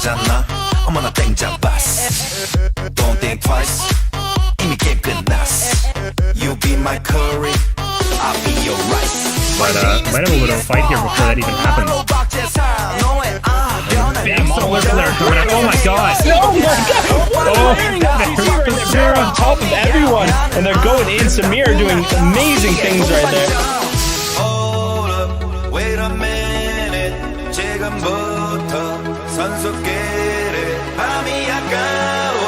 나잖아 어머나 땡 잡았어 Don't think twice 이미 게임 끝났어 You be my curry I'll be your rice But might have a little fight here before that even happened. Big solar flare coming out. Oh my god! Oh my god! They're on top of everyone, and they're going in. Samir doing amazing things right there. Hold up, wait a minute. 지금부터 선수끼리 밤이 아까워.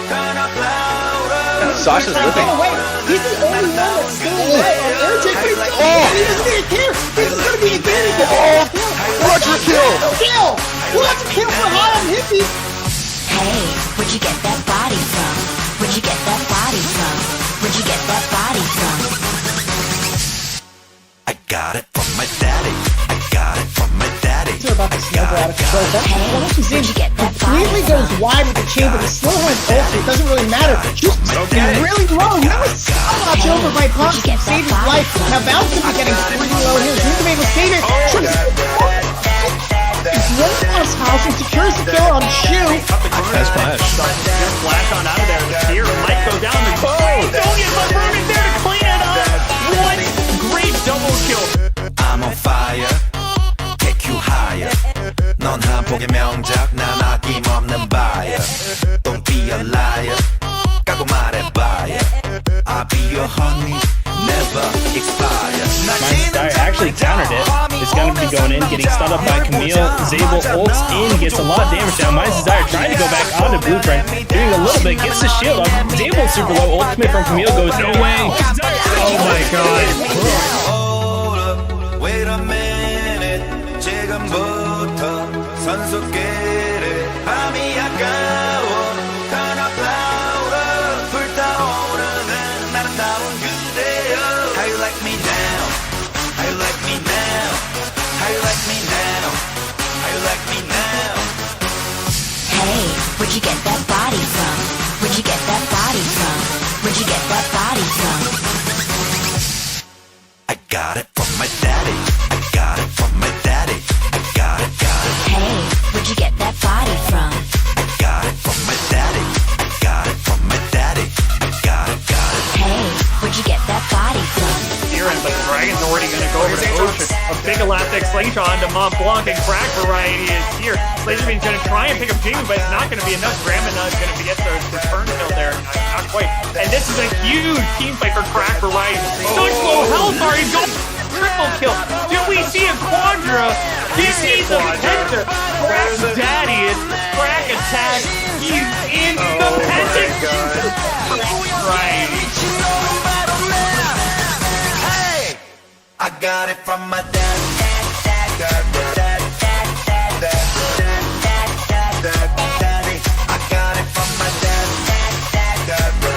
Turn up louder. Sasha's living. Oh, wait. He's the only one that's still alive on air check, but he doesn't even care. This is going to be a game. Roger kill! Kill! What's a kill for hot on hippie? Hey, where'd you get that body from? Where'd you get that body from? Where'd you get that body from? I got it from my daddy. I got it from my daddy. They're about to snowball out of control. That Where'd you get that body completely goes wide with the chamber. He still has ult, so it doesn't really matter. Just really low. He was so much over by Pump to save his life. Now Bounce could be getting pretty low here. He's gonna be able to save it. One plus house and secures the kill on Shu. Nice flash. Just flash on out of there. The spear might go down. Don't get my vermin there to clean it up. What great double kill. I'm on fire. Take you higher. 넌 한 폭의 명작. 난 아낌없는 buyer. Don't be a liar. 까고 말해봐요. I'll be your honey. Never expire. Star actually countered it. It's going to be going in, getting stunned up by Camille. Zabel ults in, gets a lot of damage down. Mine's Desire trying to go back onto Blueprint, doing a little bit, gets the shield up. Zabel super low, ultimate from Camille goes no way. Oh my god. Hold up, wait a minute. 지금부터 선수끼리 밤이 아까워. Turn up louder. 불타오르는 아름다운 그대여. How you like me now? How you like me now? How you like me now? How you like me now? Hey, where'd you get that body from? Where'd you get that body from? Where'd you get that body from? I got it from my daddy. I got it from my daddy. I got it, got it. Hey, where'd you get that body from? I got it from my daddy. I got it from my daddy. I got it, got it. Hey, where'd you get that body from? But the Dragon's already going to go over to Ocean. A big elastic slingshot onto Mont Blanc, and Crack Variety is here. Laserbeam's going to try and pick up Jamie, but it's not going to be enough. Gramina is going to get the turn kill there. Not quite. And this is a huge team fight for Crack Variety. Such low health are he's going triple kill. Do we see a Quadra? He sees a Penta. Crack's daddy is Crack attack. He's in the Penta. Right. I got it from my daddy. I got it from my daddy.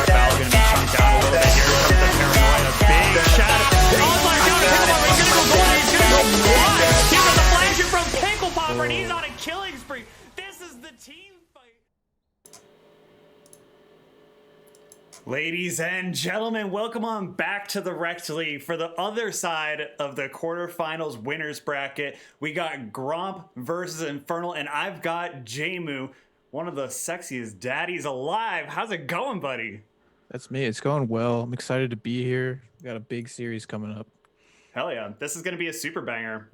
Foul gonna be chunked out a little bit. Here comes the paranoia. Big shot. Oh my god, he's gonna go wide. Here with the flagship from Pinkle Popper, and he's on a killing spree. This is the team fight. Ladies and gentlemen, welcome on back to the Rect League. For the other side of the quarterfinals winners bracket, we got Gromp versus Infernal, and I've got Jamu, one of the sexiest daddies alive. How's it going, buddy? That's me. It's going well. I'm excited to be here. We got a big series coming up. Hell yeah. This is going to be a super banger.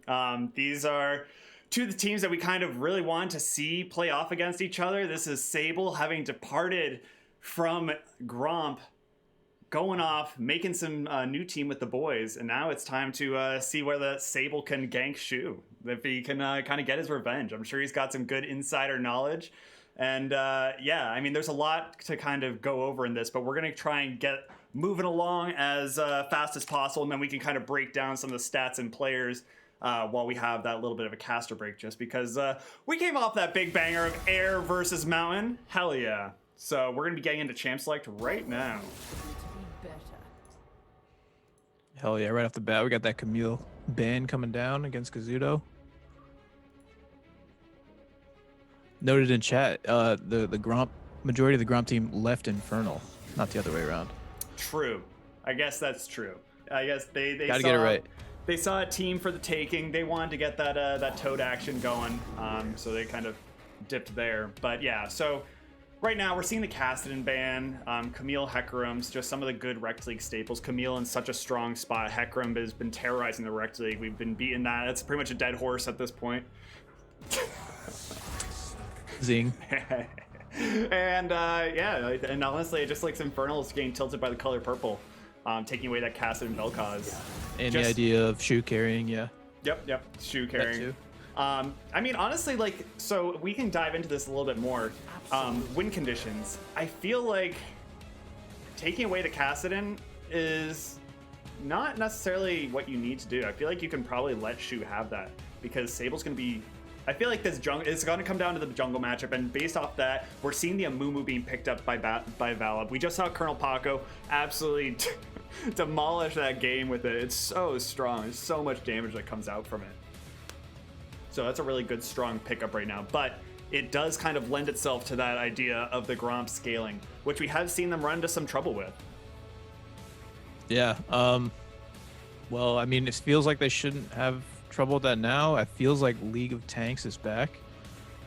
These are two of the teams that we kind of really want to see play off against each other. This is Sable having departed from Gromp, going off, making some new team with the boys, and now it's time to see whether Sable can gank Shu, if he can kind of get his revenge. I'm sure he's got some good insider knowledge, and yeah, I mean, there's a lot to kind of go over in this, but we're going to try and get moving along as fast as possible, and then we can kind of break down some of the stats and players while we have that little bit of a caster break, just because we came off that big banger of air versus mountain. Hell yeah. So we're going to be getting into Champ Select right now. Hell yeah, right off the bat, we got that Camille ban coming down against Kazuto. Noted in chat, the Gromp, majority of the Gromp team left Infernal, not the other way around. True. I guess that's true. I guess they Gotta saw, get it right. They saw a team for the taking. They wanted to get that that toad action going. So they kind of dipped there. But yeah, so right now we're seeing the Kassadin ban, Camille Hecarim's, just some of the good Rect League staples. Camille in such a strong spot. Hecarim has been terrorizing the Rect League. We've been beating that. It's pretty much a dead horse at this point. Zing. And yeah, and honestly, it just like Infernal is getting tilted by the color purple, taking away that Kassadin Vel'Koz. And Just- the idea of shoe carrying, yeah. Yep, shoe That carrying. too. I mean, honestly, like, so we can dive into this a little bit more. Win conditions. I feel like taking away the Kassadin is not necessarily what you need to do. I feel like you can probably let Shu have that because Sable's going to be. I feel like this jungle is going to come down to the jungle matchup, and based off that, we're seeing the Amumu being picked up by Valab. We just saw Colonel Paco absolutely demolish that game with it. It's so strong. There's so much damage that comes out from it. So that's a really good, strong pickup right now. But it does kind of lend itself to that idea of the Gromp scaling, which we have seen them run into some trouble with. Yeah. Well, I mean, it feels like they shouldn't have trouble with that now. It feels like League of Tanks is back.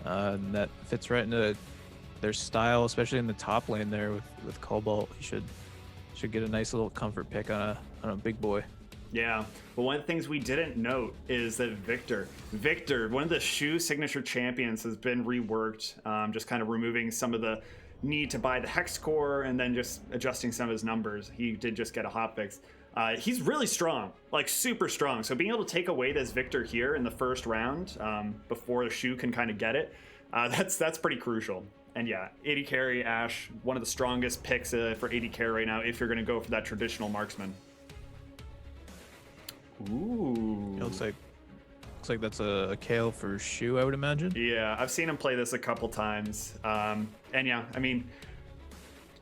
And that fits right into their style, especially in the top lane there with Cobalt. He should get a nice little comfort pick on a big boy. Yeah, but one of the things we didn't note is that Victor, one of the Shu signature champions, has been reworked, just kind of removing some of the need to buy the hex core and then just adjusting some of his numbers. He did just get a hotfix. He's really strong, like super strong. So being able to take away this Victor here in the first round before the Shu can kind of get it, that's pretty crucial. And yeah, AD carry Ashe, one of the strongest picks for AD carry right now if you're going to go for that traditional marksman. Ooh. It looks like that's a Kale for Shu, I would imagine. Yeah, I've seen him play this a couple times. And yeah, I mean,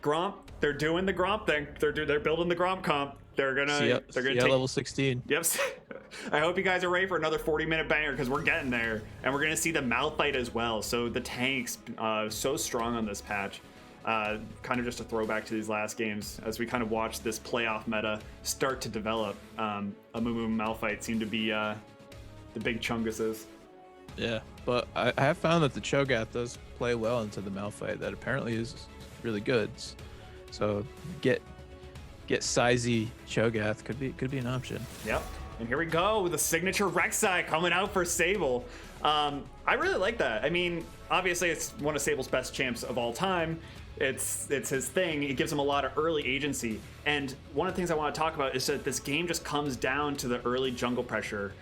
Gromp, they're doing the Gromp thing. They're building the Gromp comp. They're gonna take level 16. Yep. I hope you guys are ready for another 40-minute banger because we're getting there, and we're gonna see the Malphite as well. So the tanks so strong on this patch. Kind of just a throwback to these last games as we kind of watch this playoff meta start to develop. Amumu Malphite seem to be the big chunguses. Yeah, but I have found that the Cho'Gath does play well into the Malphite. That apparently is really good. So get sizey Cho'Gath could be an option. Yep. And here we go with the signature Rek'Sai coming out for Sable. I really like that. I mean, obviously it's one of Sable's best champs of all time. It's his thing. It gives him a lot of early agency. And one of the things I want to talk about is that this game just comes down to the early jungle pressure.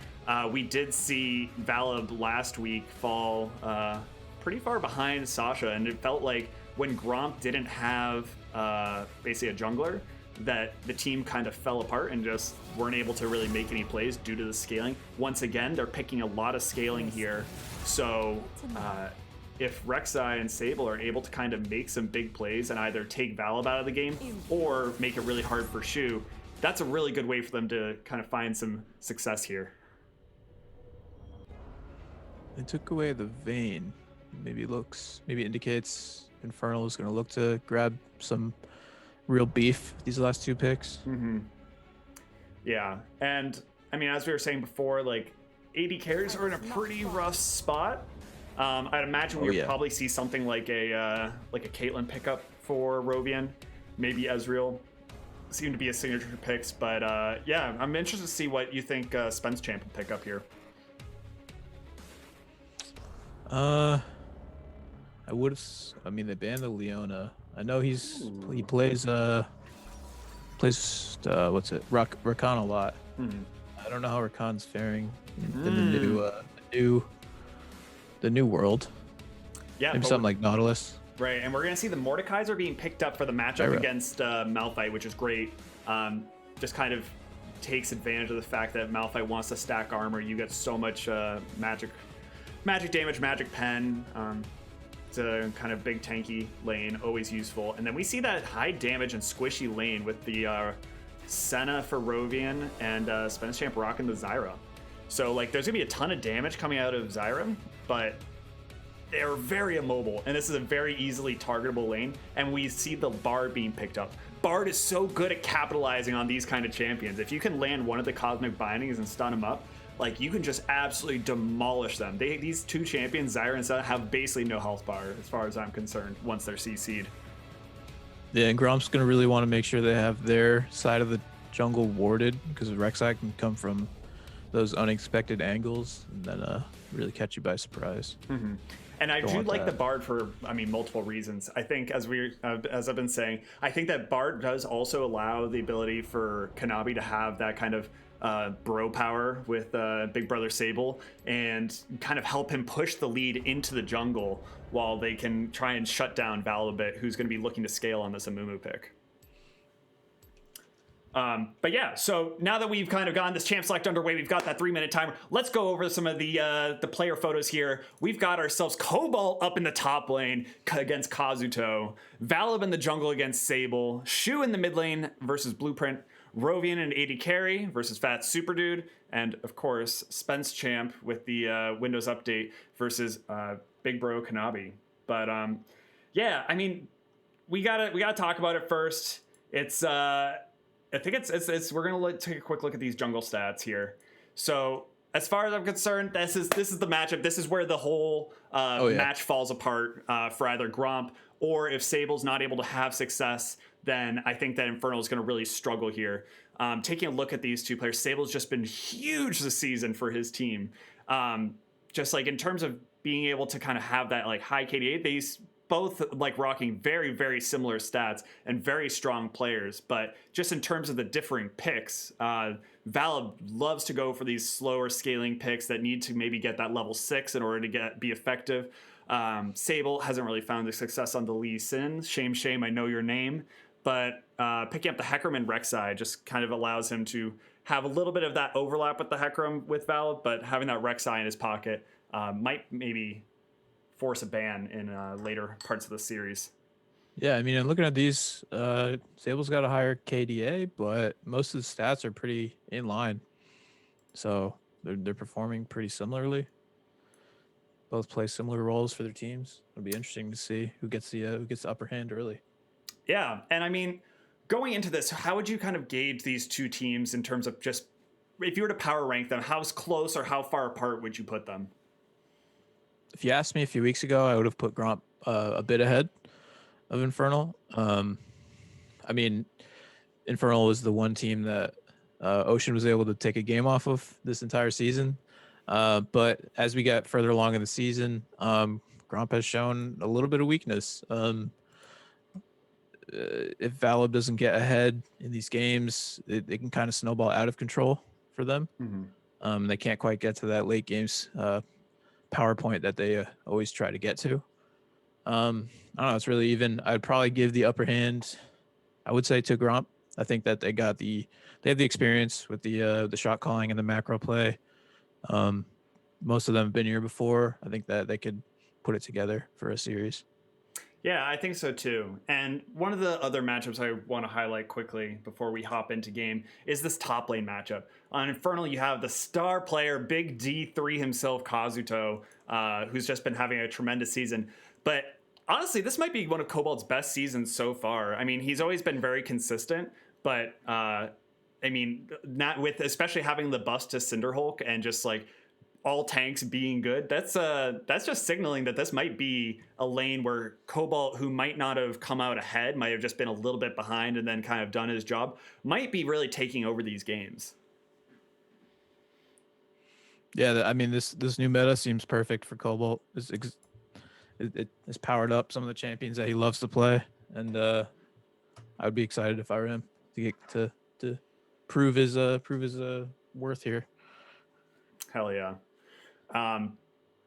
We did see Valab last week fall pretty far behind Sasha, and it felt like when Gromp didn't have basically a jungler, that the team kind of fell apart and just weren't able to really make any plays due to the scaling. Once again, they're picking a lot of scaling here. So if Rek'Sai and Sable are able to kind of make some big plays and either take Valab out of the game or make it really hard for Shu, that's a really good way for them to kind of find some success here. They took away the Vayne. Maybe indicates Infernal is going to look to grab some real beef these last two picks. Mm-hmm. Yeah, and I mean, as we were saying before, like AD carries are in a pretty rough spot. I'd imagine we'll probably see something like a Caitlyn pickup for Rovian, maybe Ezreal. Seem to be a signature picks, but yeah, I'm interested to see what you think Spence Champ will pick up here. I mean, they banned the Leona. I know he plays what's it? Rakan a lot. Mm-hmm. I don't know how Rakan's faring in the new world. Yeah, maybe something like Nautilus. Right, and we're gonna see the Mordekaiser being picked up for the matchup against Malphite, which is great. Just kind of takes advantage of the fact that Malphite wants to stack armor. You get so much magic damage, magic pen. It's a kind of big tanky lane, always useful. And then we see that high damage and squishy lane with the Senna for Rovian and Spence Champ rocking the Zyra. So like there's gonna be a ton of damage coming out of Zyra, but they're very immobile, and this is a very easily targetable lane, and we see the Bard being picked up. Bard is so good at capitalizing on these kind of champions. If you can land one of the Cosmic Bindings and stun him up, like you can just absolutely demolish them. These two champions, Zyra and Zeta, have basically no health bar as far as I'm concerned once they're CC'd. Yeah, and Gromp's going to really want to make sure they have their side of the jungle warded, because Rek'Sai can come from those unexpected angles and then really catch you by surprise. Mm-hmm. And I do like the Bard for, multiple reasons. I think, as I've been saying, I think that Bard does also allow the ability for Kanabi to have that kind of bro power with Big Brother Sable and kind of help him push the lead into the jungle while they can try and shut down Val a bit, who's going to be looking to scale on this Amumu pick. But yeah, so now that we've kind of gotten this champ select underway, we've got that 3-minute timer. Let's go over some of the player photos here. We've got ourselves Cobalt up in the top lane against Kazuto, Valib in the jungle against Sable, Shu in the mid lane versus Blueprint, Rovian and AD carry versus Fat Super Dude, and of course Spence champ with the Windows update versus Big Bro Kanabi. But yeah, we gotta talk about it first. It's I think it's we're gonna take a quick look at these jungle stats here. So as far as I'm concerned, this is the matchup. This is where the whole match falls apart for either Gromp, or if Sable's not able to have success, then I think that Infernal is going to really struggle here. Taking a look at these two players, Sable's just been huge this season for his team. Just like in terms of being able to kind of have that like high KDA, they both like rocking very, very similar stats and very strong players. But just in terms of the differing picks, Valib loves to go for these slower scaling picks that need to maybe get that level 6 in order to be effective. Sable hasn't really found the success on the Lee Sin. Shame, I know your name. But picking up the Hecarim and Rek'Sai just kind of allows him to have a little bit of that overlap with the Hecarim with Valib, but having that Rek'Sai in his pocket might maybe force a ban in later parts of the series. Yeah, and looking at these, Sable's got a higher KDA, but most of the stats are pretty in line. So they're performing pretty similarly. Both play similar roles for their teams. It'll be interesting to see who gets the upper hand early. Yeah, and going into this, how would you kind of gauge these two teams in terms of just if you were to power rank them? How close or how far apart would you put them? If you asked me a few weeks ago, I would have put Gromp a bit ahead of Infernal. Infernal was the one team that Ocean was able to take a game off of this entire season. But as we get further along in the season, Gromp has shown a little bit of weakness. If Valib doesn't get ahead in these games, it can kind of snowball out of control for them. Mm-hmm. They can't quite get to that late games PowerPoint that they always try to get to. I don't know. It's really even. I'd probably give the upper hand, I would say, to Gromp. I think that they have the experience with the shot calling and the macro play. Most of them have been here before. I think that they could put it together for a series. Yeah, I think so too. And one of the other matchups I want to highlight quickly before we hop into game is this top lane matchup. On Infernal, you have the star player, Big D3 himself, Kazuto, who's just been having a tremendous season. But honestly, this might be one of Cobalt's best seasons so far. He's always been very consistent, but not with especially having the bust to Cinderhulk and just like all tanks being good, that's just signaling that this might be a lane where Cobalt, who might not have come out ahead, might have just been a little bit behind and then kind of done his job, might be really taking over these games. Yeah, this new meta seems perfect for Cobalt. It has powered up some of the champions that he loves to play, and I would be excited if I were him to get to prove his worth here. Hell yeah.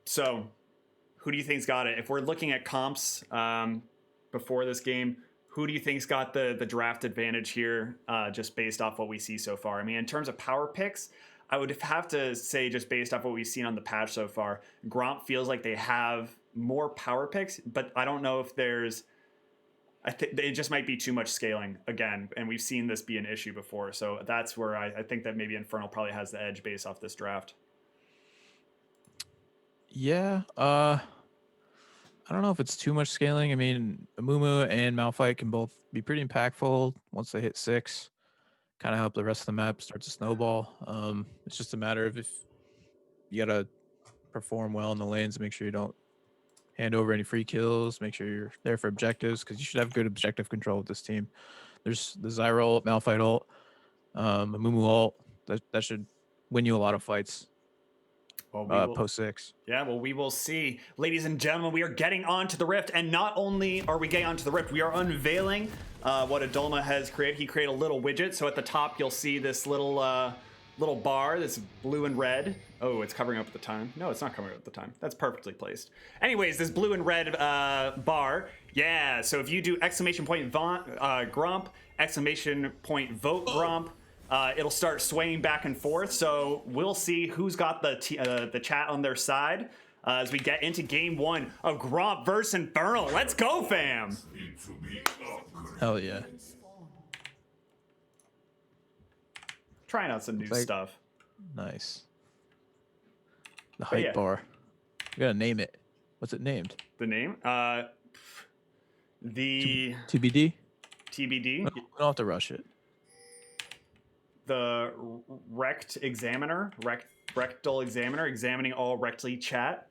So who do you think's got it? If we're looking at comps before this game, who do you think's got the draft advantage here, just based off what we see so far? In terms of power picks, I would have to say, just based off what we've seen on the patch so far, Gromp feels like they have more power picks, but I don't know if I think it just might be too much scaling again, and we've seen this be an issue before. So that's where I think that maybe Infernal probably has the edge based off this draft. Yeah, I don't know if it's too much scaling. Amumu and Malphite can both be pretty impactful once they hit 6. Kind of help the rest of the map start to snowball. It's just a matter of if you gotta perform well in the lanes. Make sure you don't hand over any free kills. Make sure you're there for objectives because you should have good objective control with this team. There's the Zyra ult, Malphite ult, a Mumu ult. That should win you a lot of fights. Well, we will, Post 6. yeah, well, we will see. Ladies and gentlemen, we are getting onto the Rift, and not only are we getting onto the Rift, we are unveiling what Adolma has created. He created a little widget, so at the top you'll see this little little bar that's blue and red. Oh, it's covering up the time. No, it's not covering up the time. That's perfectly placed. Anyways, this blue and red bar. Yeah, so if you do exclamation point Gromp, exclamation point vote Gromp, it'll start swaying back and forth. So we'll see who's got the chat on their side as we get into game 1 of Gromp versus Infernal. Let's go, fam! Hell yeah. Trying out some new stuff. Nice. The height yeah. bar. You gotta name it. What's it named? The name? The TBD? TBD. We don't have to rush it. The Rect Examiner. Rectal Examiner, examining all rectally chat.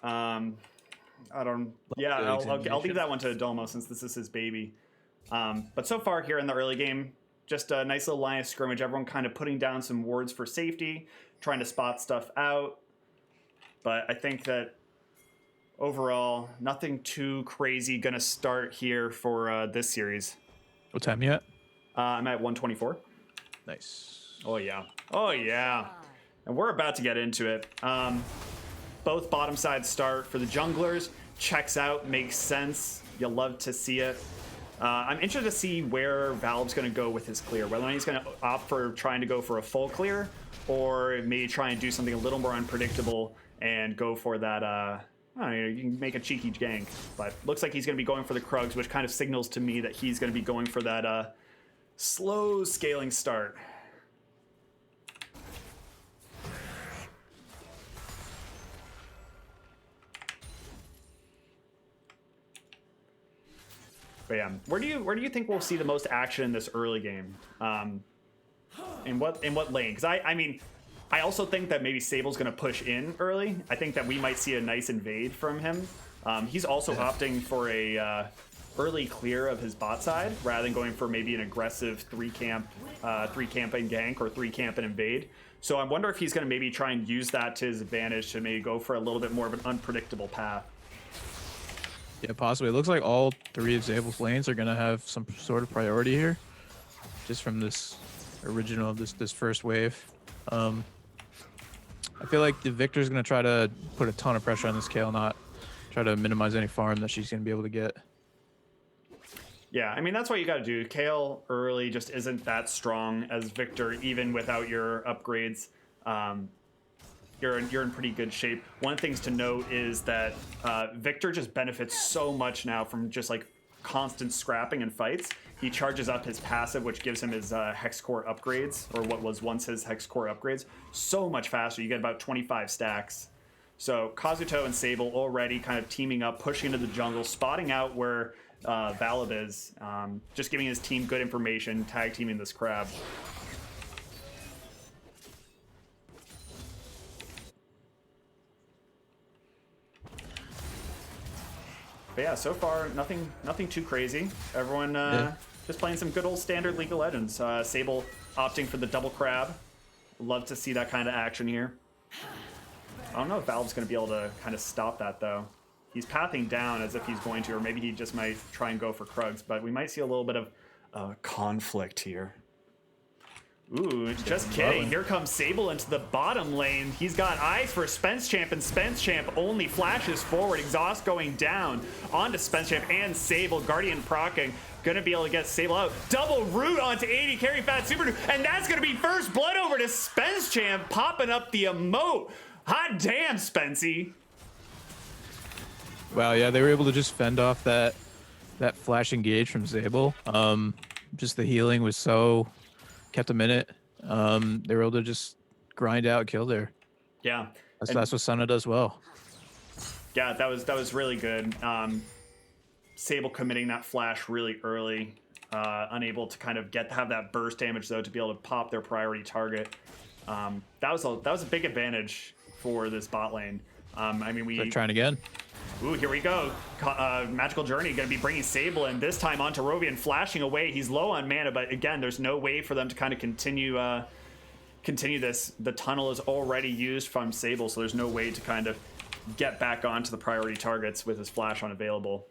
I don't. Yeah, I'll leave that one to Adomo since this is his baby. But so far here in the early game, just a nice little line of scrimmage. Everyone kind of putting down some wards for safety, trying to spot stuff out. But I think that overall, nothing too crazy gonna start here for this series. What time you at? I'm at 124. Nice. Oh yeah. Oh yeah. And we're about to get into it. Both bottom side start for the junglers. Checks out, makes sense. You'll love to see it. I'm interested to see where Valve's going to go with his clear. Whether or not he's going to opt for trying to go for a full clear, or maybe try and do something a little more unpredictable and go for that. I don't know, you can make a cheeky gank. But looks like he's going to be going for the Krugs, which kind of signals to me that he's going to be going for that slow scaling start. But yeah, where do you think we'll see the most action in this early game? In what lane? Because I mean, I also think that maybe Sable's going to push in early. I think that we might see a nice invade from him. He's also opting for a early clear of his bot side rather than going for maybe an aggressive 3 camp and gank or 3 camp and invade. So I wonder if he's going to maybe try and use that to his advantage to maybe go for a little bit more of an unpredictable path. Yeah, possibly. It looks like all 3 of Zable's lanes are gonna have some sort of priority here, just from this original, this first wave. I feel like the Victor's gonna try to put a ton of pressure on this Kayle, not try to minimize any farm that she's gonna be able to get. Yeah, I mean, that's what you got to do. Kayle early just isn't that strong as Victor, even without your upgrades. You're in pretty good shape. One of the things to note is that Victor just benefits so much now from just like constant scrapping and fights. He charges up his passive, which gives him his Hex Core upgrades, or what was once his Hex Core upgrades, so much faster. You get about 25 stacks. So Kazuto and Sable already kind of teaming up, pushing into the jungle, spotting out where Valib is, just giving his team good information, tag teaming this crab. But yeah, so far nothing too crazy. Everyone just playing some good old standard League of Legends. Sable opting for the double crab. Love to see that kind of action here. I don't know if Valve's going to be able to kind of stop that though. He's pathing down as if he's going to, or maybe he just might try and go for Krugs. But we might see a little bit of conflict here. Ooh, just kidding. Here comes Sable into the bottom lane. He's got eyes for Spence Champ, and Spence Champ only flashes forward. Exhaust going down onto Spence Champ and Sable. Guardian proccing. Gonna be able to get Sable out. Double root onto 80, carry fat super, and that's gonna be first blood over to Spence Champ, popping up the emote. Hot damn, Spencey. Wow, yeah, they were able to just fend off that flash engage from Sable. Just the healing was so... kept a minute. They were able to just grind out kill there. Yeah, that's what Senna does well. Yeah, that was really good. Sable committing that flash really early, unable to kind of have that burst damage though to be able to pop their priority target. That was a big advantage for this bot lane. I mean, They're trying again. Ooh, here we go. Magical Journey going to be bringing Sable in, this time onto Rovian, flashing away. He's low on mana, but again, there's no way for them to kind of continue this. The tunnel is already used from Sable, so there's no way to kind of get back onto the priority targets with his flash unavailable.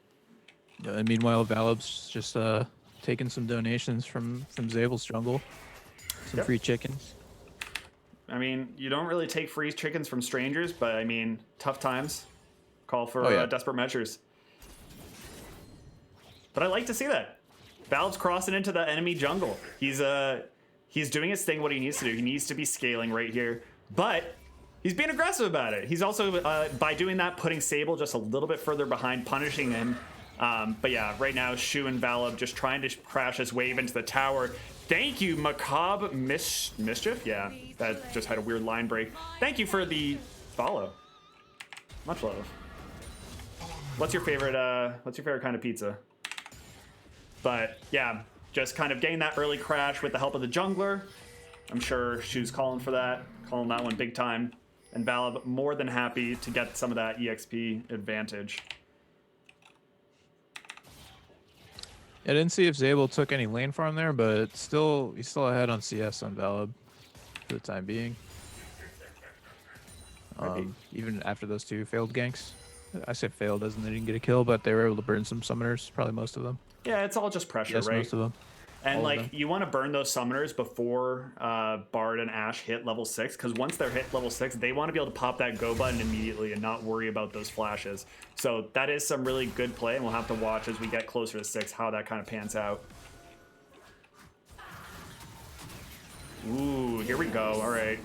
And meanwhile, Valib's just taking some donations from Zable's jungle. Some free chickens. I mean, you don't really take free chickens from strangers, but I mean, tough times call for desperate measures. But I like to see that. Valve's crossing into the enemy jungle. He's doing his thing, what he needs to do. He needs to be scaling right here, but he's being aggressive about it. He's also, by doing that, putting Sable just a little bit further behind, punishing him. But yeah, right now, Shu and Valib just trying to crash this wave into the tower. Thank you, Macabre Mischief. Yeah, that just had a weird line break. Thank you for the follow. Much love. What's your favorite kind of pizza? But yeah, just kind of getting that early crash with the help of the jungler. I'm sure Shu's calling for that, calling that one big time. And Valib more than happy to get some of that EXP advantage. I didn't see if Zabel took any lane farm there, but he's still ahead on CS on Valib for the time being. Even after those two failed ganks. I say failed as in they didn't get a kill, but they were able to burn some summoners, probably most of them. Yeah, it's all just pressure, yes, right? Most of them. And like, you want to burn those summoners before Bard and Ashe hit level 6, because once they're hit level 6, they want to be able to pop that go button immediately and not worry about those flashes. So that is some really good play, and we'll have to watch as we get closer to 6 how that kind of pans out. Ooh, here we go. All right.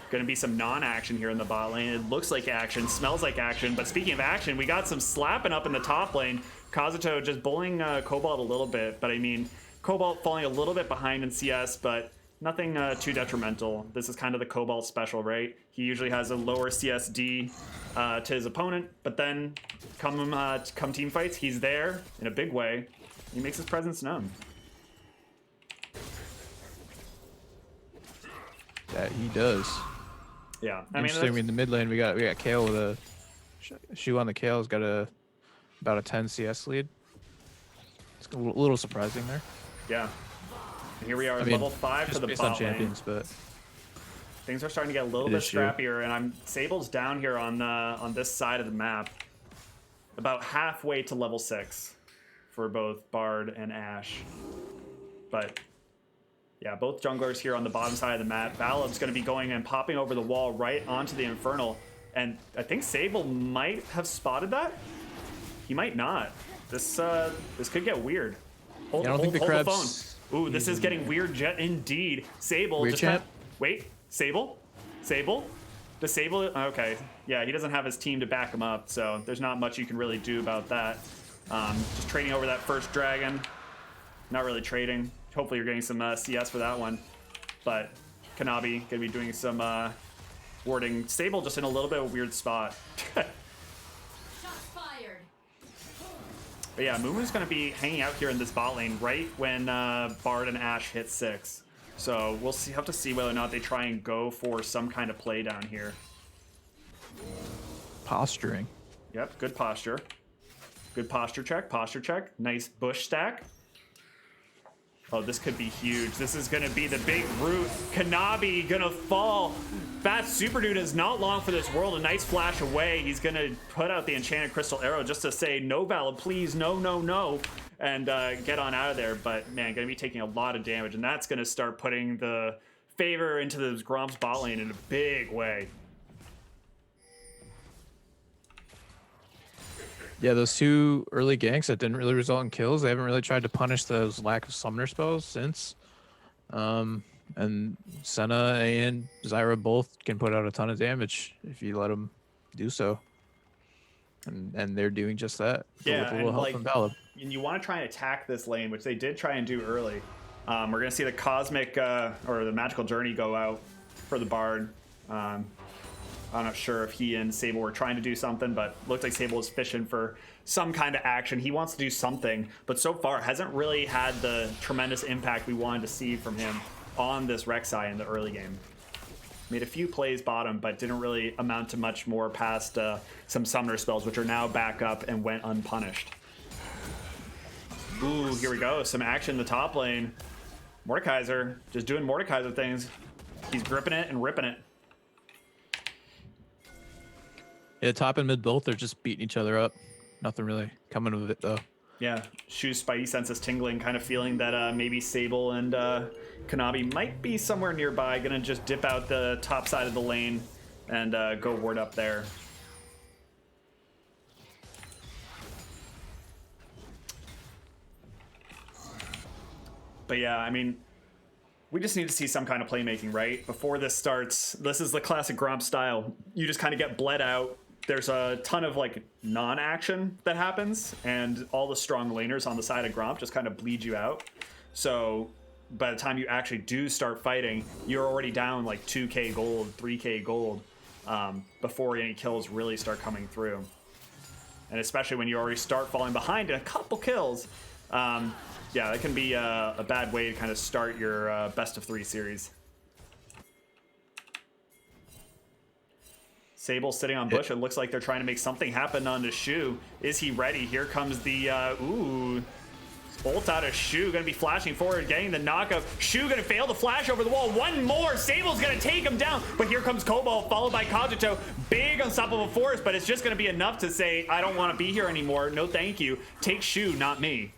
Going to be some non-action here in the bot lane. It looks like action, smells like action, but speaking of action, we got some slapping up in the top lane. Kazuto just bullying Cobalt a little bit, but I mean, Cobalt falling a little bit behind in CS, but nothing too detrimental. This is kind of the Cobalt special, right? He usually has a lower CSD to his opponent, but then come team fights, he's there in a big way. He makes his presence known. That he does. Yeah, I Interesting. mean, In the mid lane, we got Kayle with a Shu on the Kale's got about a 10 CS lead. It's a little surprising there. Yeah. And here we are, level 5 for the based on bot lane. champions, but Things are starting to get a little bit scrappier, and Sable's down here on this side of the map, about halfway to level 6 for both Bard and Ashe. But yeah, both junglers here on the bottom side of the map. Valib's going to be going and popping over the wall right onto the Infernal, and I think Sable might have spotted that. He might not. This could get weird. I don't think the hold Krebs. the phone. Ooh, this is getting weird indeed. Sable Weird just champ? wait. Sable. Does Sable? Okay. Yeah, he doesn't have his team to back him up, so there's not much you can really do about that. Just trading over that first dragon. Not really trading. Hopefully you're getting some CS for that one. But Kanabi gonna be doing some warding. Sable just in a little bit of a weird spot. But yeah, Mumu's going to be hanging out here in this bot lane right when Bard and Ashe hit 6. So we'll have to see whether or not they try and go for some kind of play down here. Posturing. Yep, good posture. Good posture check. Nice bush stack. Oh, this could be huge. This is going to be the big root. Kanabi going to fall. Fast Super Dude is not long for this world. A nice flash away. He's going to put out the Enchanted Crystal Arrow just to say, no, Valid, please, no, no, no. And get on out of there. But, man, going to be taking a lot of damage. And that's going to start putting the favor into the Gromp's bot lane in a big way. Yeah, those two early ganks that didn't really result in kills, they haven't really tried to punish those lack of summoner spells since. And Senna and Zyra both can put out a ton of damage if you let them do so. And they're doing just that. Yeah, with a little help from Valib. And you want to try and attack this lane, which they did try and do early. We're going to see the Cosmic, or the Magical Journey go out for the Bard. I'm not sure if he and Sable were trying to do something, but looked like Sable was fishing for some kind of action. He wants to do something, but so far hasn't really had the tremendous impact we wanted to see from him. on this Rek'Sai in the early game. Made a few plays bottom, but didn't really amount to much more past some summoner spells, which are now back up and went unpunished. Ooh, here we go. Some action in the top lane. Mordekaiser just doing Mordekaiser things. He's gripping it and ripping it. Yeah, top and mid both are just beating each other up. Nothing really coming of it though. Yeah, Shu's spidey senses tingling, kind of feeling that maybe Sable and Kanabi might be somewhere nearby. Gonna just dip out the top side of the lane and go ward up there. But yeah, I mean, we just need to see some kind of playmaking, right? Before this starts, this is the classic Gromp style. You just kind of get bled out. There's a ton of like non-action that happens, and all the strong laners on the side of Gromp just kind of bleed you out. So by the time you actually do start fighting, you're already down like 2k gold, 3k gold before any kills really start coming through. And especially when you already start falling behind in a couple kills, yeah, that can be a bad way to kind of start your best of 3 series. Sable sitting on bush. It looks like they're trying to make something happen on the Shu. Is he ready? Here comes the ooh, ult out of Shu. Gonna be flashing forward, getting the knockup. Shu gonna fail the flash over the wall. One more. Sable's gonna take him down. But here comes Cobalt, followed by Kogito. Big unstoppable force, but it's just gonna be enough to say, I don't want to be here anymore. No, thank you. Take Shu, not me.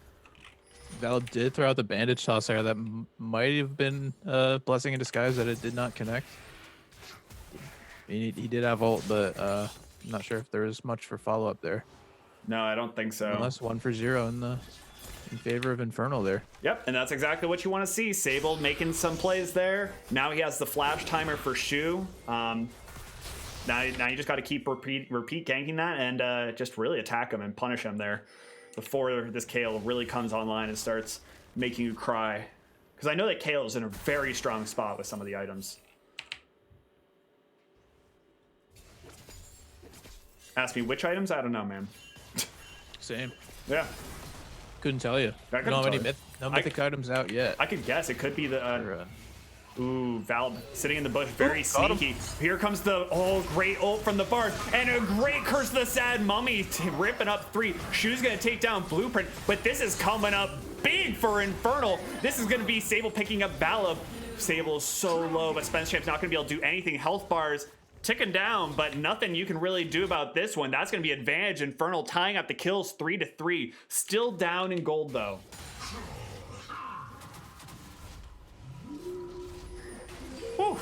Val did throw out the bandage toss there. That might have been a blessing in disguise that it did not connect. He did have ult, but I'm not sure if there is much for follow-up there. No, I don't think so. Unless 1 for 0 in favor of Infernal there. Yep, and that's exactly what you want to see. Sable making some plays there. Now he has the flash timer for Shu. Now you just got to keep repeat ganking that and just really attack him and punish him there before this Kayle really comes online and starts making you cry. Because I know that Kayle is in a very strong spot with some of the items. Ask me which items? I don't know, man. Same. Yeah. Couldn't tell you. I couldn't No, tell any you. no mythic items out yet. I could guess. It could be the... Ooh, Val sitting in the bush, very Got him. sneaky. Here comes the great ult from the Bard, and a great Curse of the Sad Mummy ripping up 3. Shu's gonna take down Blueprint, but this is coming up big for Infernal. This is gonna be Sable picking up Vala. Sable is so low, but Spence Champ's not gonna be able to do anything. Health bars ticking down, but nothing you can really do about this one. That's gonna be advantage. Infernal tying up the kills 3-3. Still down in gold though.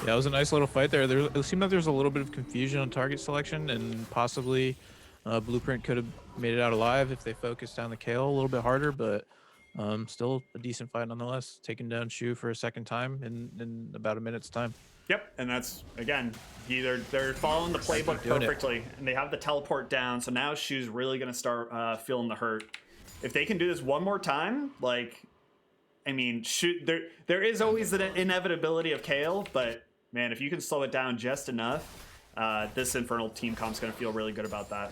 Yeah, it was a nice little fight there. It seemed like there was a little bit of confusion on target selection, and possibly Blueprint could have made it out alive if they focused on the Kayle a little bit harder, but still a decent fight nonetheless. Taking down Shu for a second time in about a minute's time. Yep, and that's, again, they're following the playbook perfectly, and they have the teleport down, so now Shu's really going to start feeling the hurt. If they can do this one more time, like, I mean, there is always the inevitability of Kayle, but, man, if you can slow it down just enough, this Infernal team comp's going to feel really good about that.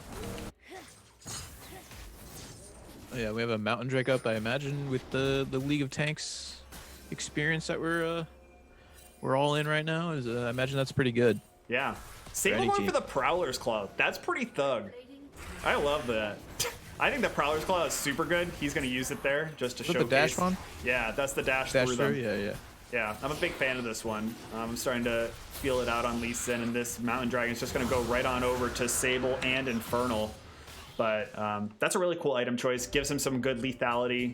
Yeah, we have a Mountain Drake up, I imagine, with the League of Tanks experience that we're all in right now. I imagine that's pretty good. Yeah. Sable going for the Prowler's Claw. That's pretty thug. I love that. I think the Prowler's Claw is super good. He's going to use it there just to showcase. The dash one? Yeah, that's the dash Dash through through? them. Yeah. Yeah, I'm a big fan of this one. I'm starting to feel it out on Lee Sin, and this Mountain Dragon is just going to go right on over to Sable and Infernal. But that's a really cool item choice. Gives him some good lethality.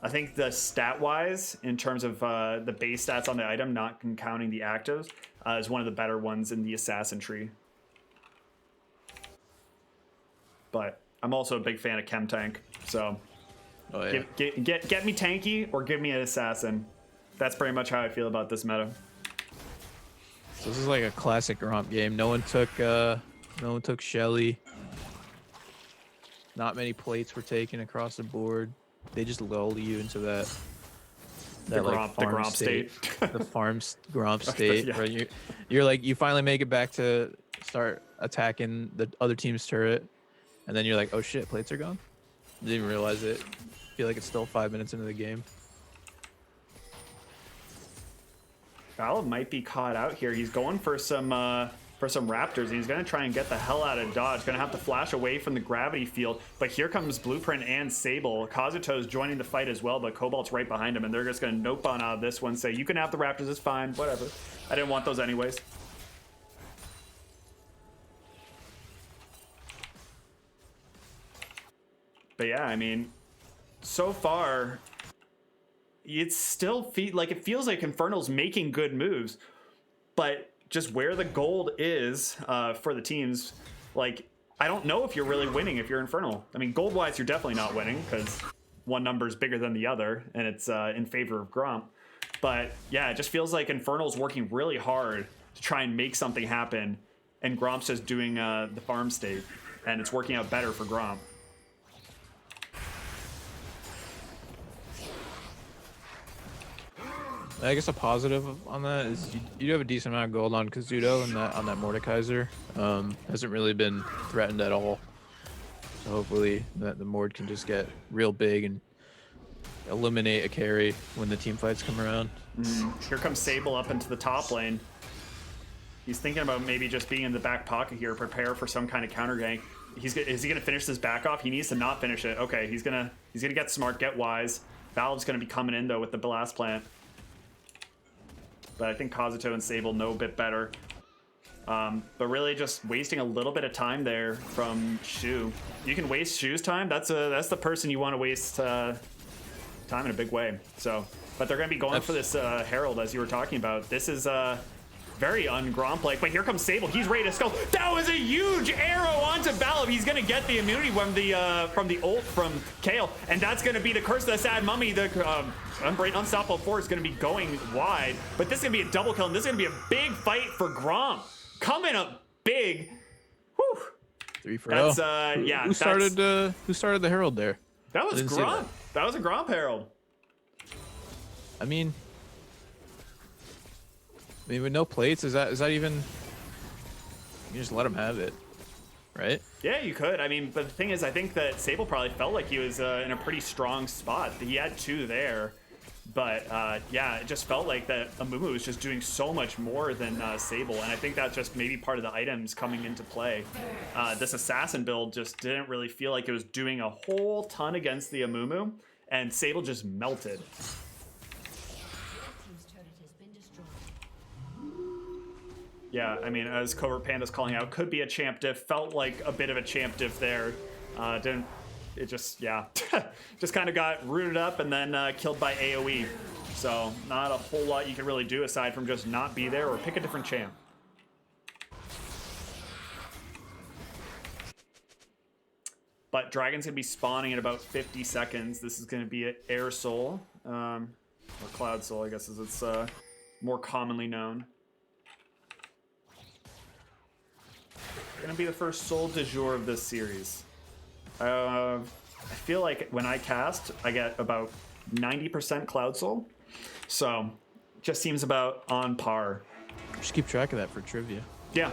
I think the stat-wise, in terms of the base stats on the item, not counting the actives, is one of the better ones in the Assassin tree. But I'm also a big fan of Chem Tank, so get me tanky or give me an Assassin. That's pretty much how I feel about this meta. So this is like a classic Gromp game. No one took Shelly. Not many plates were taken across the board. They just lull you into the Gromp state. The farm Gromp state. Yeah. Where you're like, you finally make it back to start attacking the other team's turret, and then you're like, oh shit, plates are gone. Didn't even realize it. Feel like it's still 5 minutes into the game. Valve might be caught out here. He's going for some Raptors, and he's going to try and get the hell out of dodge. Going to have to flash away from the gravity field, but here comes Blueprint and Sable. Kazuto's joining the fight as well, but Cobalt's right behind him, and they're just going to nope on out of this one, say, you can have the Raptors, it's fine, whatever. I didn't want those anyways. But yeah, I mean, so far, it still feels like Infernal's making good moves, but just where the gold is for the teams, like, I don't know if you're really winning if you're Infernal. I mean, gold-wise, you're definitely not winning because one number is bigger than the other, and it's in favor of Gromp. But yeah, it just feels like Infernal's working really hard to try and make something happen, and Gromp's just doing the farm state, and it's working out better for Gromp. I guess a positive on that is you do have a decent amount of gold on Kazuto and on that Mordekaiser. Hasn't really been threatened at all. So hopefully the Mord can just get real big and eliminate a carry when the team fights come around. Here comes Sable up into the top lane. He's thinking about maybe just being in the back pocket here, prepare for some kind of counter gank. Is he gonna finish this back off? He needs to not finish it. Okay, he's gonna get smart, get wise. Valve's gonna be coming in though with the blast plant. But I think Kazuto and Sable know a bit better. But really just wasting a little bit of time there from Shu. You can waste Shu's time. That's the person you want to waste time in a big way. So, but they're going to be going for this Herald as you were talking about. This is very un-Gromp-like. But here comes Sable. He's ready to skull. That was a huge arrow onto Valve. He's going to get the immunity from the ult from Kale, and that's going to be the curse of the sad mummy. The Unstoppable Force is going to be going wide, but this is going to be a double kill, and this is going to be a big fight for Gromp. Coming up big. Whew. 3 for That's, yeah. Who started the Herald there? That was Gromp. That was a Gromp Herald. I mean, with no plates, is that even? You just let him have it, right? Yeah, you could. I mean, but the thing is, I think that Sable probably felt like he was in a pretty strong spot. He had 2 there, but yeah, it just felt like that Amumu was just doing so much more than Sable, and I think that's just maybe part of the items coming into play. This assassin build just didn't really feel like it was doing a whole ton against the Amumu, and Sable just melted. Yeah, I mean, as Covert Panda's calling out, could be a champ diff. Felt like a bit of a champ diff there. It just, yeah, just kind of got rooted up and then killed by AoE. So not a whole lot you can really do aside from just not be there or pick a different champ. But Dragon's going to be spawning in about 50 seconds. This is going to be an Air Soul, or Cloud Soul, I guess as it's more commonly known. Gonna be the first Soul du jour of this series. I feel like when I cast, I get about 90% Cloud Soul, so just seems about on par. Just keep track of that for trivia. Yeah,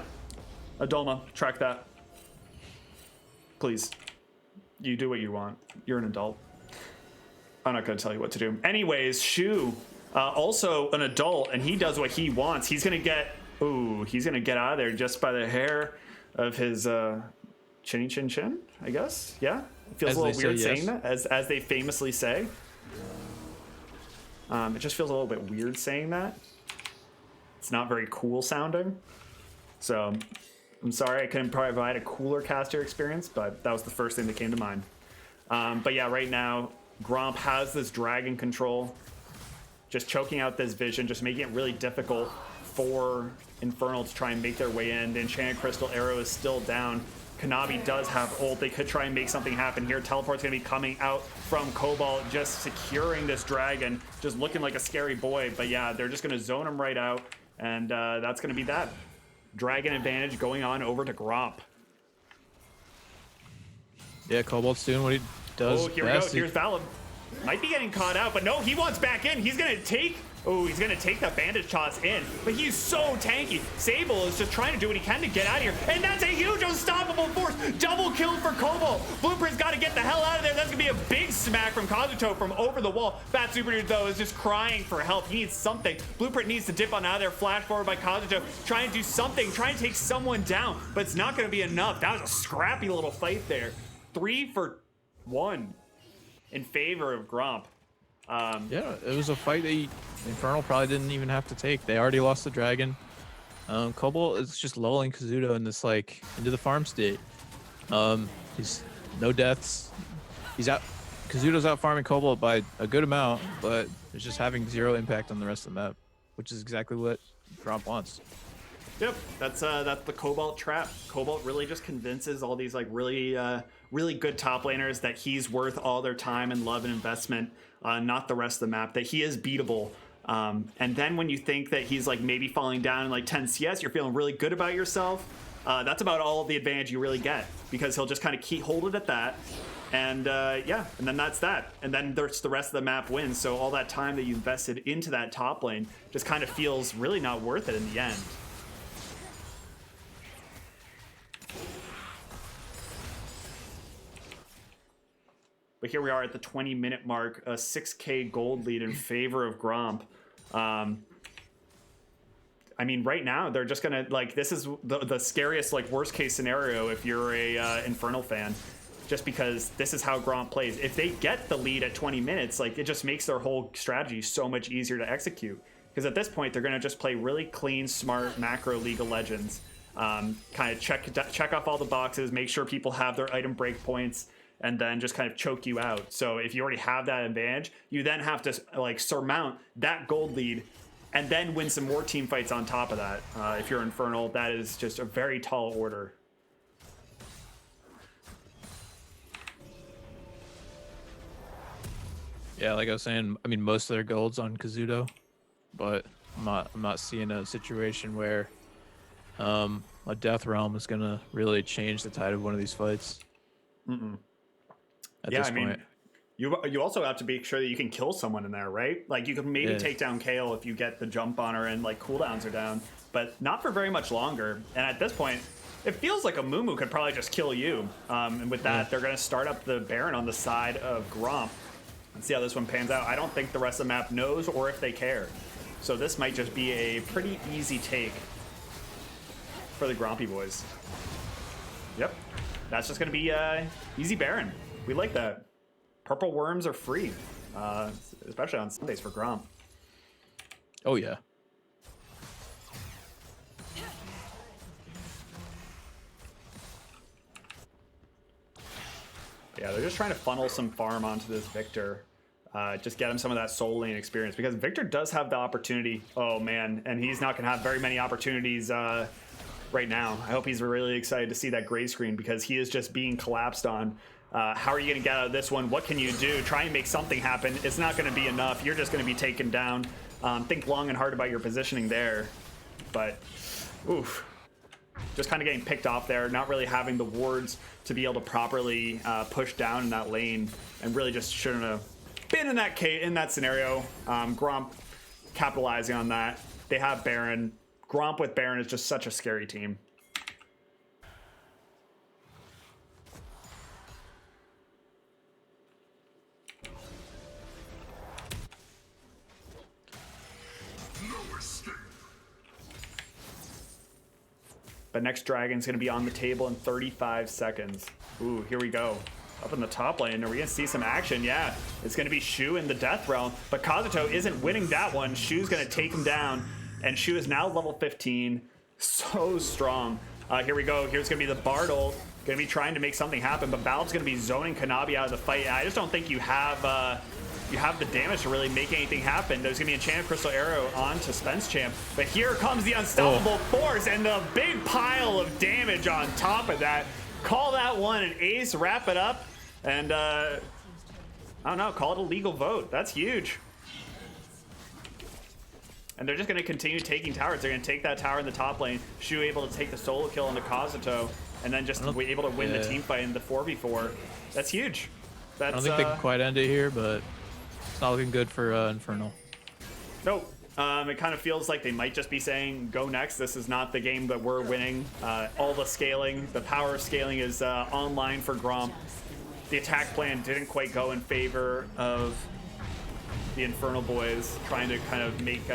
Adolma, track that, please. You do what you want. You're an adult. I'm not gonna tell you what to do. Anyways, Shu, also an adult, and he does what he wants. He's gonna get out of there just by the hair of his chinny chin chin, I guess. Yeah, it feels a little weird saying that, as they famously say. It just feels a little bit weird saying that. It's not very cool sounding. So I'm sorry I couldn't provide a cooler caster experience, but that was the first thing that came to mind. But yeah, right now Gromp has this dragon control, just choking out this vision, just making it really difficult for Infernal to try and make their way in. The Enchanted Crystal Arrow is still down. Kanabi does have ult. They could try and make something happen here. Teleport's going to be coming out from Cobalt, just securing this dragon, just looking like a scary boy. But yeah, they're just going to zone him right out, and that's going to be that. Dragon advantage going on over to Gromp. Yeah, Cobalt's doing what he does. Oh, here we go. Here's Valid. Might be getting caught out, but no, he wants back in. He's going to take... Oh, he's gonna take that bandage toss in, but he's so tanky. Sable is just trying to do what he can to get out of here, and that's a huge unstoppable force. Double kill for Cobalt. Blueprint's got to get the hell out of there. That's gonna be a big smack from Kazuto from over the wall. Fat Super Dude though is just crying for help. He needs something. Blueprint needs to dip on out of there. Flash forward by Kazuto, trying to do something, trying to take someone down, but it's not gonna be enough. That was a scrappy little fight there. 3 for 1 in favor of Gromp. Yeah, it was a fight that Infernal probably didn't even have to take. They already lost the dragon. Cobalt is just lulling Kazuto in this like into the farm state. He's no deaths. He's out. Kazuto's out farming Cobalt by a good amount, but it's just having 0 impact on the rest of the map, which is exactly what Gromp wants. Yep, that's the Cobalt trap. Cobalt really just convinces all these like really good top laners that he's worth all their time and love and investment, not the rest of the map, that he is beatable. And then when you think that he's like maybe falling down in like 10 CS, you're feeling really good about yourself. That's about all of the advantage you really get, because he'll just kind of hold it at that. And yeah, and then that's that. And then there's the rest of the map wins. So all that time that you invested into that top lane just kind of feels really not worth it in the end. But here we are at the 20-minute mark, a 6K gold lead in favor of Gromp. I mean, right now they're just gonna like, this is the scariest like worst case scenario if you're a Infernal fan, just because this is how Gromp plays. If they get the lead at 20 minutes, like it just makes their whole strategy so much easier to execute. Because at this point they're gonna just play really clean, smart macro League of Legends, kind of check off all the boxes, make sure people have their item breakpoints, and then just kind of choke you out. So if you already have that advantage, you then have to like surmount that gold lead and then win some more team fights on top of that. If you're Infernal, that is just a very tall order. Yeah, like I was saying, I mean, most of their gold's on Kazuto, but I'm not seeing a situation where a Death Realm is gonna really change the tide of one of these fights. At this point. You also have to be sure that you can kill someone in there, right? Like you can maybe take down Kale if you get the jump on her and like cooldowns are down, but not for very much longer. And at this point, it feels like a Mumu could probably just kill you. And with that, they're going to start up the Baron on the side of Gromp and see how this one pans out. I don't think the rest of the map knows or if they care. So this might just be a pretty easy take for the Grompy boys. Yep, that's just going to be easy Baron. We like that. Purple worms are free, especially on Sundays for Gromp. Oh yeah. Yeah, they're just trying to funnel some farm onto this Victor. Just get him some of that soul lane experience, because Victor does have the opportunity. Oh man, and he's not gonna have very many opportunities right now. I hope he's really excited to see that gray screen, because he is just being collapsed on. How are you going to get out of this one? What can you do? Try and make something happen. It's not going to be enough. You're just going to be taken down. Think long and hard about your positioning there. But, oof. Just kind of getting picked off there. Not really having the wards to be able to properly push down in that lane. And really just shouldn't have been in that scenario. Gromp capitalizing on that. They have Baron. Gromp with Baron is just such a scary team. The next dragon's going to be on the table in 35 seconds. Ooh, here we go. Up in the top lane, are we going to see some action? Yeah, it's going to be Shu in the Death Realm, but Kazuto isn't winning that one. Shu's going to take him down, and Shu is now level 15. So strong. Here we go. Here's going to be the Bard ult. Going to be trying to make something happen, but Valve's going to be zoning Kanabi out of the fight. I just don't think you have the damage to really make anything happen. There's gonna be a Enchanted Crystal Arrow on to Spence Champ, but here comes the Unstoppable Force and the big pile of damage on top of that. Call that one an ace, wrap it up, and I don't know, call it a legal vote. That's huge. And they're just gonna continue taking towers. They're gonna take that tower in the top lane. Shu able to take the solo kill into Kazuto, and then just able to win the team fight in the 4v4. That's huge. I don't think they can quite end it here, but it's not looking good for Infernal. Nope. It kind of feels like they might just be saying, go next. This is not the game that we're winning. All the scaling, the power of scaling is online for Gromp. The attack plan didn't quite go in favor of the Infernal boys, trying to kind of make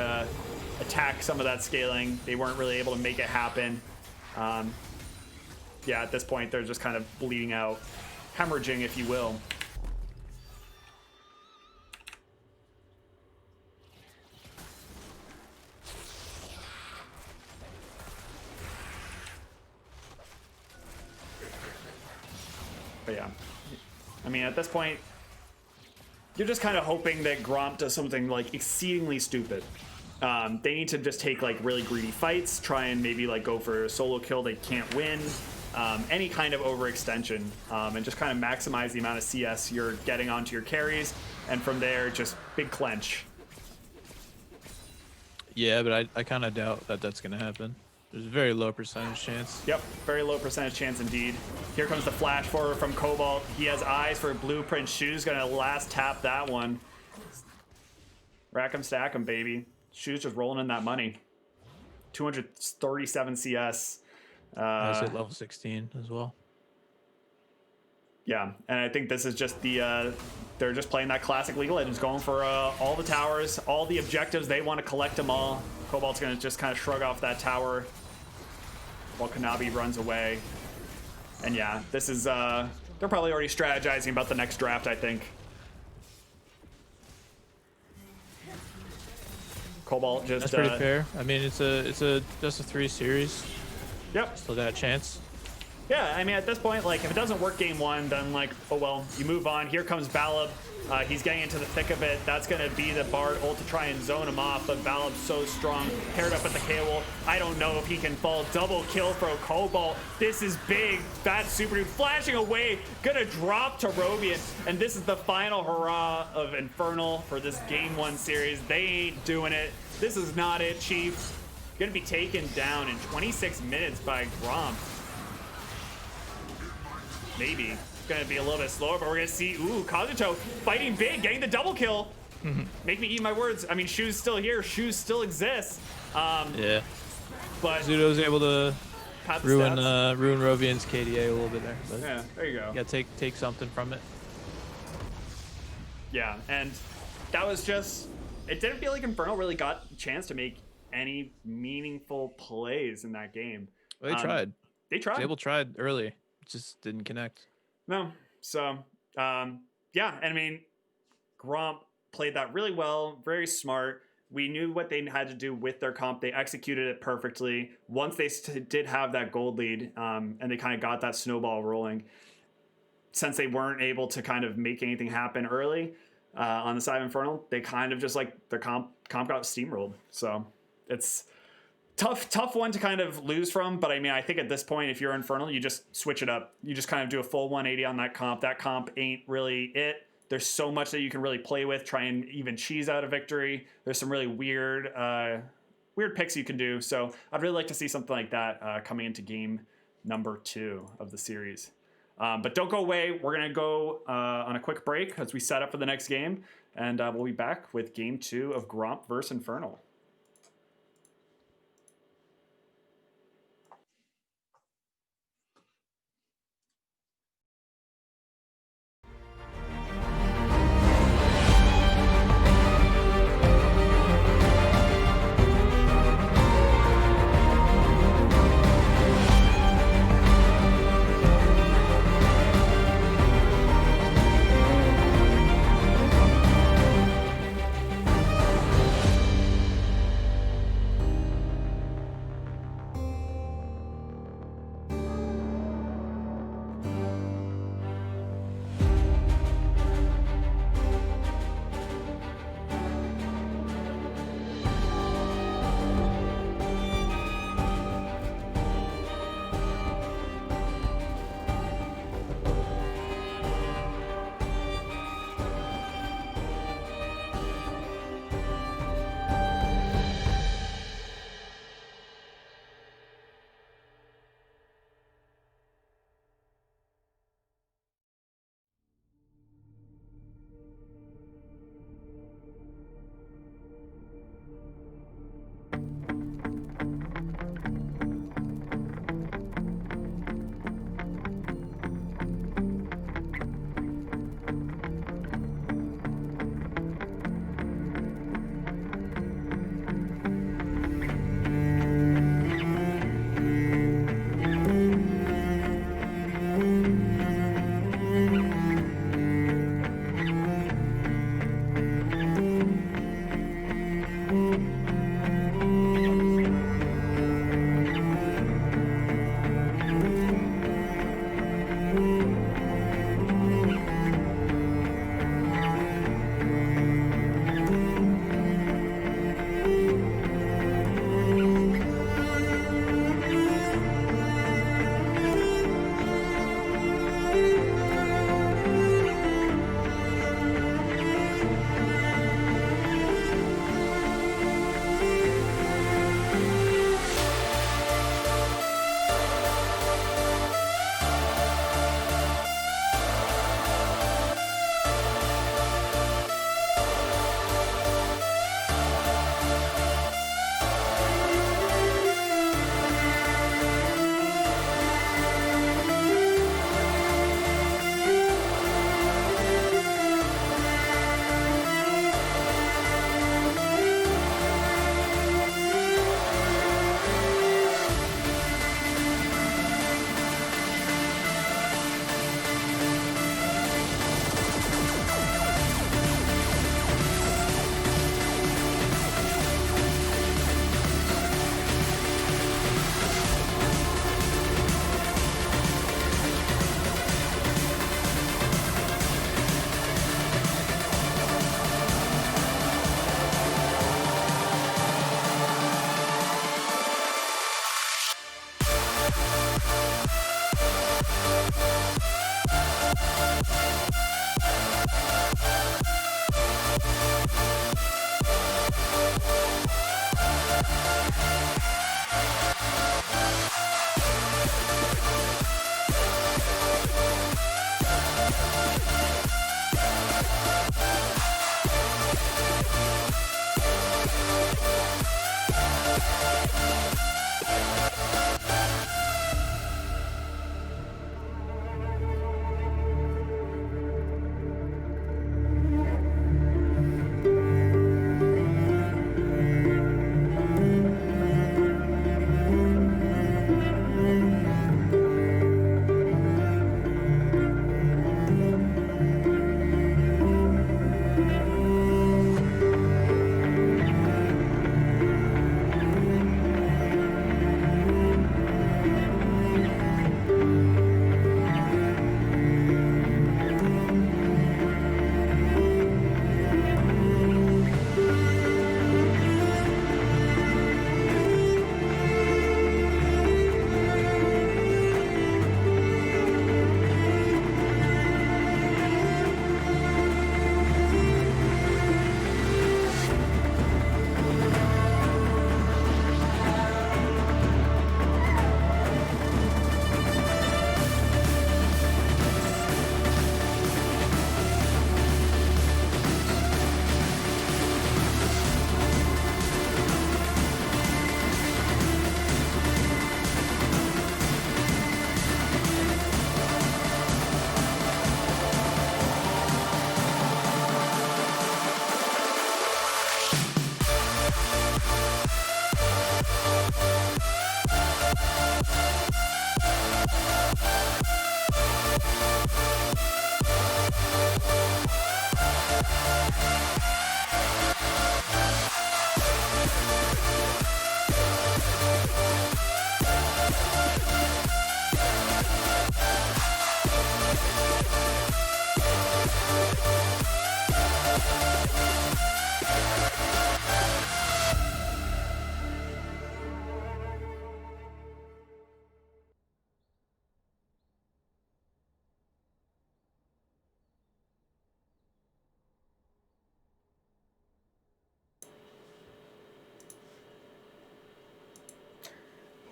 attack some of that scaling. They weren't really able to make it happen. Yeah, at this point, they're just kind of bleeding out, hemorrhaging, if you will. But yeah, I mean, at this point, you're just kind of hoping that Gromp does something like exceedingly stupid. They need to just take like really greedy fights, try and maybe like go for a solo kill they can't win, any kind of overextension, and just kind of maximize the amount of CS you're getting onto your carries, and from there, just big clench. Yeah, but I kind of doubt that that's going to happen. There's a very low percentage chance. Yep, very low percentage chance indeed. Here comes the flash forward from Cobalt. He has eyes for Blueprint. Shoes gonna last tap that one. Rack 'em, stack 'em, baby. Shoes just rolling in that money. 237 CS. I was at level 16 as well. Yeah, and I think this is just the they're just playing that classic League of Legends, going for all the towers, all the objectives. They want to collect them all. Cobalt's gonna just kind of shrug off that tower while Kanabi runs away. And yeah, this is they're probably already strategizing about the next draft, I think. Cobalt just That's pretty fair. I mean, it's a best of 3 series. Yep. Still got a chance. Yeah, I mean, at this point, like, if it doesn't work game one, then, like, oh, well, you move on. Here comes Balab. He's getting into the thick of it. That's going to be the Bard ult to try and zone him off, but Balab's so strong. Paired up with the K-Wolf. I don't know if he can fall. Double kill for Cobalt. This is big. That super dude flashing away. Gonna drop to Robian. And this is the final hurrah of Infernal for this game 1 series. They ain't doing it. This is not it, Chief. Gonna be taken down in 26 minutes by Gromp. Maybe. It's gonna be a little bit slower, but we're gonna see, ooh, Kazuto fighting big, getting the double kill. Make me eat my words. I mean, Shoes still here. Shoes still exists. Yeah. But Zudo's able to pat the ruin stats. ruin Rovian's KDA a little bit there. But Yeah, there you go. you gotta take something from it. Yeah, and that was just, it didn't feel like Infernal really got a chance to make any meaningful plays in that game. Well, they tried. They tried. Zabel tried early. It just didn't connect. No. So, yeah, and I mean, Gromp played that really well, very smart. We knew what they had to do with their comp. They executed it perfectly. Once they did have that gold lead, and they kind of got that snowball rolling, since they weren't able to kind of make anything happen early on the side of Infernal, they kind of just like their comp got steamrolled. So it's tough one to kind of lose from. But I mean, I think at this point, if you're Infernal, you just switch it up. You just kind of do a full 180 on that comp. That comp ain't really it. There's so much that you can really play with, try and even cheese out a victory. There's some really weird picks you can do. So I'd really like to see something like that coming into game number 2 of the series. But don't go away. We're going to go on a quick break as we set up for the next game. And we'll be back with game 2 of Gromp vs. Infernal.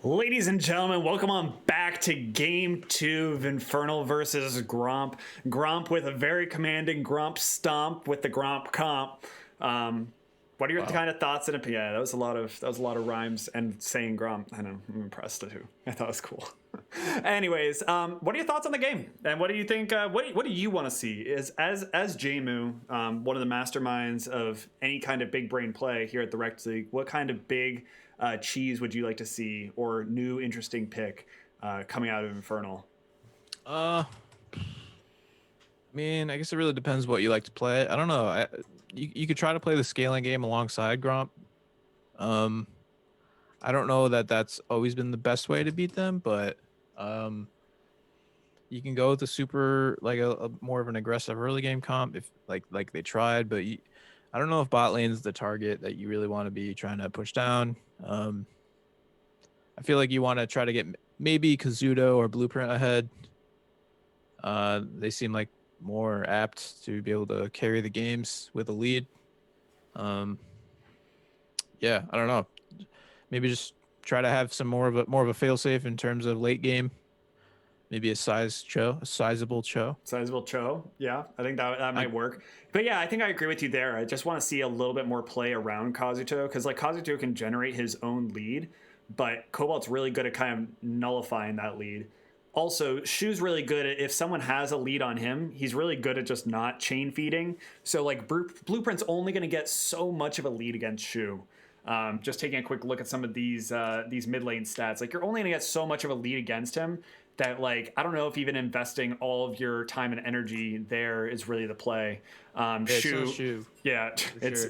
Ladies and gentlemen, welcome on back to Game 2 of Infernal versus Gromp. Gromp with a very commanding Gromp stomp with the Gromp comp. What are your kind of thoughts and opinions? Yeah, that was a lot of rhymes and saying Gromp. I know, I'm impressed too. I thought it was cool. Anyways, what are your thoughts on the game? And what do you think? What do you want to see? Is as JMU, one of the masterminds of any kind of big brain play here at the Rect League, what kind of big cheese would you like to see, or new interesting pick coming out of Infernal? I mean, I guess it really depends what you like to play. I don't know. You could try to play the scaling game alongside Gromp. I don't know that that's always been the best way to beat them, but you can go with a super, like a more of an aggressive early game comp if like they tried, but I don't know if bot lane's the target that you really want to be trying to push down. I feel like you want to try to get maybe Kazuto or Blueprint ahead. They seem like more apt to be able to carry the games with a lead. Yeah, I don't know. Maybe just try to have some more of a failsafe in terms of late game. Maybe a sizable Cho. Sizable Cho, yeah, I think that might work. But yeah, I think I agree with you there. I just want to see a little bit more play around Kazuto, because like Kazuto can generate his own lead, but Cobalt's really good at kind of nullifying that lead. Also, Shu's really good at, if someone has a lead on him, he's really good at just not chain feeding. So like Blueprint's only going to get so much of a lead against Shu. Just taking a quick look at some of these mid lane stats, like you're only going to get so much of a lead against him that, like, I don't know if even investing all of your time and energy there is really the play. Shu, yeah, it's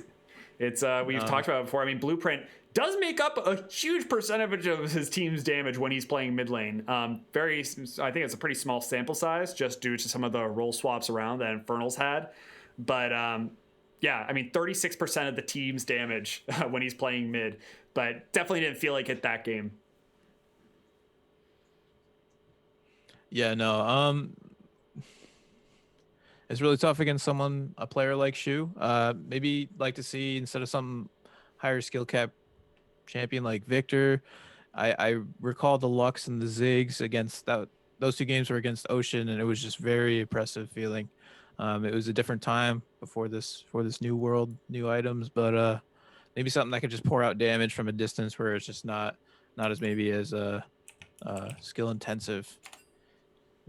we've talked about it before. I mean, Blueprint does make up a huge percentage of his team's damage when he's playing mid lane. I think it's a pretty small sample size just due to some of the role swaps around that Infernal's had. But yeah, I mean, 36% of the team's damage when he's playing mid, but definitely didn't feel like it that game. Yeah, no. It's really tough against a player like Shu. Maybe like to see, instead of some higher skill cap champion like Victor, I recall the Lux and the Ziggs against those two games were against Ocean, and it was just very impressive feeling. It was a different time before this new world, new items, but maybe something that could just pour out damage from a distance where it's just not as maybe as skill intensive.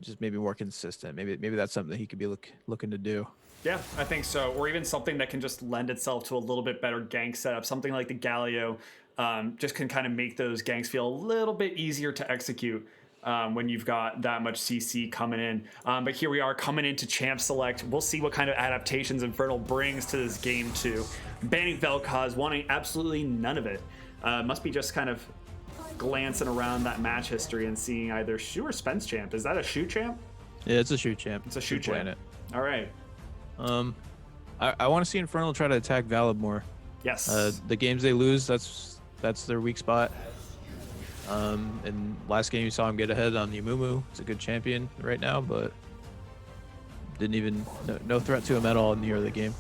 Just maybe more consistent. Maybe that's something that he could be looking to do. Yeah, I think so. Or even something that can just lend itself to a little bit better gank setup. Something like the Galio just can kind of make those ganks feel a little bit easier to execute when you've got that much CC coming in. But here we are coming into Champ Select. We'll see what kind of adaptations Infernal brings to this game too. Banning Vel'Koz, wanting absolutely none of it. Must be just kind of glancing around that match history and seeing either Shu or Spence champ. Is that a Shu champ? Yeah, it's a Shu champ. It's a Shu champ. Planet. All right. I want to see Infernal try to attack Valib more. Yes. The games they lose, that's their weak spot. And last game you saw him get ahead on Yumumu. It's a good champion right now, but didn't even no threat to him at all in the early game.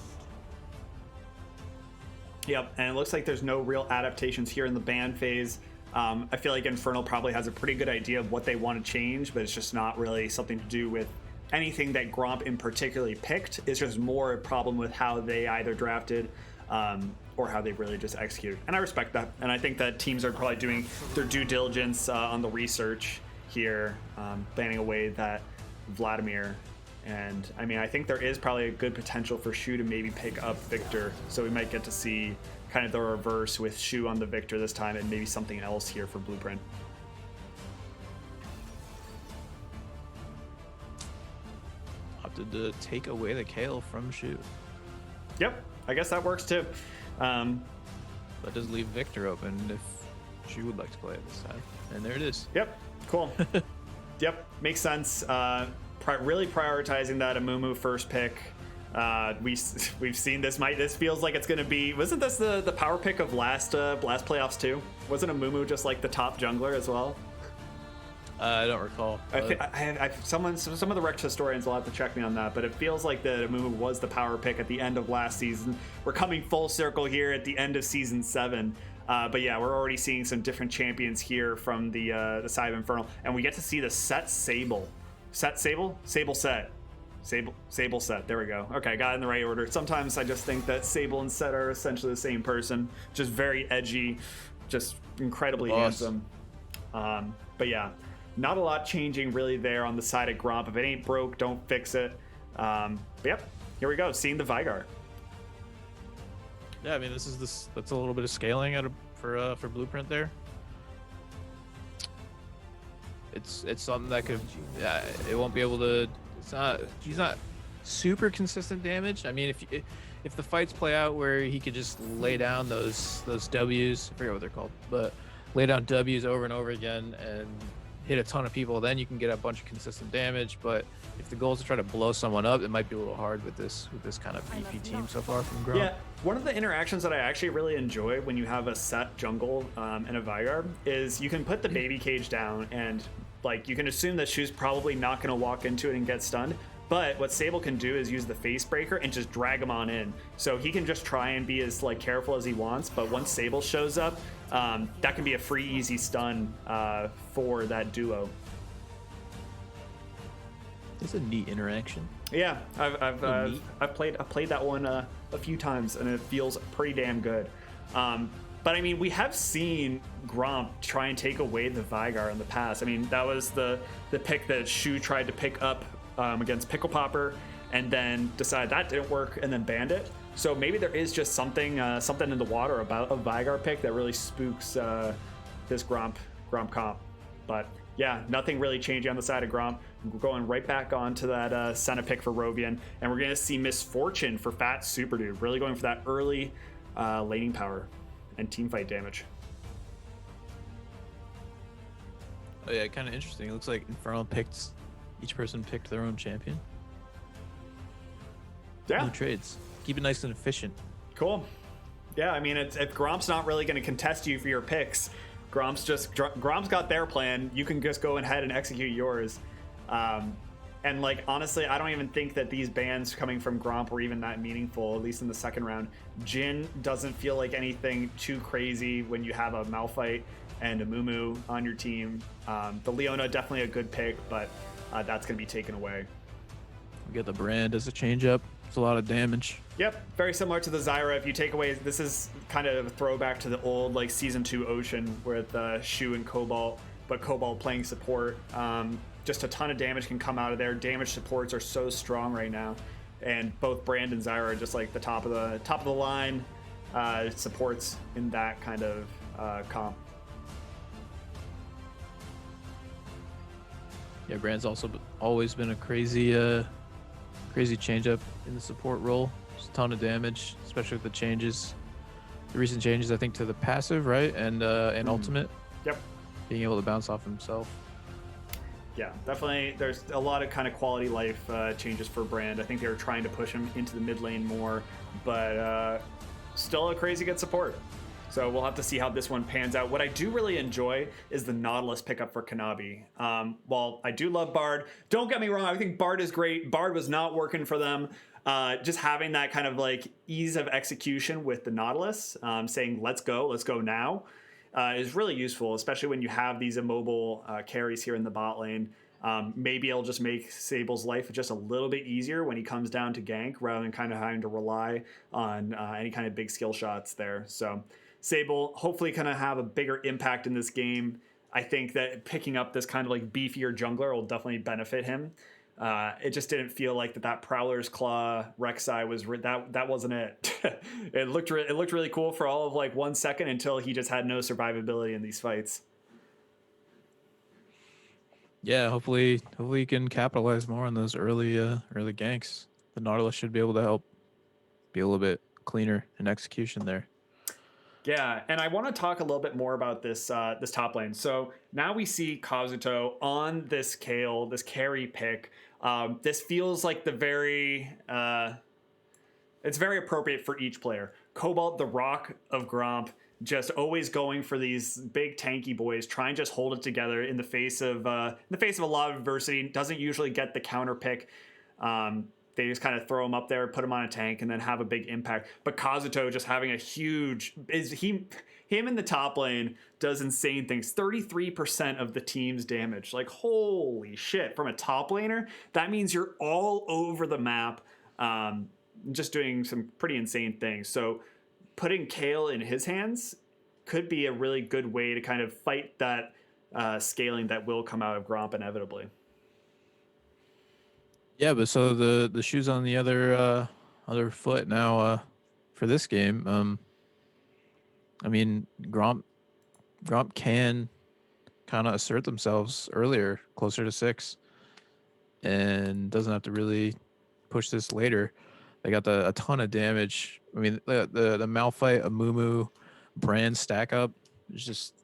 Yep, and it looks like there's no real adaptations here in the ban phase. I feel like Infernal probably has a pretty good idea of what they want to change, but it's just not really something to do with anything that Gromp in particularly picked. It's just more a problem with how they either drafted or how they really just executed. And I respect that. And I think that teams are probably doing their due diligence on the research here, banning away that Vladimir. And I mean, I think there is probably a good potential for Shu to maybe pick up Victor. So we might get to see kind of the reverse with Shu on the Victor this time, and maybe something else here for Blueprint. Opted to take away the Kale from Shu. Yep, I guess that works too. That does leave Victor open if Shu would like to play it this time. And there it is. Yep, cool. Yep, makes sense. Really prioritizing that Amumu first pick. We've seen this. This feels like it's going to be. Wasn't this the power pick of last playoffs too? Wasn't Amumu just like the top jungler as well? I don't recall. Some of the Rect historians will have to check me on that, but it feels like that Amumu was the power pick at the end of last season. We're coming full circle here at the end of season 7. But yeah, we're already seeing some different champions here from the side of Infernal, and we get to see the set Sable. Set Sable? Sable set. Sable set. There we go. Okay, got it in the right order. Sometimes I just think that Sable and Set are essentially the same person. Just very edgy, just incredibly handsome. But yeah, not a lot changing really there on the side of Gromp. If it ain't broke, don't fix it. But yep, here we go. Seeing the Vigar. Yeah, I mean, that's a little bit of scaling for Blueprint there. It's something that could, it won't be able to. He's not super consistent damage. I mean, if the fights play out where he could just lay down those W's, I forget what they're called, but lay down W's over and over again and hit a ton of people, then you can get a bunch of consistent damage. But if the goal is to try to blow someone up, it might be a little hard with this kind of beefy team so far from Gromp. Yeah, one of the interactions that I actually really enjoy when you have a set jungle and a Vigar is you can put the baby cage down, and like you can assume that she's probably not going to walk into it and get stunned. But what Sable can do is use the face breaker and just drag him on in. So he can just try and be as like careful as he wants. But once Sable shows up, that can be a free, easy stun for that duo. It's a neat interaction. Yeah, I've played that one a few times, and it feels pretty damn good. But I mean, we have seen Gromp try and take away the Vigar in the past. I mean, that was the pick that Shu tried to pick up against Pickle Popper, and then decided that didn't work, and then banned it. So maybe there is just something in the water about a Vigar pick that really spooks this Gromp comp. But yeah, nothing really changing on the side of Gromp. We're going right back onto that Senna pick for Rovian, and we're gonna see Misfortune for Fat Super Dude, really going for that early laning power and team fight damage. Oh yeah, kind of interesting. It looks like Infernal each person picked their own champion. Yeah. No trades. Keep it nice and efficient. Cool. Yeah, I mean, if Gromp's not really going to contest you for your picks, Gromp's got their plan. You can just go ahead and execute yours. And like, honestly, I don't even think that these bans coming from Gromp were even that meaningful, at least in the second round. Jhin doesn't feel like anything too crazy when you have a Malphite and a Mumu on your team. The Leona, definitely a good pick, but that's going to be taken away. We get the Brand as a change-up. It's a lot of damage. Yep, very similar to the Zyra. If you take away, this is kind of a throwback to the old like Season 2 Ocean with Shu and Cobalt, but Cobalt playing support. Just a ton of damage can come out of there. Damage supports are so strong right now, and both Brand and Zyra are just like the top of the line supports in that kind of comp. Yeah, Brand's also always been a crazy change-up in the support role. Just a ton of damage, especially with the recent changes, I think, to the passive, right, and ultimate. Yep. Being able to bounce off himself. Yeah, definitely. There's a lot of kind of quality life changes for Brand. I think they were trying to push him into the mid lane more, but still a crazy good support. So we'll have to see how this one pans out. What I do really enjoy is the Nautilus pickup for Kanabi. While I do love Bard, don't get me wrong, I think Bard is great. Bard was not working for them. Just having that kind of like ease of execution with the Nautilus, saying let's go now, is really useful, especially when you have these immobile carries here in the bot lane. Maybe it'll just make Sable's life just a little bit easier when he comes down to gank, rather than kind of having to rely on any kind of big skill shots there. So Sable hopefully kind of have a bigger impact in this game. I think that picking up this kind of like beefier jungler will definitely benefit him. It just didn't feel like that Prowler's Claw Rek'Sai was that wasn't it. It looked really cool for all of like 1 second until he just had no survivability in these fights. Yeah, hopefully he can capitalize more on those early ganks. The Nautilus should be able to help be a little bit cleaner in execution there. Yeah, and I want to talk a little bit more about this top lane. So now we see Kazuto on this Kayle, this carry pick. This feels like it's very appropriate for each player. Cobalt, the Rock of Gromp, just always going for these big tanky boys, try and just hold it together in the face of a lot of adversity. Doesn't usually get the counter pick. They just kind of throw him up there, put him on a tank, and then have a big impact. But Kazuto just having a huge... He him in the top lane does insane things. 33% of the team's damage. Like, holy shit. From a top laner, that means you're all over the map, just doing some pretty insane things. So putting Kale in his hands could be a really good way to kind of fight that scaling that will come out of Gromp inevitably. Yeah, but so the shoes on the other foot now for this game. I mean, Gromp can kind of assert themselves earlier, closer to 6, and doesn't have to really push this later. They got a ton of damage. I mean, the Malphite, Amumu, Brand stack up is just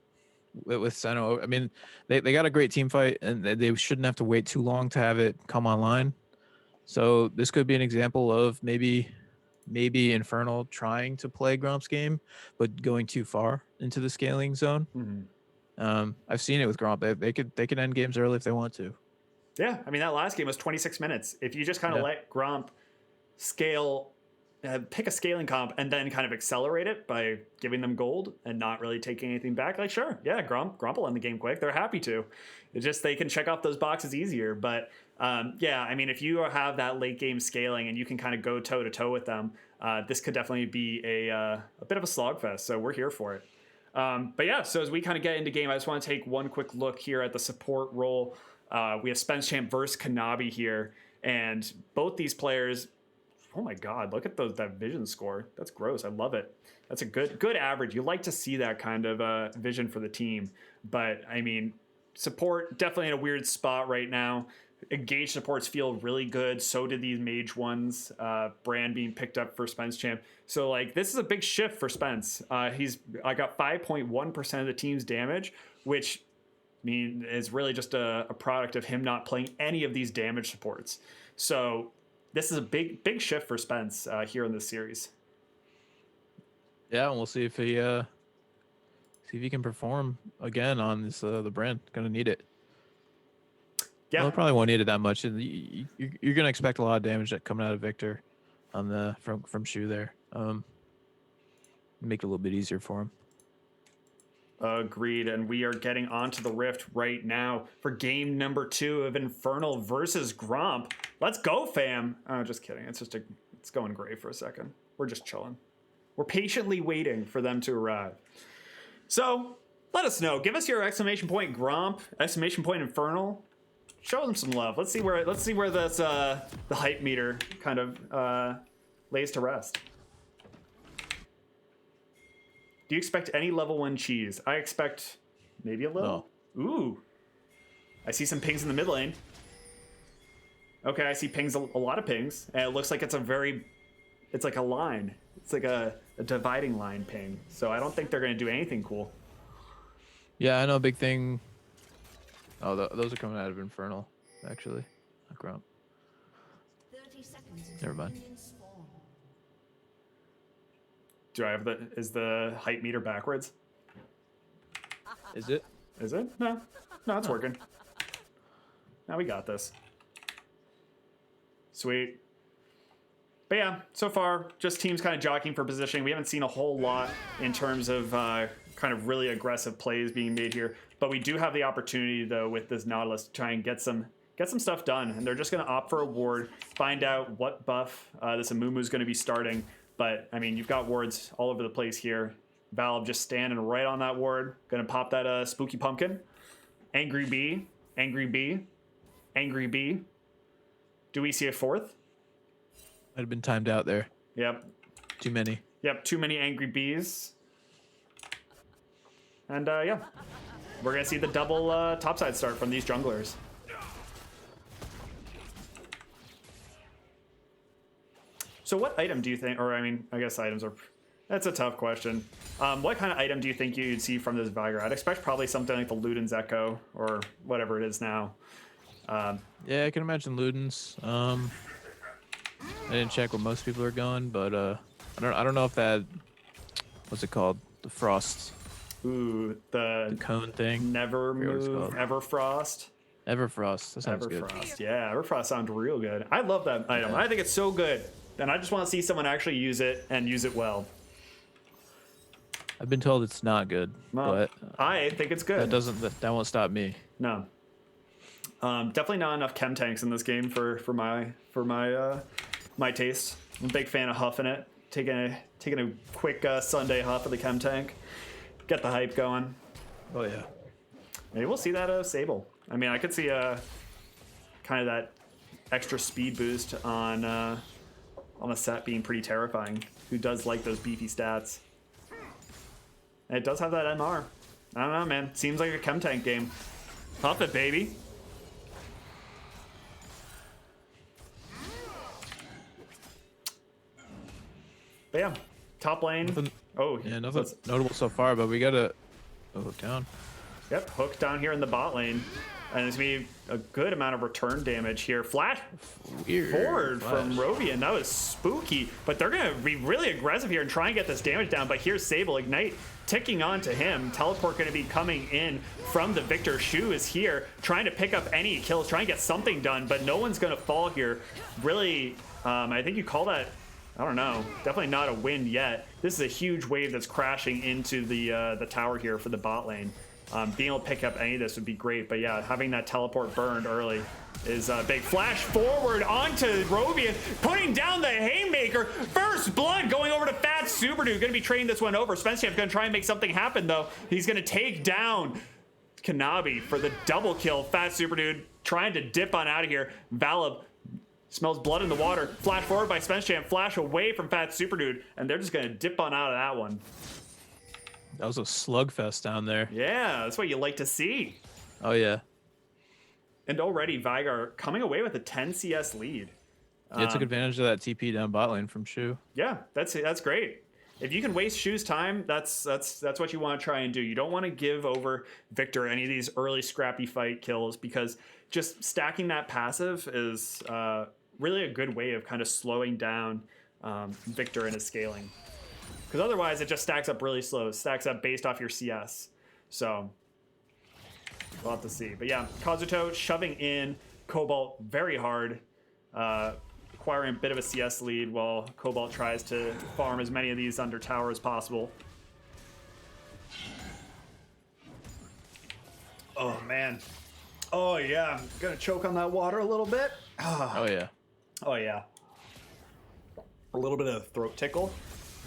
with Senna. I mean, they got a great team fight, and they shouldn't have to wait too long to have it come online. So this could be an example of maybe Infernal trying to play Gromp's game, but going too far into the scaling zone. Mm-hmm. I've seen it with Gromp. They could end games early if they want to. Yeah, I mean, that last game was 26 minutes. If you just kind of let Gromp scale, pick a scaling comp, and then kind of accelerate it by giving them gold and not really taking anything back, like, sure, yeah, Gromp will end the game quick. They're happy to. It's just they can check off those boxes easier. But yeah, I mean, if you have that late game scaling and you can kind of go toe to toe with them, this could definitely be a bit of a slogfest. So we're here for it. But yeah, so as we kind of get into game, I just want to take one quick look here at the support role. We have Spence Champ versus Kanabi here, and both these players. Oh my God! Look at that vision score. That's gross. I love it. That's a good average. You like to see that kind of vision for the team. But I mean, support definitely in a weird spot right now. Engaged supports feel really good. So did these mage ones. Brand being picked up for Spence Champ. So like this is a big shift for Spence. I got 5.1% of the team's damage, which is really just a product of him not playing any of these damage supports. So this is a big shift for Spence here in this series. Yeah, and we'll see if he can perform again on this the Brand. Gonna need it. Yeah, well, probably won't need it that much. You're gonna expect a lot of damage coming out of Victor on the from Shu there. Make it a little bit easier for him. Agreed, and we are getting onto the Rift right now for game number 2 of Infernal versus Gromp. Let's go, fam. Oh, just kidding. It's going gray for a second. We're just chilling. We're patiently waiting for them to arrive. So let us know. Give us your exclamation point Gromp, exclamation point Infernal. Show them some love. Let's see where this the hype meter kind of lays to rest. Do you expect any level 1 cheese? I expect maybe a little. No. Ooh. I see some pings in the mid lane. Okay, I see pings, a lot of pings. And it looks like it's like a line. It's like a dividing line ping. So I don't think they're going to do anything cool. Yeah, I know a big thing. Oh, those are coming out of Infernal, actually. Not Gromp. 30 seconds. Never mind. Do I have is the hype meter backwards? Is it? Is it? No, it's working. Now we got this. Sweet. But yeah, so far, just teams kind of jockeying for positioning. We haven't seen a whole lot in terms of kind of really aggressive plays being made here. But we do have the opportunity, though, with this Nautilus to try and get some stuff done. And they're just going to opt for a ward, find out what buff this Amumu is going to be starting. But, I mean, you've got wards all over the place here. Valve just standing right on that ward. Going to pop that Spooky Pumpkin. Angry Bee. Angry Bee. Angry Bee. Do we see a fourth? Might have been timed out there. Yep. Too many. Yep, too many Angry Bees. And, yeah. We're going to see the double topside start from these junglers. So what item do you think, or I mean, I guess items are, that's a tough question. What kind of item do you think you'd see from this Viger? I'd expect probably something like the Luden's Echo or whatever it is now. Yeah, I can imagine Luden's. I didn't check what most people are going, but I don't know if that, what's it called? The Frost. Ooh, the cone thing. Never Move, Everfrost. Everfrost. That sounds good. Everfrost. Yeah, Everfrost sounds real good. I love that item. I think it's so good. And I just want to see someone actually use it and use it well. I've been told it's not good, Well, but I think it's good. that won't stop me. No. Definitely not enough chem tanks in this game for my taste. I'm a big fan of huffing it, taking a quick Sunday huff of the chem tank, get the hype going. Oh yeah. Maybe we'll see that Sable. I mean, I could see kind of that extra speed boost on the set being pretty terrifying. Who does like those beefy stats? And it does have that MR. I don't know, man. Seems like a chem tank game. Huff it, baby. But yeah, top lane. Nothing, Oh, yeah, nothing notable so far, but we gotta hook down. Yep, hook down here in the bot lane. And there's gonna be a good amount of return damage here. Flash Weird. forward Flash. from Rovian. That was spooky. But they're gonna be really aggressive here and try and get this damage down. But here's Sable. Ignite ticking on to him. Teleport gonna be coming in from the Victor. Shu is here trying to pick up any kills, trying to get something done, but no one's gonna fall here. Really, I think you call that, I don't know, definitely not a win yet. This is a huge wave that's crashing into the tower here for the bot lane. Being able to pick up any of this would be great, but yeah, having that teleport burned early is a big. Flash forward onto Rovian, putting down the haymaker. First blood going over to Fat Super Dude. Going to be trading this one over. Spencer going to try and make something happen though. He's going to take down Kanabi for the double kill. Fat Super Dude trying to dip on out of here. Valab smells blood in the water. Flash forward by Spencer. Flash away from Fat Super Dude, and they're just going to dip on out of that one. That was a slugfest down there. Yeah, that's what you like to see. Oh yeah. And already Vigar coming away with a 10 CS lead. Yeah, took advantage of that TP down bot lane from Shu. Yeah, that's great. If you can waste Shu's time, that's what you want to try and do. You don't want to give over Victor any of these early scrappy fight kills, because just stacking that passive is really a good way of kind of slowing down Victor and his scaling. Because otherwise it just stacks up really slow. It stacks up based off your CS. So we'll have to see. But yeah, Kazuto shoving in Cobalt very hard, acquiring a bit of a CS lead while Cobalt tries to farm as many of these under tower as possible. Oh man. Oh yeah, I'm gonna choke on that water a little bit. Oh yeah. Oh yeah. A little bit of throat tickle.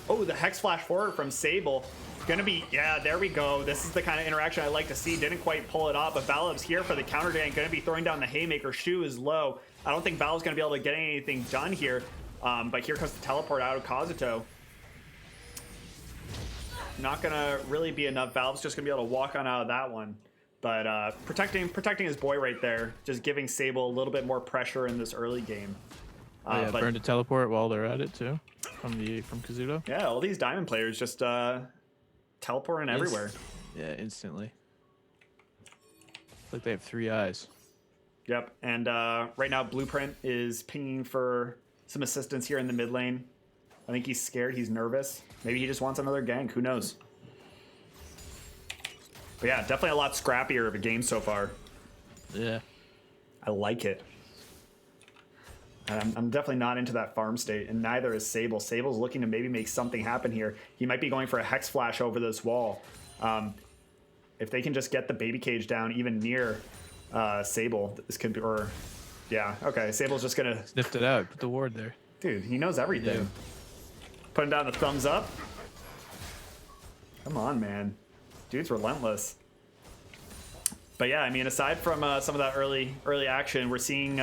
Oh, the Hex Flash forward from Sable. Gonna be, yeah, there we go. This is the kind of interaction I like to see. Didn't quite pull it off, but Valab's here for the counter gank. Gonna be throwing down the haymaker. Shu is low. I don't think Valab's gonna be able to get anything done here. But here comes the teleport out of Kazuto. Not gonna really be enough. Valve's just gonna be able to walk on out of that one. But protecting his boy right there, just giving Sable a little bit more pressure in this early game. Oh, yeah, burn to teleport while they're at it too, from Kazuto. Yeah, all these diamond players just teleporting everywhere. Yeah, instantly. It's like they have 3 eyes. Yep, and right now Blueprint is pinging for some assistance here in the mid lane. I think he's scared, he's nervous. Maybe he just wants another gank, who knows? But yeah, definitely a lot scrappier of a game so far. Yeah. I like it. And I'm definitely not into that farm state, and neither is Sable. Sable's looking to maybe make something happen here. He might be going for a Hex Flash over this wall. If they can just get the baby cage down even near Sable, this could be, or, yeah, okay, Sable's just gonna... Sniffed it out, put the ward there. Dude, he knows everything. Yeah. Putting down the thumbs up. Come on, man. Dude's relentless. But yeah, I mean, aside from some of that early action, we're seeing...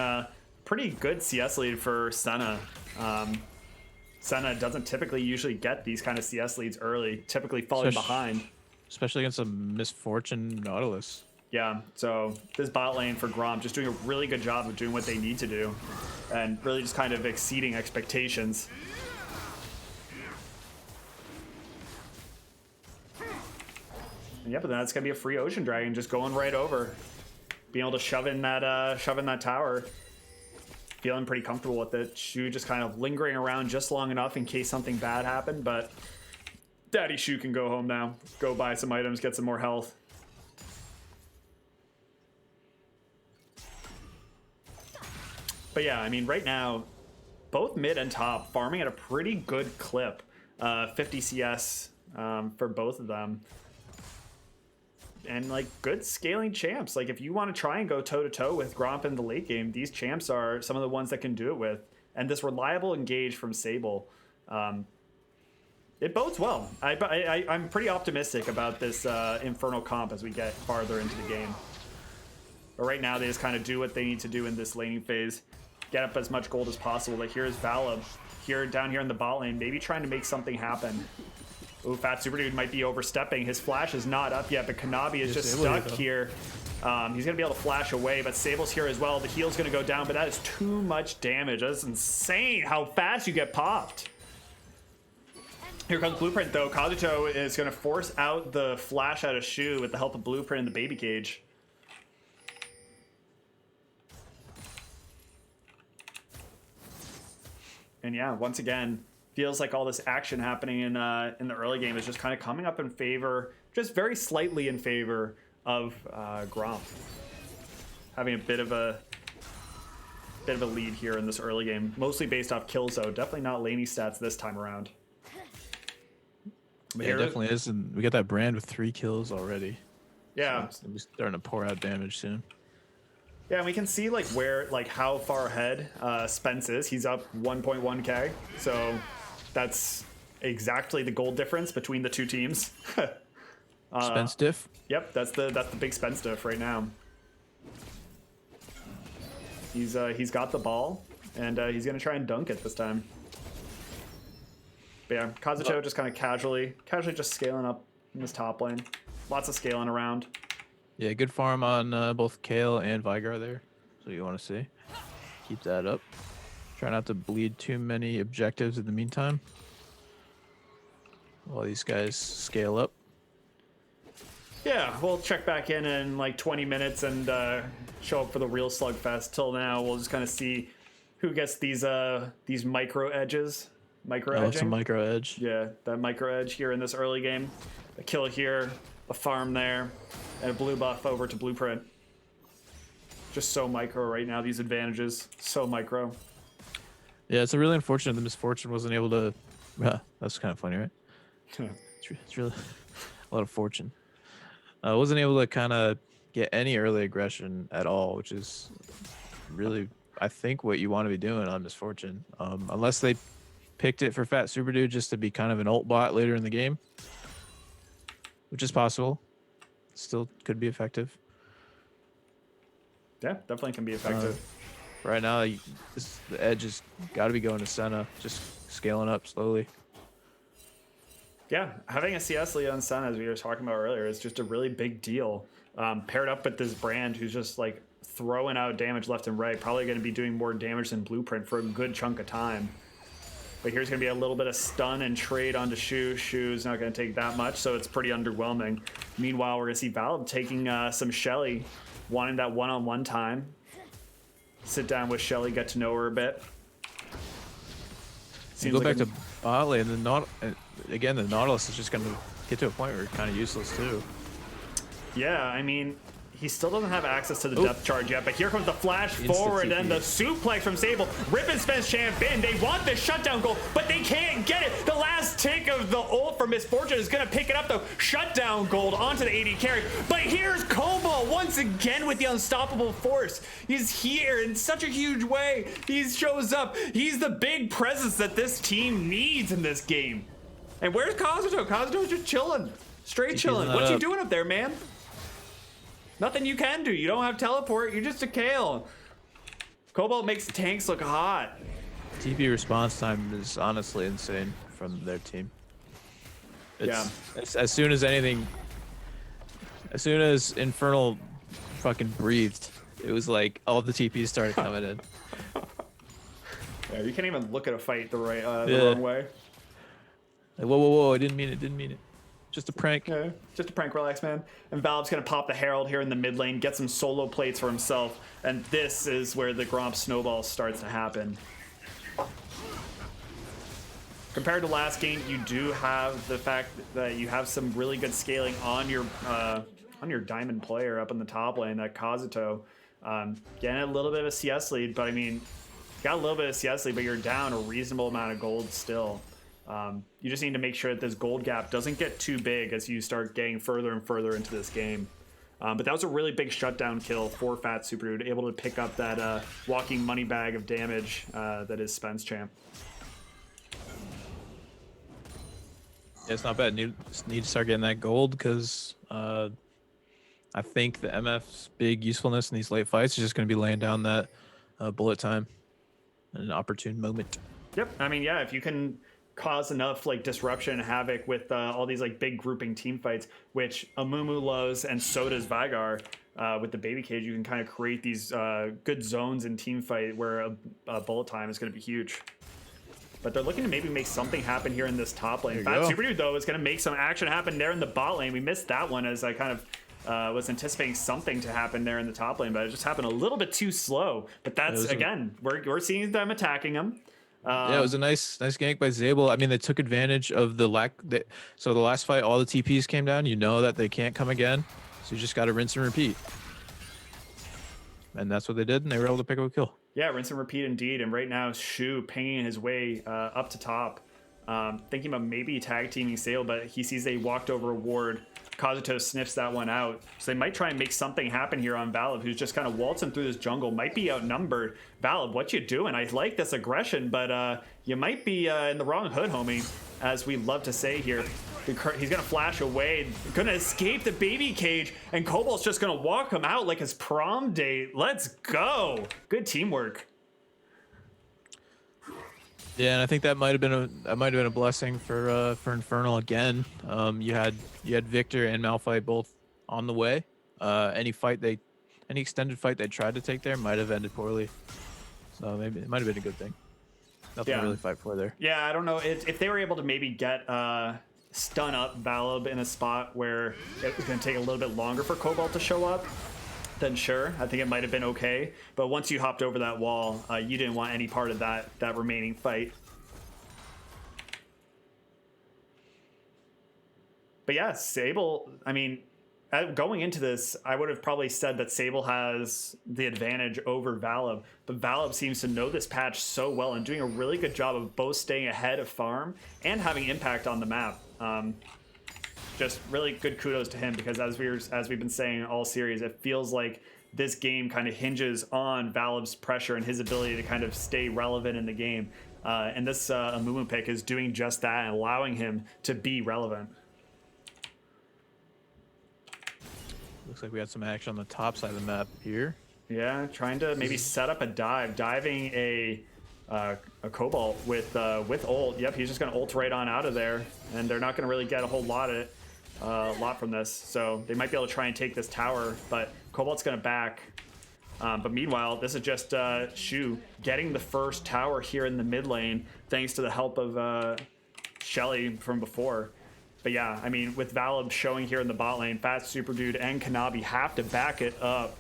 pretty good CS lead for Senna. Senna doesn't typically usually get these kind of CS leads early, typically falling behind. Especially against a Misfortune Nautilus. Yeah, so this bot lane for Gromp just doing a really good job of doing what they need to do and really just kind of exceeding expectations. And yeah, but that's going to be a free Ocean Dragon just going right over. Being able to shove in that tower. Feeling pretty comfortable with it. Shu just kind of lingering around just long enough in case something bad happened, but Daddy Shu can go home now. Go buy some items, get some more health. But yeah, I mean, right now, both mid and top farming at a pretty good clip. 50 CS for both of them. And like good scaling champs. Like if you want to try and go toe to toe with Gromp in the late game, these champs are some of the ones that can do it with. And this reliable engage from Sable, it bodes well. I'm pretty optimistic about this Infernal comp as we get farther into the game. But right now they just kind of do what they need to do in this laning phase, get up as much gold as possible. Like here's Valab here down here in the bot lane, maybe trying to make something happen. Ooh, Fat Super Dude might be overstepping. His flash is not up yet, but Kanabi is just stuck here. He's going to be able to flash away, but Sable's here as well. The heal's going to go down, but that is too much damage. That's insane how fast you get popped. Here comes Blueprint, though. Kazuto is going to force out the flash out of Shu with the help of Blueprint and the baby cage. And yeah, once again, feels like all this action happening in the early game is just kind of coming up in favor, just very slightly in favor of Gromp. Having a bit of a lead here in this early game, mostly based off kills though. Definitely not laney stats this time around. But Yeah, it definitely is, and we got that Brand with 3 kills already. Yeah, so it's starting to pour out damage soon. Yeah, and we can see like how far ahead Spence is. He's up 1.1k, so that's exactly the gold difference between the two teams. Spence diff. Yep, that's the big Spence diff right now. He's got the ball, and he's gonna try and dunk it this time. But yeah, Kazuto just kind of casually just scaling up in this top lane. Lots of scaling around. Yeah, good farm on both Kale and Vigar there. So you want to see. Keep that up. Try not to bleed too many objectives in the meantime, while these guys scale up. Yeah, we'll check back in like 20 minutes and show up for the real slugfest. Till now, we'll just kind of see who gets these micro edges. Micro edging. Some micro edge. Yeah, that micro edge here in this early game. A kill here, a farm there, and a blue buff over to Blueprint. Just so micro right now, these advantages. So micro. Yeah, it's a really unfortunate the Misfortune wasn't able to... that's kind of funny, right? It's really a lot of fortune. Wasn't able to kind of get any early aggression at all, which is really, I think, what you want to be doing on Misfortune. Unless they picked it for Fat Super Dude just to be kind of an ult bot later in the game, which is possible. Still could be effective. Yeah, definitely can be effective. Right now, the edge has got to be going to Senna, just scaling up slowly. Yeah, having a CS lead on Senna, as we were talking about earlier, is just a really big deal. Paired up with this Brand who's just like throwing out damage left and right, probably going to be doing more damage than Blueprint for a good chunk of time. But here's going to be a little bit of stun and trade onto Shu. Shu's not going to take that much, so it's pretty underwhelming. Meanwhile, we're going to see Valve taking some Shelly, wanting that one-on-one time. Sit down with Shelly, get to know her a bit. Seems go like back to bot lane, and again, the Nautilus is just going to get to a point where it's kind of useless too. Yeah, I mean, he still doesn't have access to the depth charge yet, but here comes the flash forward and the suplex from Sable. Rip and Spence champ in. They want the shutdown goal, but they can't get it. The last tick of the ult for Misfortune is going to pick it up, though. Shutdown gold onto the AD carry. But here's Cobalt once again with the unstoppable force. He's here in such a huge way. He shows up. He's the big presence that this team needs in this game. And where's Kazuto? Kazuto's just chilling. Straight chilling. What you doing up there, man? Nothing you can do. You don't have teleport. You're just a Kale. Cobalt makes the tanks look hot. TP response time is honestly insane from their team. It's, as soon as Infernal fucking breathed, it was like all the TPs started coming in. Yeah, you can't even look at a fight the wrong way. Like, whoa, I didn't mean it. Just a prank. Yeah, just a prank, relax, man. And Valve's gonna pop the Herald here in the mid lane, get some solo plates for himself, and this is where the Gromp snowball starts to happen. Compared to last game, you do have the fact that you have some really good scaling on your diamond player up in the top lane, that Kazuto. Getting a little bit of a CS lead, but I mean, got a little bit of CS lead, but you're down a reasonable amount of gold still. You just need to make sure that this gold gap doesn't get too big as you start getting further and further into this game. But that was a really big shutdown kill for Fat Super Dude, able to pick up that walking money bag of damage that is Spence Champ. Yeah, it's not bad. Need to start getting that gold because I think the MF's big usefulness in these late fights is just going to be laying down that bullet time at an opportune moment. Yep. I mean, yeah, if you can cause enough like disruption and havoc with all these like big grouping team fights, which Amumu loves and so does Vigar, with the baby cage, you can kind of create these good zones in team fight where a bullet time is going to be huge. But they're looking to maybe make something happen here in this top lane. Fat Super Dude, though, is going to make some action happen there in the bot lane. We missed that one as I kind of was anticipating something to happen there in the top lane, but it just happened a little bit too slow. But that's, again, we're seeing them attacking him. Yeah, it was a nice gank by Zabel. I mean, they took advantage of the lack. So the last fight, all the TPs came down. You know that they can't come again, so you just got to rinse and repeat. And that's what they did, and they were able to pick up a kill. Yeah, rinse and repeat indeed. And right now, Shu pinging his way up to top, thinking about maybe tag teaming Sale, but he sees they walked over a ward. Kazuto sniffs that one out. So they might try and make something happen here on Valib, who's just kind of waltzing through this jungle. Might be outnumbered. Valib, what you doing? I like this aggression, but you might be in the wrong hood, homie, as we love to say here. He's going to flash away, going to escape the baby cage, and Cobalt's just going to walk him out like his prom date. Let's go. Good teamwork. Yeah, and I think that might have been a blessing for Infernal again. You had Victor and Malphite both on the way. Any extended fight they tried to take there might have ended poorly. So maybe it might have been a good thing. Nothing to really fight for there. Yeah, I don't know if they were able to maybe get stun up Valib in a spot where it was going to take a little bit longer for Cobalt to show up. Then sure, I think it might have been okay. But once you hopped over that wall, you didn't want any part of that remaining fight. But yeah, Sable, I mean, going into this, I would have probably said that Sable has the advantage over Valib. But Valib seems to know this patch so well and doing a really good job of both staying ahead of farm and having impact on the map. Just really good kudos to him, because as we've been saying all series, it feels like this game kind of hinges on Valib's pressure and his ability to kind of stay relevant in the game. And this Amumu pick is doing just that and allowing him to be relevant. Looks like we had some action on the top side of the map here. Yeah, trying to maybe set up a diving a Cobalt with ult. Yep, he's just gonna ult right on out of there, and they're not gonna really get a whole lot from this. So they might be able to try and take this tower, but Cobalt's gonna back. But meanwhile, this is just Shu getting the first tower here in the mid lane, thanks to the help of Shelly from before. But yeah, I mean, with Valib showing here in the bot lane, Fat Super Dude and Kanabi have to back it up.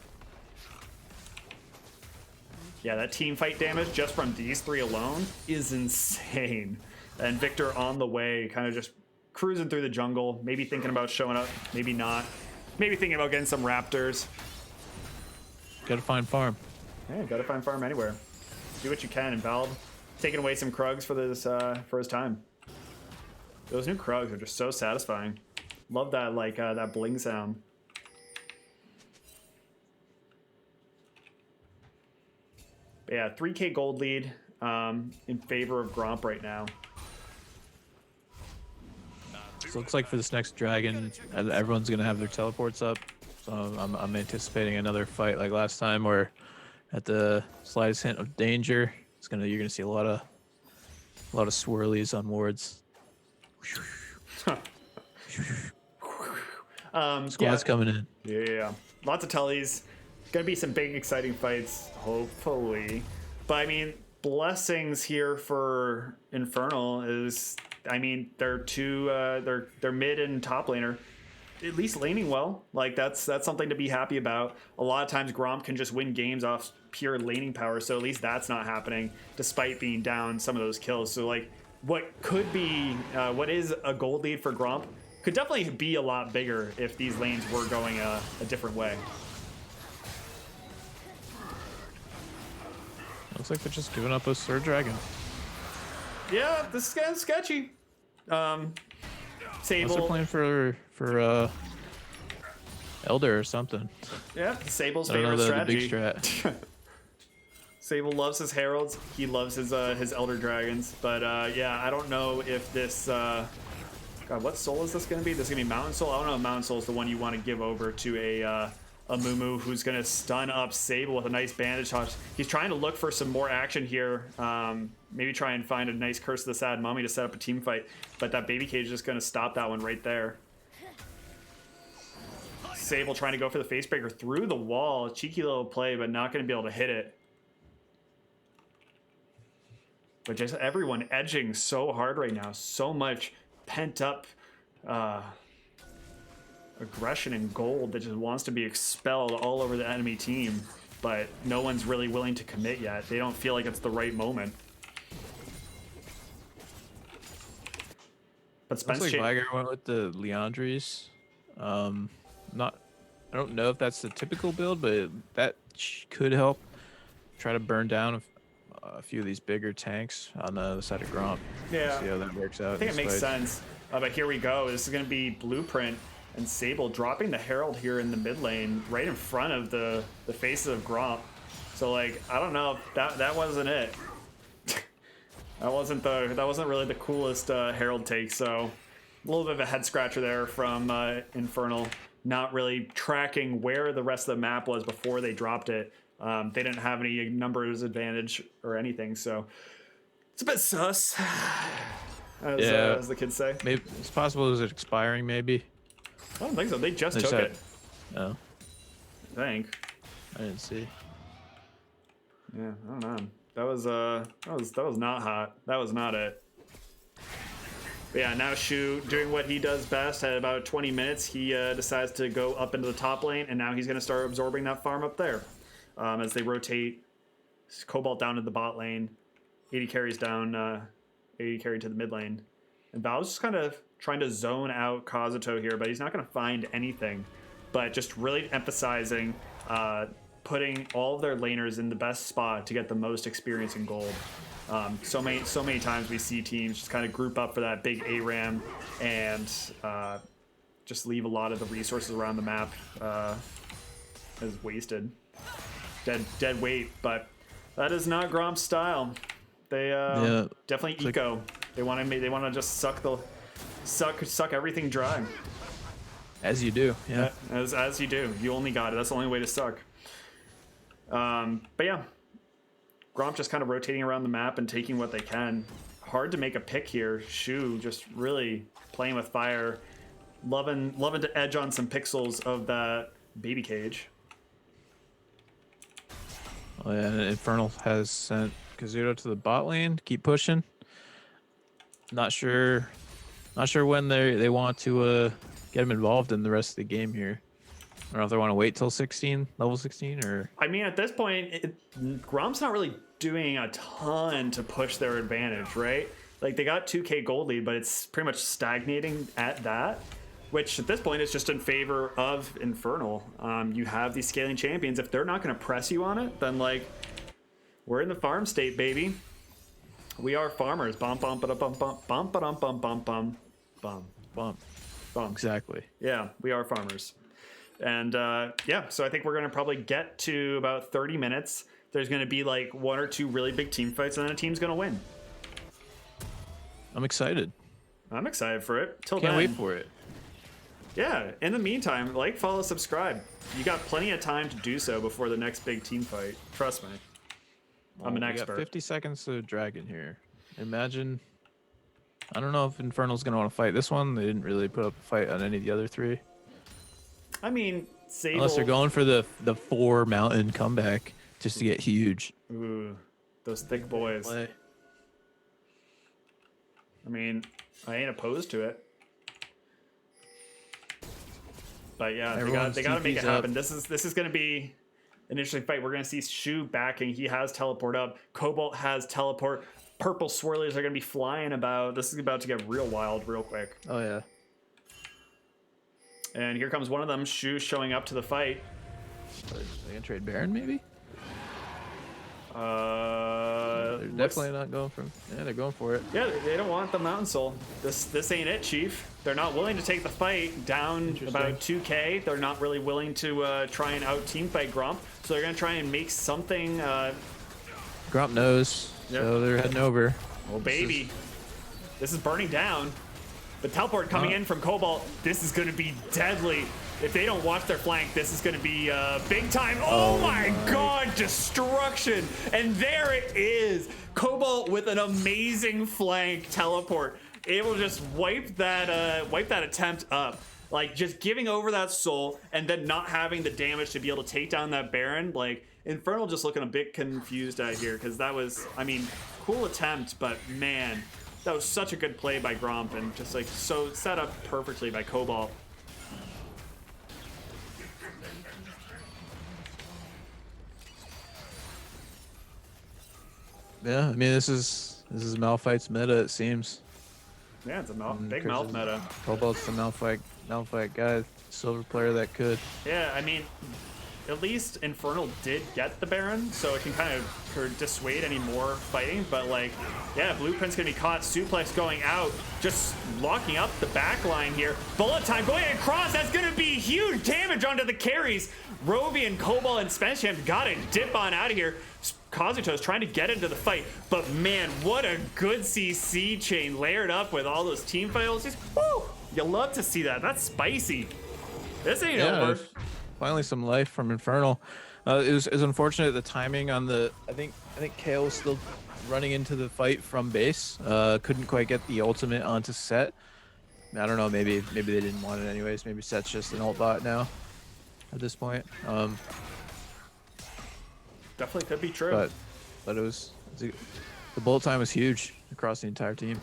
Yeah, that team fight damage just from these three alone is insane. And Victor on the way, kind of just cruising through the jungle, maybe thinking about showing up, maybe not. Maybe thinking about getting some Raptors. Gotta find farm. Yeah, gotta find farm anywhere. Do what you can, and Valib taking away some Krugs for this for his time. Those new Krugs are just so satisfying. Love that, like, that bling sound. But yeah, 3K gold lead in favor of Gromp right now. So it looks like for this next dragon, everyone's gonna have their teleports up. So I'm anticipating another fight like last time, where at the slightest hint of danger, you're gonna see a lot of swirlies on wards. Squad's coming in. Yeah, lots of tellies. Gonna be some big exciting fights, hopefully. But I mean, blessings here for Infernal is, I mean, they're mid and top laner, at least laning well. Like that's something to be happy about. A lot of times Gromp can just win games off pure laning power, so at least that's not happening despite being down some of those kills. So like, what could be, what is a gold lead for Gromp could definitely be a lot bigger if these lanes were going a different way. Looks like they're just giving up a Sir Dragon. Yeah, this is kind of sketchy. Unless they're Sable. playing for Elder or something. Yeah, Sable's I don't know favorite the strategy. big strat. Sable loves his heralds. He loves his elder dragons. But yeah, I don't know if this. God, what soul is this gonna be? This is gonna be Mountain Soul. I don't know if Mountain Soul is the one you want to give over to a Mumu who's gonna stun up Sable with a nice bandage toss. He's trying to look for some more action here. Maybe try and find a nice Curse of the Sad Mummy to set up a team fight. But that baby cage is just gonna stop that one right there. Sable trying to go for the face breaker through the wall. Cheeky little play, but not gonna be able to hit it. But just everyone edging so hard right now. So much pent up aggression and gold that just wants to be expelled all over the enemy team. But no one's really willing to commit yet. They don't feel like it's the right moment. But Spence Looks like Viger went with the Leandries. I don't know if that's the typical build, but that could help try to burn down a few of these bigger tanks on the other side of Gromp. Yeah. See how that works out. I think it makes sense. But here we go. This is going to be Blueprint and Sable dropping the Herald here in the mid lane, right in front of the faces of Gromp. So like, I don't know. That wasn't it. that wasn't really the coolest Herald take. So a little bit of a head scratcher there from Infernal. Not really tracking where the rest of the map was before they dropped it. They didn't have any numbers advantage or anything, so it's a bit sus, as the kids say. Maybe it's possible. Is it expiring? Maybe. I don't think so. They just took it. No, I think. I didn't see. Yeah, I don't know. That was not hot. That was not it. But yeah, now Shu doing what he does best. At about 20 minutes, he decides to go up into the top lane, and now he's going to start absorbing that farm up there. As they rotate Cobalt down to the bot lane, 80 carries down, 80 carry to the mid lane. And Valve's just kind of trying to zone out Kazuto here, but he's not going to find anything. But just really emphasizing putting all of their laners in the best spot to get the most experience in gold. So many times we see teams just kind of group up for that big ARAM and just leave a lot of the resources around the map as wasted. Dead weight, but that is not Gromp's style. They definitely eco. They want to just suck everything dry. As you do, yeah. As you do. You only got it. That's the only way to suck. But yeah, Gromp just kind of rotating around the map and taking what they can. Hard to make a pick here. Shu just really playing with fire, loving to edge on some pixels of that baby cage. Oh, yeah, and Infernal has sent Kazuto to the bot lane to keep pushing. Not sure when they want to get him involved in the rest of the game here. I don't know if they want to wait till level 16, or... I mean, at this point, Gromp's not really doing a ton to push their advantage, right? Like, they got 2k gold lead, but it's pretty much stagnating at that, which at this point is just in favor of Infernal. You have these scaling champions. If they're not going to press you on it, then, like, we're in the farm state, baby. We are farmers. Bum, bum, ba, bum, bum, bum, bum, bum, bum, bum, bum, Bump. bum. Exactly. Yeah, we are farmers. And yeah, so I think we're going to probably get to about 30 minutes. There's going to be like 1 or 2 really big team fights, and then a team's going to win. I'm excited. I'm excited for it. Till Can't then, wait for it. Yeah, in the meantime, like, follow, subscribe. You got plenty of time to do so before the next big team fight. Trust me. I'm an We expert. got 50 seconds to Dragon here. Imagine... I don't know if Infernal's going to want to fight this one. They didn't really put up a fight on any of the other 3. I mean, Sable... Unless they're going for the 4 mountain comeback just to get huge. Ooh, those thick boys. Play. I mean, I ain't opposed to it. But yeah, they got to make it happen. This is going to be an interesting fight. We're going to see Shu backing. He has teleport up. Cobalt has teleport. Purple swirlies are going to be flying about. This is about to get real wild real quick. Oh, yeah. And here comes one of them, Shu, showing up to the fight. Are they going to trade Baron, maybe? They're definitely not going for. Yeah, they're going for it. Yeah, they don't want the Mountain Soul. This ain't it, Chief. They're not willing to take the fight down about 2K. They're not really willing to try and out team fight Gromp. So they're gonna try and make something. Gromp knows, so they're heading over. Oh baby, this is burning down. The teleport coming in from Cobalt. This is gonna be deadly. If they don't watch their flank, this is gonna be big time. Oh my God, destruction! And there it is. Cobalt with an amazing flank teleport, able to just wipe that attempt up. Like just giving over that soul and then not having the damage to be able to take down that Baron. Like Infernal just looking a bit confused out here because that was, I mean, cool attempt, but man, that was such a good play by Gromp and just like so set up perfectly by Cobalt. Yeah, I mean this is Malphite's meta, it seems. Yeah, it's a big mouth meta. Cobalt's the Malphite guy, silver player that could. Yeah, I mean, at least Infernal did get the Baron, so it can kind of dissuade any more fighting. But like, yeah, Blueprint's gonna be caught. Suplex going out, just locking up the back line here. Bullet time going across. That's gonna be huge damage onto the carries. Rovi and Cobalt and Spencer gotta dip on out of here. Kazuto's trying to get into the fight, but man, what a good CC chain layered up with all those team files. Just, woo! You love to see that. That's spicy. This ain't over. Finally, some life from Infernal. It was unfortunate the timing on the. I think KO was still running into the fight from base. Couldn't quite get the ultimate onto Set. I don't know. Maybe they didn't want it anyways. Maybe Set's just an ult bot now. At this point. Definitely could be true. But the bullet time was huge across the entire team.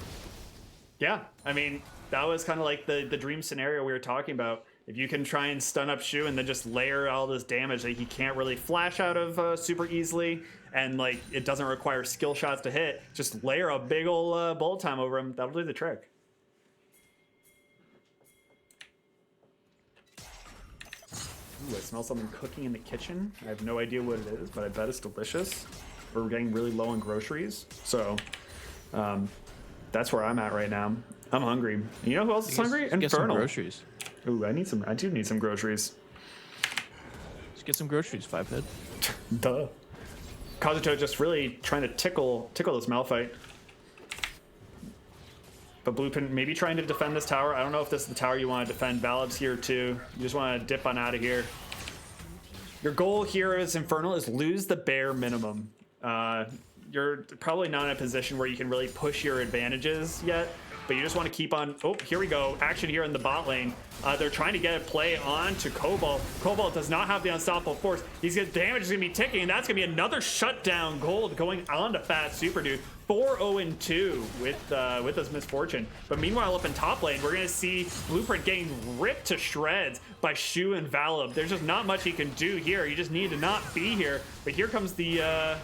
Yeah, I mean, that was kind of like the dream scenario we were talking about. If you can try and stun up Shu and then just layer all this damage that he can't really flash out of super easily, and like it doesn't require skill shots to hit, just layer a big ol' bullet time over him. That'll do the trick. Ooh, I smell something cooking in the kitchen. I have no idea what it is, but I bet it's delicious. We're getting really low on groceries, so that's where I'm at right now. I'm hungry. You know who else is hungry? Infernal. Get some groceries. Ooh, I do need some groceries. Just get some groceries, 5-head. Duh. Kazuto just really trying to tickle this Malphite. But Blueprint maybe trying to defend this tower. I don't know if this is the tower you want to defend. Valib's here too. You just want to dip on out of here. Your goal here as Infernal is lose the bare minimum. You're probably not in a position where you can really push your advantages yet, but you just want to keep on. Oh, here we go. Action here in the bot lane. They're trying to get a play on to Cobalt. Cobalt does not have the unstoppable force. He's gonna damage is gonna be ticking, and that's gonna be another shutdown gold going on to Fat Super Dude. 4-0-2 with this misfortune. But meanwhile, up in top lane, we're gonna see Blueprint getting ripped to shreds by Shu and Valib. There's just not much he can do here. You just need to not be here. But here comes the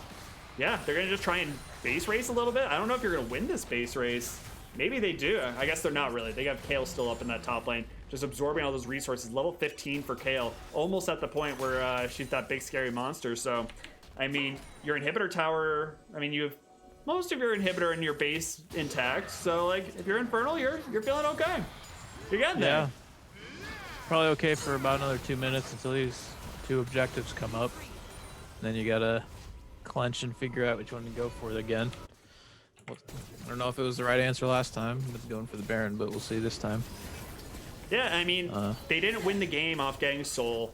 yeah, they're gonna just try and base race a little bit. I don't know if you're gonna win this base race. Maybe they do. I guess they're not really. They have Kale still up in that top lane, just absorbing all those resources. Level 15 for Kale, almost at the point where she's that big scary monster. So, I mean, your inhibitor tower, I mean, you have most of your inhibitor and your base intact. So, like, if you're Infernal, you're feeling okay. You're getting there. Yeah. Probably okay for about another 2 minutes until these two objectives come up. Then you gotta clench and figure out which one to go for again. I don't know if it was the right answer last time, but going for the Baron, but we'll see this time. Yeah, I mean, they didn't win the game off getting Soul,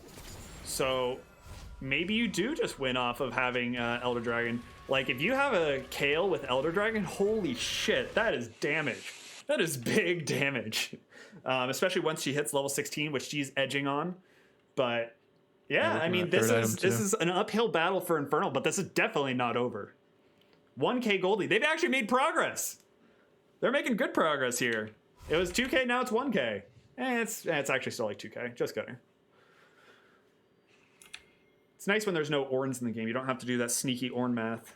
so maybe you do just win off of having Elder Dragon. Like, if you have a Kale with Elder Dragon, holy shit, that is damage. That is big damage. Especially once she hits level 16, which she's edging on. But, yeah, I mean, this is an uphill battle for Infernal, but this is definitely not over. 1K Goldie. They've actually made progress. They're making good progress here. It was 2K, now it's 1K. It's actually still like 2K. Just kidding. It's nice when there's no Orns in the game. You don't have to do that sneaky Orn math.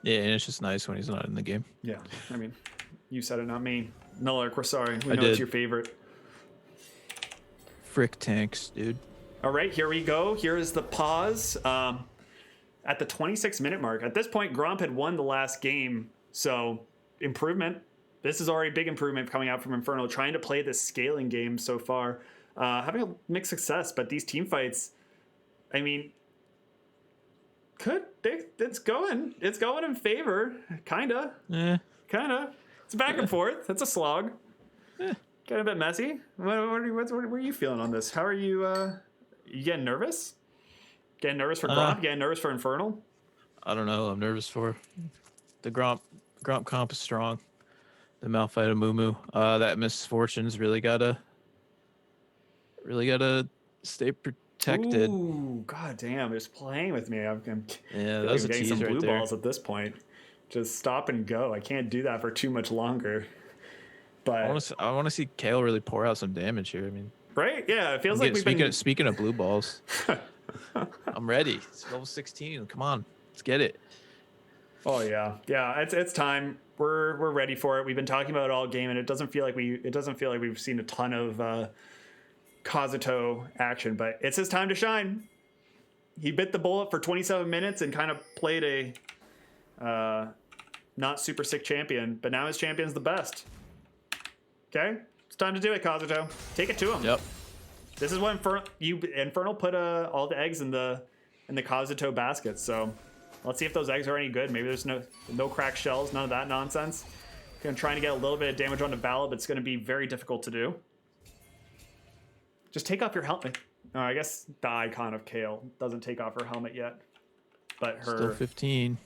Yeah, and it's just nice when he's not in the game. Yeah, I mean, you said it, not me. Nullark, we're sorry. We I know did. It's your favorite. Frick tanks, dude. All right, here we go. Here is the pause. at the 26-minute mark. At this point, Gromp had won the last game, so improvement. This is already big improvement coming out from Infernal, trying to play this scaling game so far. Having a mixed success, but these team fights, I mean, it's going in favor, kinda. It's back and forth. It's a slog. Kind of a bit messy. What are you feeling on this? How are you? You getting nervous? Getting nervous for Gromp? Getting nervous for Infernal? I don't know. I'm nervous for the Gromp comp is strong. The Malphite of Mumu. That Misfortune's really gotta stay protected. Ooh, god damn! It's playing with me. Yeah, that was a getting tease some right blue there. balls at this point. Just stop and go. I can't do that for too much longer. But I want to see Kale really pour out some damage here. I mean, right? Yeah, it feels like we've been. Speaking of blue balls, I'm ready. It's level 16. Come on, let's get it. Oh yeah. It's time. We're ready for it. We've been talking about it all game, and it doesn't feel like we've seen a ton of Kazuto action, but it's his time to shine. He bit the bullet for 27 minutes and kind of played a not super sick champion, but now his champion's the best. Okay, it's time to do it, Kazuto. Take it to him. Yep. This is what Infernal put all the eggs in the Kazuto basket. So let's see if those eggs are any good. Maybe there's no cracked shells, none of that nonsense. Trying to get a little bit of damage onto Vala, but it's going to be very difficult to do. Just take off your helmet. Oh, I guess the icon of Kale doesn't take off her helmet yet, but her Still 15.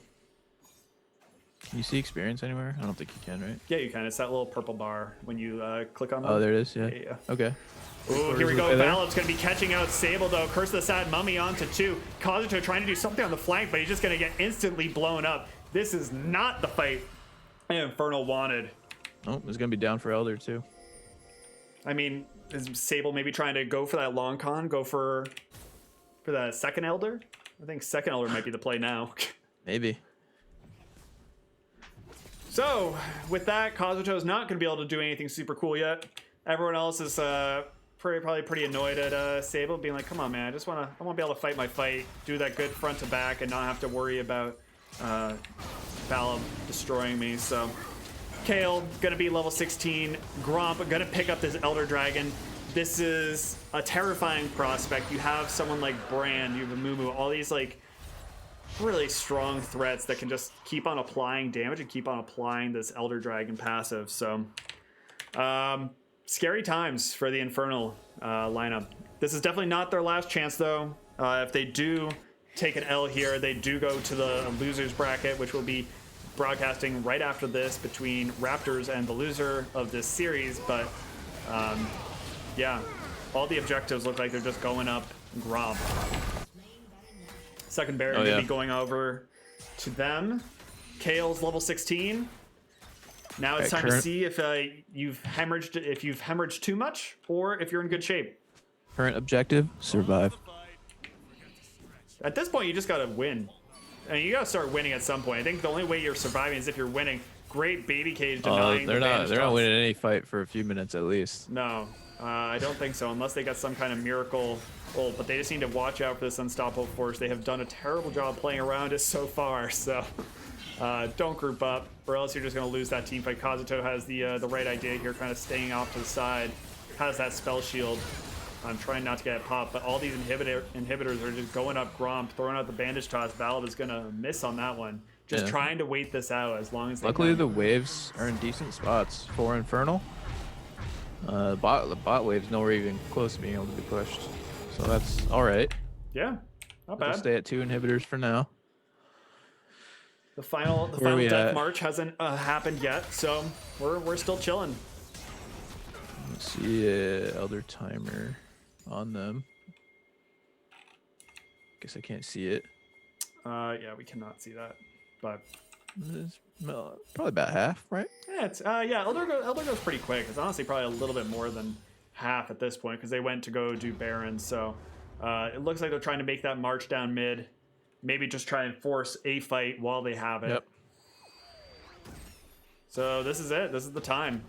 Can you see experience anywhere? I don't think you can, right? Yeah, you can. It's that little purple bar when you click on them. Oh, there it is. Yeah. Yeah. Okay. Ooh, here we go. Okay, there. Valop's going to be catching out Sable, though. Curse of the Sad Mummy onto 2. Kazuto trying to do something on the flank, but he's just going to get instantly blown up. This is not the fight Infernal wanted. Oh, it's gonna be down for Elder too. I mean, is Sable maybe trying to go for that long con? Go for the second Elder? I think second Elder might be the play now. Maybe. So, with that, Kazuto is not going to be able to do anything super cool yet. Everyone else is probably pretty annoyed at Sable, being like, "Come on, man! I want to be able to fight my fight, do that good front to back, and not have to worry about Vala destroying me." So, Kale gonna be level 16. Gromp gonna pick up this Elder Dragon. This is a terrifying prospect. You have someone like Brand, you have Mumu, all these like really strong threats that can just keep on applying damage and keep on applying this Elder Dragon passive. So, scary times for the Infernal lineup. This is definitely not their last chance, though. If they do take an L here, they do go to the losers bracket, which will be broadcasting right after this between Raptors and the loser of this series. But yeah, all the objectives look like they're just going up Gromp. Second Baron going to be going over to them. Kale's level 16. Now it's time to see if you've hemorrhaged too much or if you're in good shape. Current objective: survive. At this point, you just gotta win. I mean, you gotta start winning at some point. I think the only way you're surviving is if you're winning. Great baby cage denying. They're not winning any fight for a few minutes at least. No, I don't think so, unless they got some kind of miracle ult. But they just need to watch out for this unstoppable force. They have done a terrible job playing around it so far. So don't group up, or else you're just gonna lose that team fight. Kazuto has the right idea here, kind of staying off to the side. Has that spell shield. I'm trying not to get popped, but all these inhibitors are just going up Gromp, throwing out the bandage toss. Valve is gonna miss on that one. Just trying to wait this out as long as they Luckily, can. the waves are in decent spots for Infernal. The bot wave's nowhere even close to being able to be pushed, so that's all right. Yeah, not We'll bad. stay at 2 inhibitors for now. The final we death at? march hasn't happened yet, so we're still chilling. Let's see Elder Timer on them. Guess I can't see it. Yeah, we cannot see that, but It's probably about half, right? yeah, it's Elder goes pretty quick. It's honestly probably a little bit more than half at this point because they went to go do Baron. So it looks like they're trying to make that march down mid. Maybe just try and force a fight while they have it. Yep. So this is it. This is the time.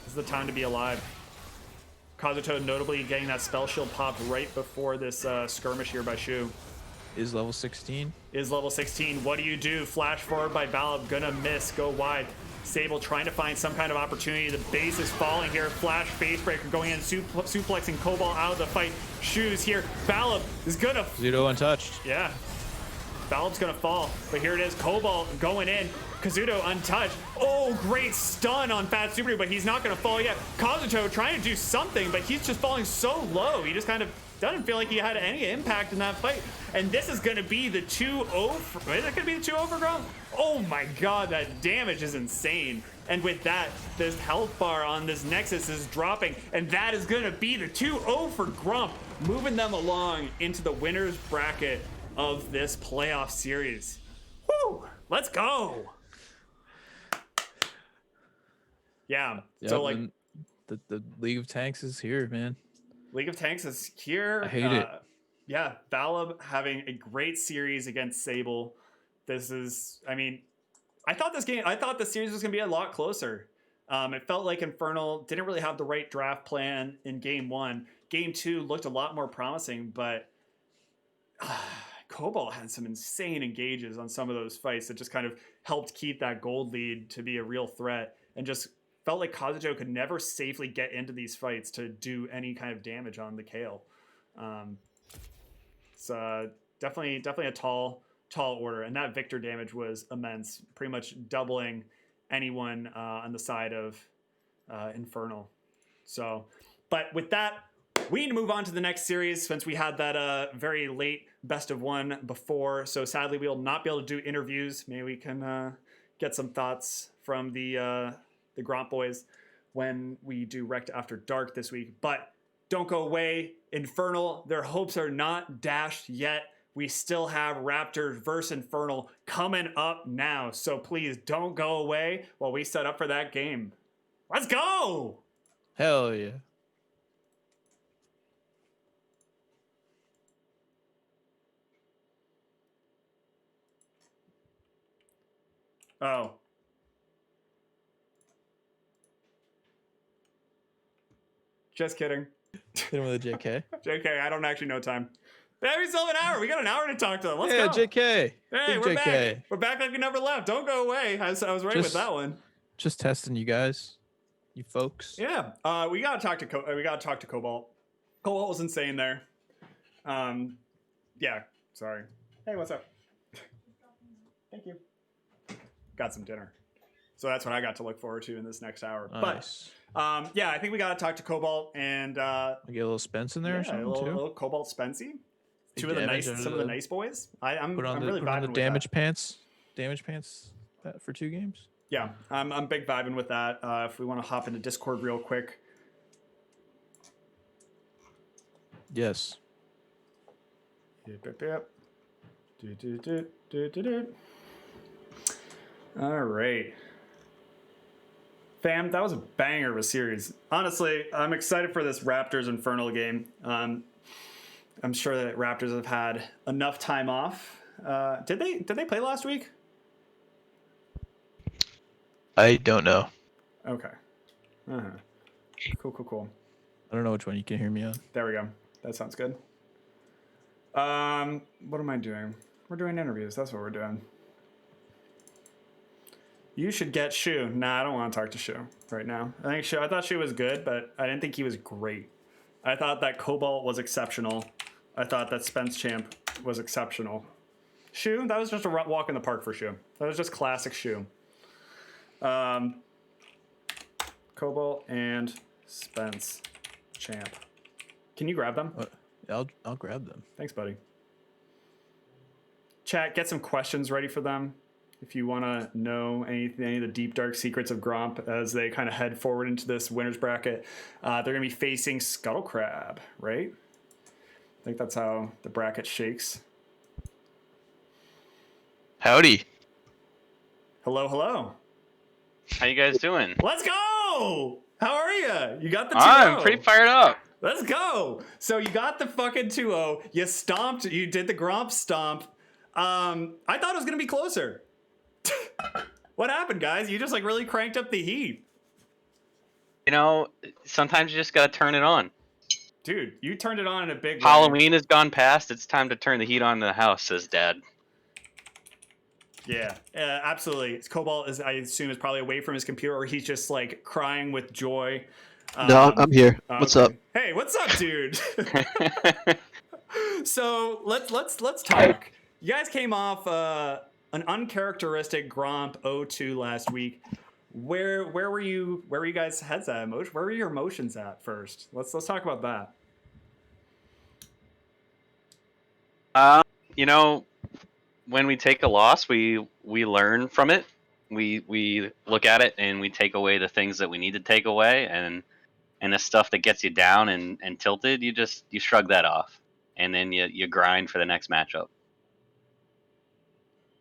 This is the time to be alive. Kazuto notably getting that spell shield popped right before this skirmish here by Shu. is level 16. Is level 16. What do you do? Flash forward by Valib, gonna miss, go wide. Sable trying to find some kind of opportunity. The base is falling here. Flash face breaker going in, suplexing Cobalt out of the fight. Shoes here. Valib is gonna. Zudo untouched. Yeah. Valib's gonna fall, but here it is. Cobalt going in. Kazuto untouched. Oh, great stun on Fat Super, but he's not gonna fall yet. Kazuto trying to do something, but he's just falling so low. He just kind of doesn't feel like he had any impact in that fight. And this is gonna be the 2-0 is it gonna be the 2-0 for Gromp? Oh my god, that damage is insane. And with that, this health bar on this Nexus is dropping, and that is gonna be the 2-0 for Gromp, moving them along into the winner's bracket of this playoff series. Woo! Let's go! Yeah, Yep, so like and the League of Tanks is here, man. League of Tanks is here. I hate it. Yeah, Valib having a great series against Sable. This is, I mean, I thought the series was gonna be a lot closer. It felt like Infernal didn't really have the right draft plan in game 1. Game 2 looked a lot more promising, but Cobalt had some insane engages on some of those fights that just kind of helped keep that gold lead to be a real threat, and just felt like Kazuto could never safely get into these fights to do any kind of damage on the Kale. It's definitely a tall order, and that Victor damage was immense, pretty much doubling anyone on the side of Infernal. So, but with that, we need to move on to the next series since we had that very late best of one before. So sadly, we will not be able to do interviews. Maybe we can get some thoughts from the Gromp boys when we do Rect After Dark this week. But don't go away. Infernal, their hopes are not dashed yet. We still have Raptors versus Infernal coming up now. So please don't go away while we set up for that game. Let's go! Hell yeah. Oh. Just kidding. Hit him with a JK. JK, I don't actually know time. Yeah, we still have an hour. We got an hour to talk to them. Let's Yeah, go. JK. Hey, Big we're JK. back. We're back like we never left. Don't go away. I was right with Just- that one. Just testing you guys, you folks. Yeah. We gotta talk to Cobalt. Cobalt was insane there. Yeah. Sorry. Hey, what's up? Thank you. Got some dinner. So that's what I got to look forward to in this next hour. Nice. But yeah, I think we gotta talk to Cobalt and We get a little Spence in there or a something little, too. little Cobalt Spency. Big Some of damage the nice boys. I'm Put on really the vibing with damage that. pants. Damage pants for 2 games. Yeah, I'm big vibing with that. If we want to hop into Discord real quick. Yes. Yep. All right. Fam, that was a banger of a series. Honestly, I'm excited for this Raptors Infernal game. I'm sure that Raptors have had enough time off. Did they play last week? I don't know. Okay. Cool. I don't know which one you can hear me on. There we go. That sounds good. What am I doing? We're doing interviews. That's what we're doing. You should get Shu. Nah, I don't want to talk to Shu right now. I thought Shu was good, but I didn't think he was great. I thought that Cobalt was exceptional. I thought that Spence Champ was exceptional. Shu, that was just a walk in the park for Shu. That was just classic Shu. Cobalt and Spence Champ. Can you grab them? I'll grab them. Thanks, buddy. Chat, get some questions ready for them. If you want to know any of the deep, dark secrets of Gromp as they kind of head forward into this winner's bracket, they're going to be facing Scuttle Crab, right? I think that's how the bracket shakes. Howdy. Hello. How you guys doing? Let's go! How are you? You got the 2-0. I'm pretty fired up. Let's go! So you got the fucking 2-0. You stomped. You did the Gromp stomp. I thought it was going to be closer. What happened, guys? You just like really cranked up the heat. You know, sometimes you just gotta turn it on. Dude, you turned it on in a big way. Halloween has gone past. It's time to turn the heat on in the house, says Dad. Yeah, absolutely. Cobalt is, I assume, is probably away from his computer, or he's just like crying with joy. No, I'm here. What's up? Hey, what's up, dude? So let's talk. You guys came off an uncharacteristic Gromp 0-2 last week. Where were you guys' heads at? Where were your emotions at first? Let's talk about that. You know, when we take a loss, we learn from it. We look at it and we take away the things that we need to take away, and the stuff that gets you down and tilted, you shrug that off, and then you grind for the next matchup.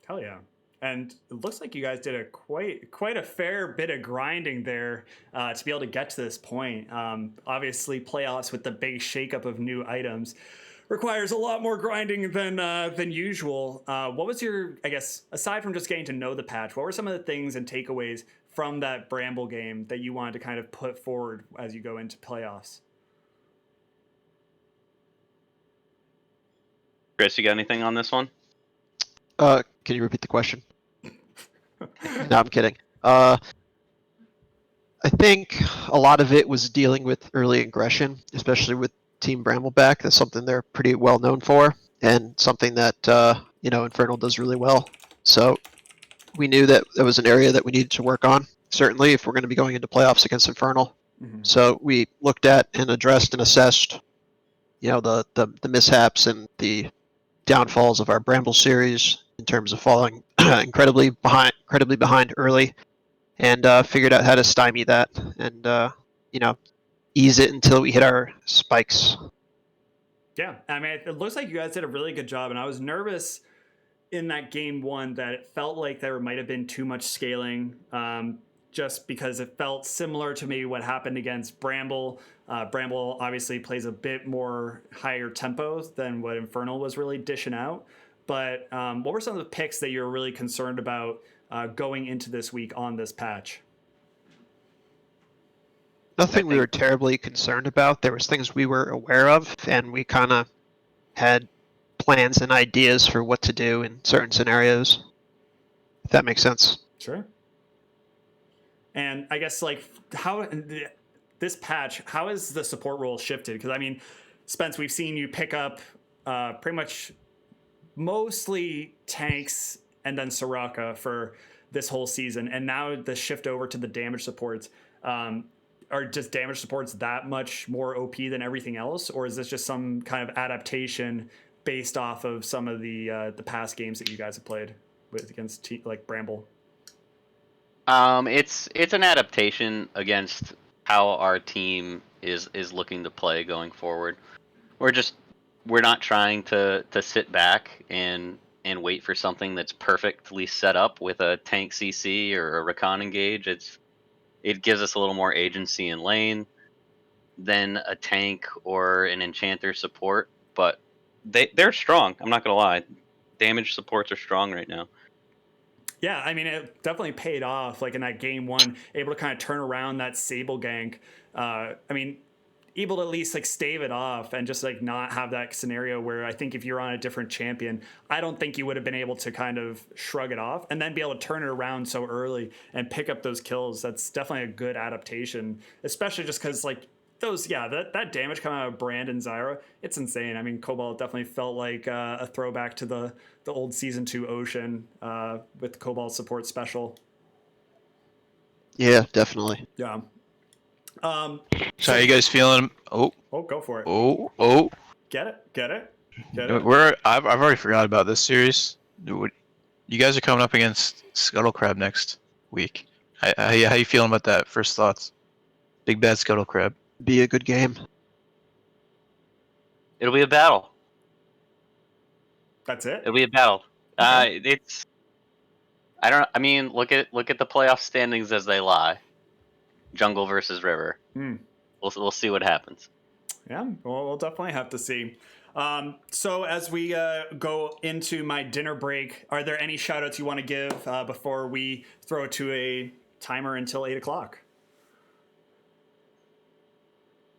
Hell yeah. And it looks like you guys did a quite a fair bit of grinding there to be able to get to this point. Obviously, playoffs with the big shakeup of new items requires a lot more grinding than usual. What was your, I guess, aside from just getting to know the patch, what were some of the things and takeaways from that Bramble game that you wanted to kind of put forward as you go into playoffs? Chris, you got anything on this one? Can you repeat the question? No, I'm kidding. I think a lot of it was dealing with early aggression, especially with Team Brambleback. That's something they're pretty well known for, and something that Infernal does really well. So we knew that that was an area that we needed to work on, certainly if we're going to be going into playoffs against Infernal. Mm-hmm. So we looked at and addressed and assessed, the mishaps and the downfalls of our Bramble series in terms of falling incredibly behind early, and figured out how to stymie that and ease it until we hit our spikes. Yeah, I mean, it looks like you guys did a really good job, and I was nervous in that game one that it felt like there might have been too much scaling, just because it felt similar to maybe what happened against Bramble. Bramble obviously plays a bit more higher tempo than what Infernal was really dishing out. But what were some of the picks that you're really concerned about going into this week on this patch? Nothing we were terribly concerned about. There was things we were aware of, and we kind of had plans and ideas for what to do in certain scenarios, if that makes sense. Sure. And I guess, like, how this patch, how has the support role shifted? Because, I mean, Spence, we've seen you pick up pretty much mostly tanks and then Soraka for this whole season, and now the shift over to the damage supports. Are just damage supports that much more OP than everything else, or is this just some kind of adaptation based off of some of the past games that you guys have played with against like Bramble? It's an adaptation against how our team is looking to play going forward. We're not trying to sit back and wait for something that's perfectly set up with a tank CC or a recon engage. It gives us a little more agency in lane than a tank or an enchanter support, but they're strong. I'm not gonna lie, damage supports are strong right now. Yeah, I mean, it definitely paid off. Like in that game one, able to kind of turn around that Sable gank. I mean, able to at least like stave it off and just like not have that scenario where I think if you're on a different champion, I don't think you would have been able to kind of shrug it off and then be able to turn it around so early and pick up those kills. That's definitely a good adaptation, especially just because like those, that damage coming out of Brand and Zyra, it's insane. I mean, Cobalt definitely felt like a throwback to the old Season 2 Ocean with Cobalt support special. Yeah, definitely. Yeah. So how you guys feeling? Oh, go for it. Oh. Get it. I've already forgot about this series. You guys are coming up against Scuttle Crab next week. How you feeling about that? First thoughts. Big bad Scuttle Crab. Be a good game. It'll be a battle. That's it. It'll be a battle. Okay. I mean, look at the playoff standings as they lie. Jungle versus River. We'll see what happens. Yeah, well, we'll definitely have to see. So as we go into my dinner break, are there any shout outs you want to give before we throw it to a timer until 8 o'clock?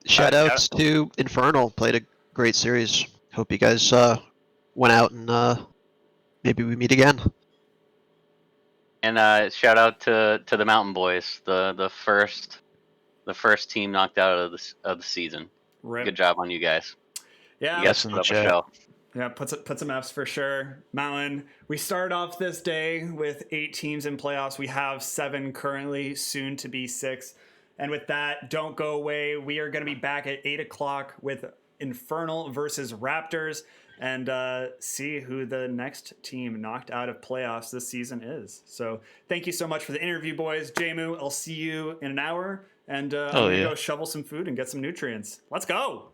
Shout outs to Infernal. Played a great series. Hope you guys went out and maybe we meet again. And shout out to the Mountain Boys, the first team knocked out of the season. Rip. Good job on you guys. Yeah. You guys Yes, in put the up a chat. show. Yeah, put some Fs for sure. Mountain, we started off this day with 8 teams in playoffs. We have 7 currently, soon to be 6. And with that, don't go away. We are going to be back at 8 o'clock with Infernal versus Raptors and see who the next team knocked out of playoffs this season is. So thank you so much for the interview, boys. Jamu, I'll see you in an hour. And I'm going to go shovel some food and get some nutrients. Let's go.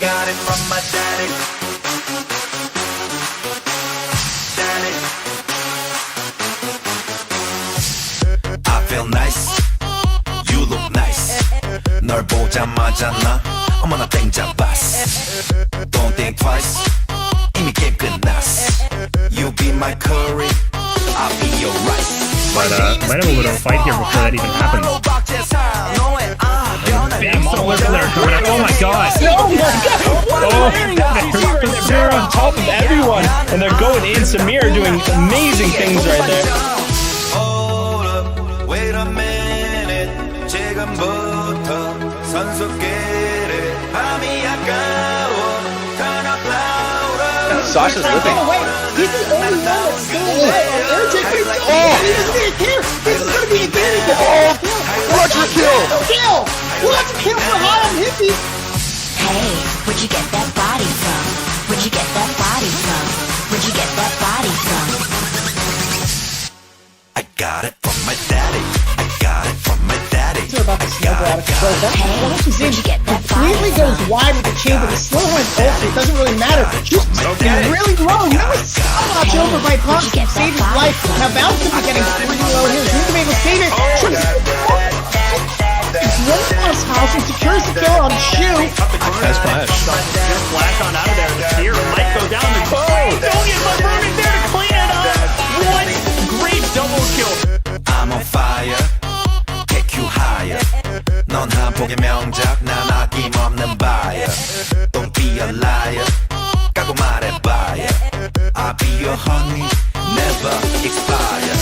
got it from my daddy. Daddy. I feel nice. You look nice. 널 보자마자 나 어머나 땡 잡았어. Don't think twice. 이미 게임 끝났어. You be my curry. I'll be your rice. But might have a little fight here before that even happened. Big solo from there coming up. Oh my god! Oh my god! They're on top of everyone, and they're going in. Samir doing amazing things right there. Hold up, wait a minute. 지금부터 선수끼리 밤이 아까워. Turn up louder. Sasha's living. Oh, wait, he's the only one that's still alive on air check, but he doesn't even care. This is going to be a game. Roger kill! Kill! Well, that's a kill for high on Hippie. Hey, where'd you get that body from? Where'd you get that body from? Where'd you get that body from? I got it from my daddy. I got it from my daddy. They're about to snowball out of control. That Where'd you get that body completely from? goes wide with the chain, but he still has ulti. It doesn't really matter. He's really low. He was so much over by Pump to save his life. Now Bounce is getting pretty low here. He's going to be able to save it. Runs on his house and secures the kill on Shu. Nice flash. Just flash on out of there. The spear might go down. Oh, don't get my burning there to clean it up. What? Great double kill. I'm on fire. Take you higher. 넌 한 폭의 명작. 난 아낌없는 buyer. Don't be a liar. 까고 말해봐요. I'll be your honey. Never expire.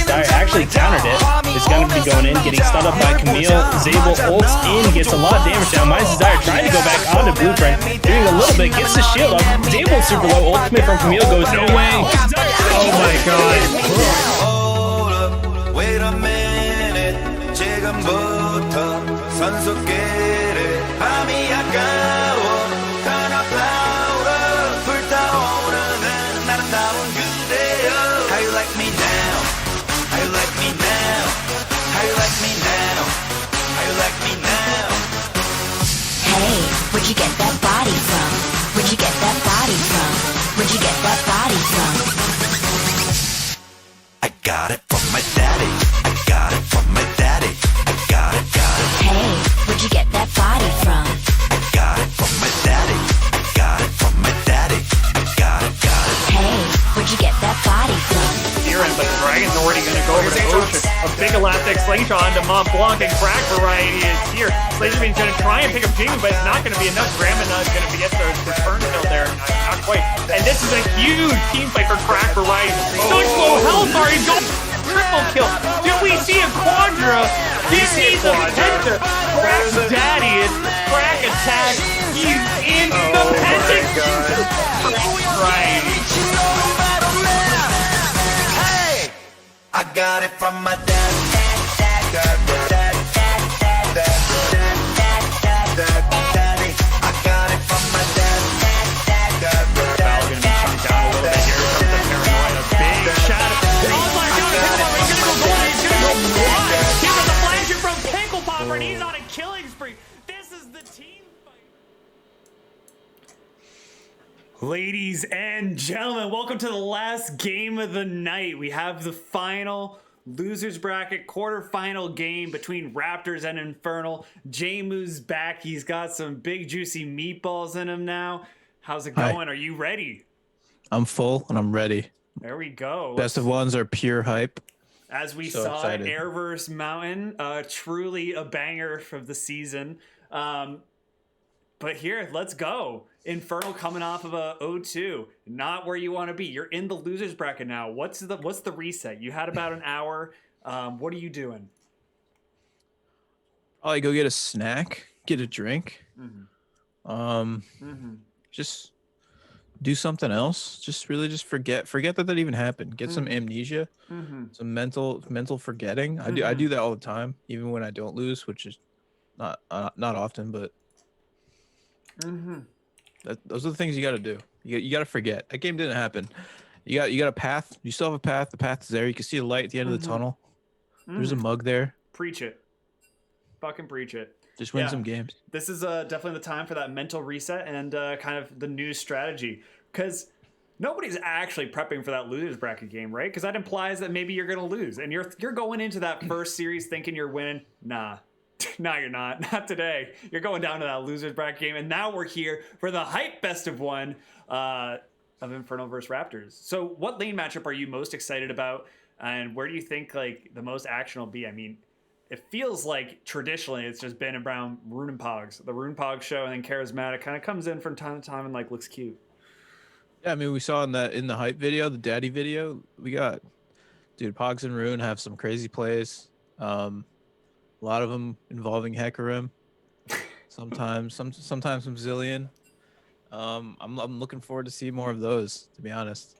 Star actually countered it. It's gonna be going in, getting stunned up by Camille. Zabel ults in, gets a lot of damage down. Minus Desire trying to go back onto Blueprint, doing a little bit, gets the shield up. Zabel super low, ultimate from Camille goes no way. Oh my god. Hold up, wait a minute. 지금부터 선수끼리 밤이 아까워. Turn up louder. 불타오르는 아름다운 그대여. How you like me now? How you like me now? How you like me now? How you like me now? Hey, where'd you get that body from? Where'd you get that body from? Where'd you get that body from? I got it from my daddy. I got it from my daddy. I got it, got it. Hey, where'd you get that body from? I got it from my daddy. I got it from my daddy. I got it, got it. Hey, where'd you get that body from? But the Dragon's already going to go over to Ocean. A big elastic slingshot onto Mont Blanc, and Crack Variety is here. Slingshot's going to try and pick up Jamie, but it's not going to be enough. Gramina is going to get the return kill there. Not quite. And this is a huge team fight for Crack Variety. Such low health are he's going triple kill. Do we see a Quadra? This is a Penta. Crack's daddy is Crack attack. He's in the Penta. Variety. I got it from my daddy. I got it from my daddy. Val gonna be chunked down a little bit. Here comes the paranoia. Big shot. Oh my god, he's gonna go blind. He's gonna go blind. Here comes the flasher from Pickle Popper, and he's on a killing spree. This is the team fight. Ladies and gentlemen, welcome to the last game of the night. We have the final losers bracket quarterfinal game between Raptors and Infernal. Jamu's back. He's got some big juicy meatballs in him now. How's it going? Hi. Are you ready? I'm full and I'm ready. There we go. Best of ones are pure hype. As we So saw, excited. Airverse Mountain, truly a banger of the season. But here, let's go. Infernal coming off of a 0-2, not where you want to be. You're in the losers bracket now. What's the reset? You had about an hour. What are you doing? Probably go get a snack, get a drink. Just do something else. Just really just forget that even happened. Get some amnesia, some mental forgetting. I do that all the time, even when I don't lose, which is not often, but those are the things you got to do. You got to forget. That game didn't happen. You got a path. You still have a path. The path is there. You can see the light at the end of the tunnel. There's a mug there. Preach it. Fucking preach it. Just win Yeah. some games. This is definitely the time for that mental reset and kind of the new strategy, because nobody's actually prepping for that losers bracket game, right? Because that implies that maybe you're going to lose, and you're going into that first series thinking you're winning. Nah. No, you're not. Not today. You're going down to that losers bracket game, and now we're here for the hype best of one of Infernal versus Raptors. So, what lane matchup are you most excited about, and where do you think like the most action will be? I mean, it feels like traditionally it's just been around Rune and Pogs, the Rune Pog show, and then Charismatic kind of comes in from time to time and like looks cute. Yeah, I mean, we saw in the hype video, the daddy video, we got, dude, Pogs and Rune have some crazy plays. A lot of them involving Hecarim. Sometimes some Zillion. I'm looking forward to see more of those, to be honest.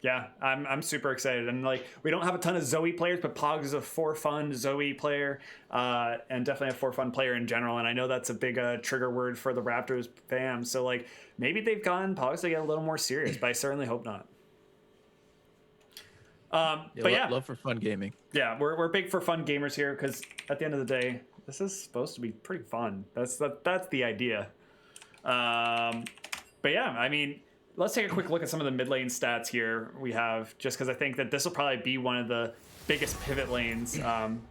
Yeah, I'm super excited, and like we don't have a ton of Zoe players, but Pogs is a for fun Zoe player, and definitely a for fun player in general. And I know that's a big trigger word for the Raptors fam. So like maybe they've gotten Pogs to get a little more serious, but I certainly hope not. But yeah, love for fun gaming. Yeah, we're big for fun gamers here, because at the end of the day, this is supposed to be pretty fun. That's the idea. But yeah, I mean, let's take a quick look at some of the mid lane stats here we have, just because I think that this will probably be one of the biggest pivot lanes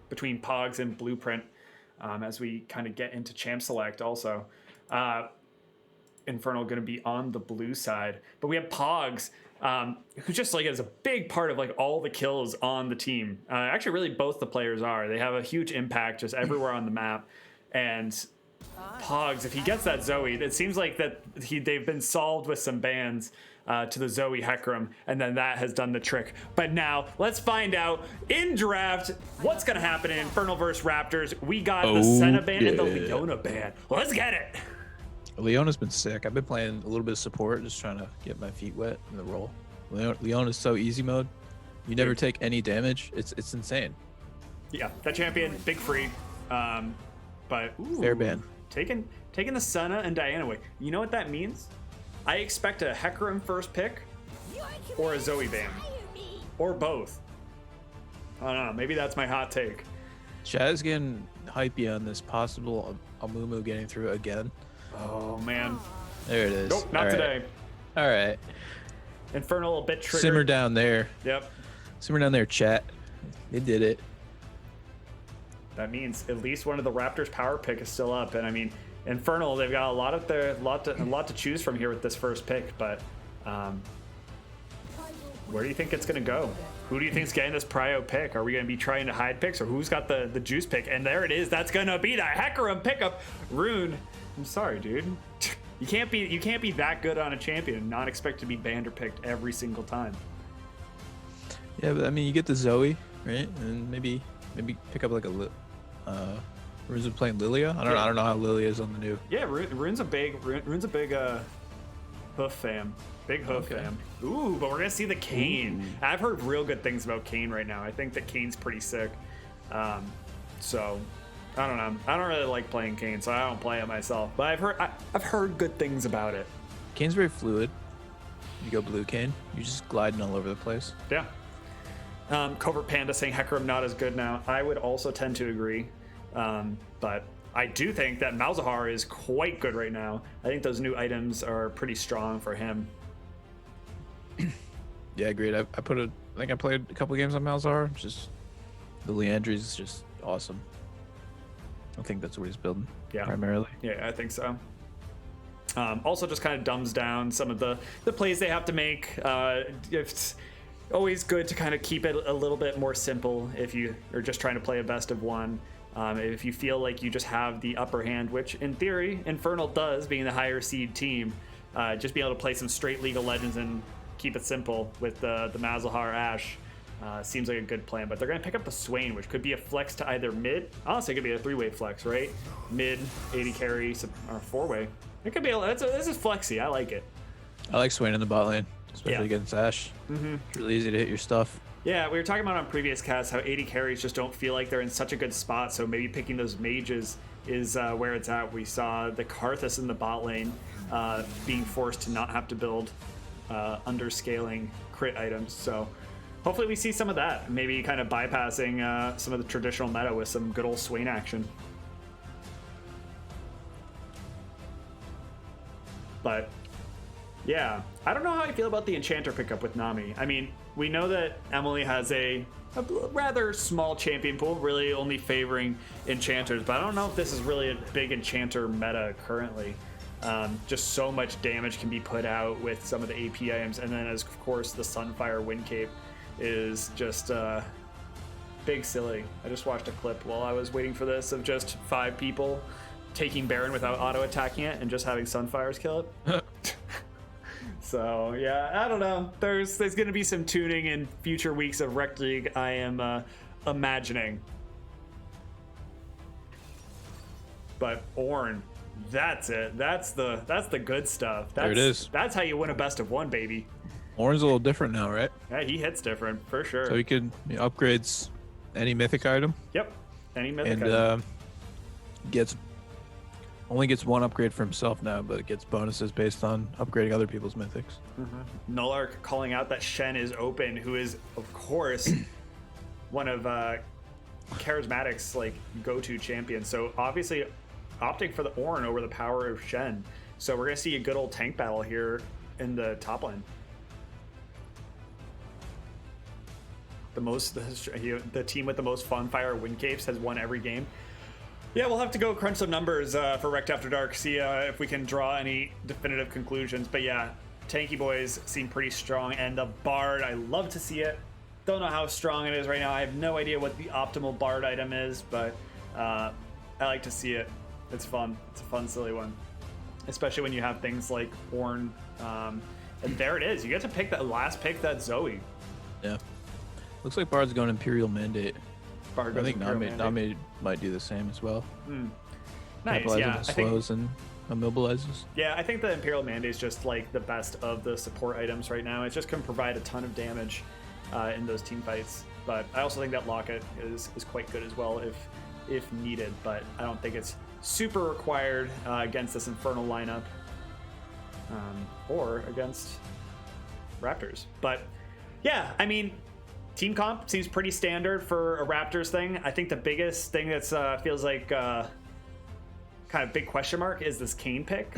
between Pogs and Blueprint as we kind of get into Champ Select also. Infernal going to be on the blue side, but we have Pogs, who just like is a big part of like all the kills on the team. Actually, really both the players are. They have a huge impact just everywhere on the map. And Pogs, if he gets that Zoe, it seems like that they've been solved with some bans to the Zoe Hecarim, and then that has done the trick. But now let's find out in draft what's gonna happen in Infernal vs Raptors. We got the Senna ban and the Leona ban. Let's get it. Leona's been sick. I've been playing a little bit of support, just trying to get my feet wet in the role. Leona's so easy mode. You never take any damage. It's insane. Yeah, that champion, big free. But ooh, Fair ban. Taking the Senna and Diana away. You know what that means? I expect a Hecarim first pick or a Zoe ban. Or both. I don't know. Maybe that's my hot take. Chaz getting hypey on this possible Amumu getting through again. Oh, man. There it is. Nope, not today. All right. Infernal a bit triggered. Simmer down there. Yep. Simmer down there, chat. They did it. That means at least one of the Raptors power pick is still up. And I mean, Infernal, they've got a lot to choose from here with this first pick. But where do you think it's going to go? Who do you think's getting this prio pick? Are we going to be trying to hide picks, or who's got the juice pick? And there it is. That's going to be the Hecarim pickup. Rune, I'm sorry, dude. You can't be that good on a champion and not expect to be banned or picked every single time. Yeah, but I mean, you get the Zoe, right? And maybe pick up like a Rune's been playing Lilia. I don't know how Lilia is on the new. Yeah, Rune's a big hoof fam. Big hoof fam. Ooh, but we're gonna see the Kayn. Ooh. I've heard real good things about Kayn right now. I think that Kayn's pretty sick. So I don't know. I don't really like playing Kayn, so I don't play it myself. But I've heard good things about it. Kayn's very fluid. You go blue Kayn, you're just gliding all over the place. Yeah. Covert Panda saying Hecarim not as good now. I would also tend to agree. But I do think that Malzahar is quite good right now. I think those new items are pretty strong for him. Yeah, agreed. I think I played a couple games on Malzahar. Just the Leandry's is just awesome. I think that's what he's building primarily. Yeah, I think so. Also just kind of dumbs down some of the plays they have to make. It's always good to kind of keep it a little bit more simple if you are just trying to play a best of one. If you feel like you just have the upper hand, which in theory Infernal does, being the higher seed team, just be able to play some straight League of Legends and keep it simple with the Malzahar Ashe seems like a good plan. But they're going to pick up the Swain, which could be a flex to either mid. Honestly, it could be a 3-way flex, right? Mid, 80 carry, or 4-way. It could be. This is flexy. I like it. I like Swain in the bot lane, especially against Ashe. It's really easy to hit your stuff. Yeah, we were talking about on previous casts how 80 carries just don't feel like they're in such a good spot, so maybe picking those mages is where it's at. We saw the Karthus in the bot lane being forced to not have to build underscaling crit items, so hopefully we see some of that, maybe kind of bypassing some of the traditional meta with some good old Swain action. But yeah, I don't know how I feel about the Enchanter pickup with Nami. I mean, we know that Emily has a rather small champion pool, really only favoring Enchanters, but I don't know if this is really a big Enchanter meta currently. Just so much damage can be put out with some of the AP items, and then of course the Sunfire Wind Cape is just big silly. I just watched a clip while I was waiting for this of just 5 people taking Baron without auto attacking it and just having Sunfires kill it. So yeah, I don't know. There's going to be some tuning in future weeks of Rec League, I am imagining. But Ornn, that's it. That's the good stuff. There it is. That's how you win a best of 1, baby. Ornn's a little different now, right? Yeah, he hits different for sure. So he can upgrades any mythic item. Yep, any mythic And item. only gets 1 upgrade for himself now, but it gets bonuses based on upgrading other people's mythics. Nullark calling out that Shen is open, who is of course one of Charismatic's like go-to champions. So obviously opting for the Ornn over the power of Shen. So we're gonna see a good old tank battle here in the top lane. The team with the most Funfire Wind Capes has won every game. Yeah, we'll have to go crunch some numbers for Wrecked After Dark, see if we can draw any definitive conclusions. But yeah, tanky boys seem pretty strong, and the Bard, I love to see it. Don't know how strong it is right now. I have no idea what the optimal Bard item is, but I like to see it. It's fun. It's a fun, silly one, especially when you have things like Ornn. And there it is. You get to pick that last pick, that Zoe. Yeah. Looks like Bard's going Imperial Mandate. Bard I think Imperial Mandate. Nami might do the same as well. Nice, Capitalizes yeah. on slows and immobilizes. Yeah, I think the Imperial Mandate is just like the best of the support items right now. It just can provide a ton of damage in those team fights. But I also think that Locket is quite good as well if needed. But I don't think it's super required against this Infernal lineup or against Raptors. But yeah, I mean, team comp seems pretty standard for a Raptors thing. I think the biggest thing that's feels like kind of big question mark is this Kayn pick.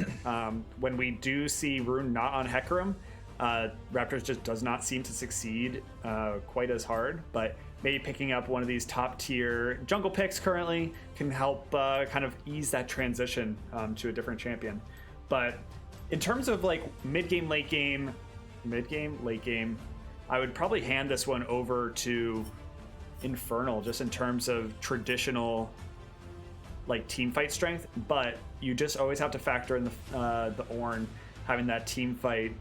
When we do see Rune not on Hecarim, Raptors just does not seem to succeed quite as hard, but maybe picking up one of these top tier jungle picks currently can help kind of ease that transition to a different champion. But in terms of like mid game, late game, I would probably hand this one over to Infernal just in terms of traditional like team fight strength, but you just always have to factor in the Ornn having that team fight.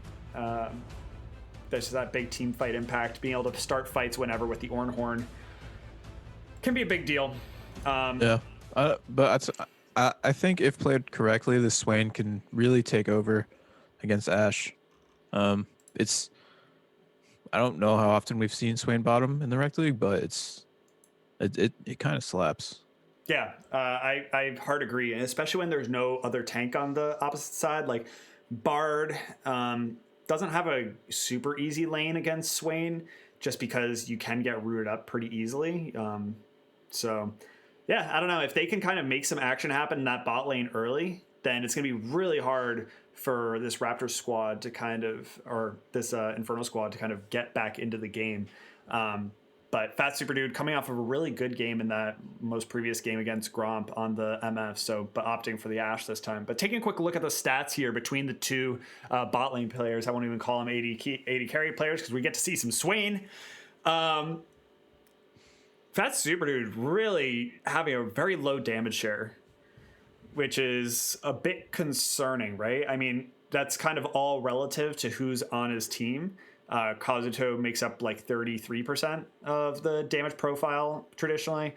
There's that big team fight impact. Being able to start fights whenever with the Ornn Horn can be a big deal. Yeah, but I think if played correctly, the Swain can really take over against Ashe. It's I don't know how often we've seen Swain bottom in the Rec League, but it kind of slaps. Yeah, I hard agree, and especially when there's no other tank on the opposite side. Like Bard doesn't have a super easy lane against Swain, just because you can get rooted up pretty easily. So yeah, I don't know if they can kind of make some action happen in that bot lane early, then it's gonna be really hard for this Raptors squad to kind of, or this Infernal squad to kind of get back into the game. But Fat Super Dude coming off of a really good game in that most previous game against Gromp on the MF, but opting for the Ashe this time. But taking a quick look at the stats here between the two bot lane players, I won't even call them 80 carry players because we get to see some Swain. Fat Super Dude really having a very low damage share, which is a bit concerning, right? I mean, that's kind of all relative to who's on his team. Kazuto makes up like 33% of the damage profile traditionally,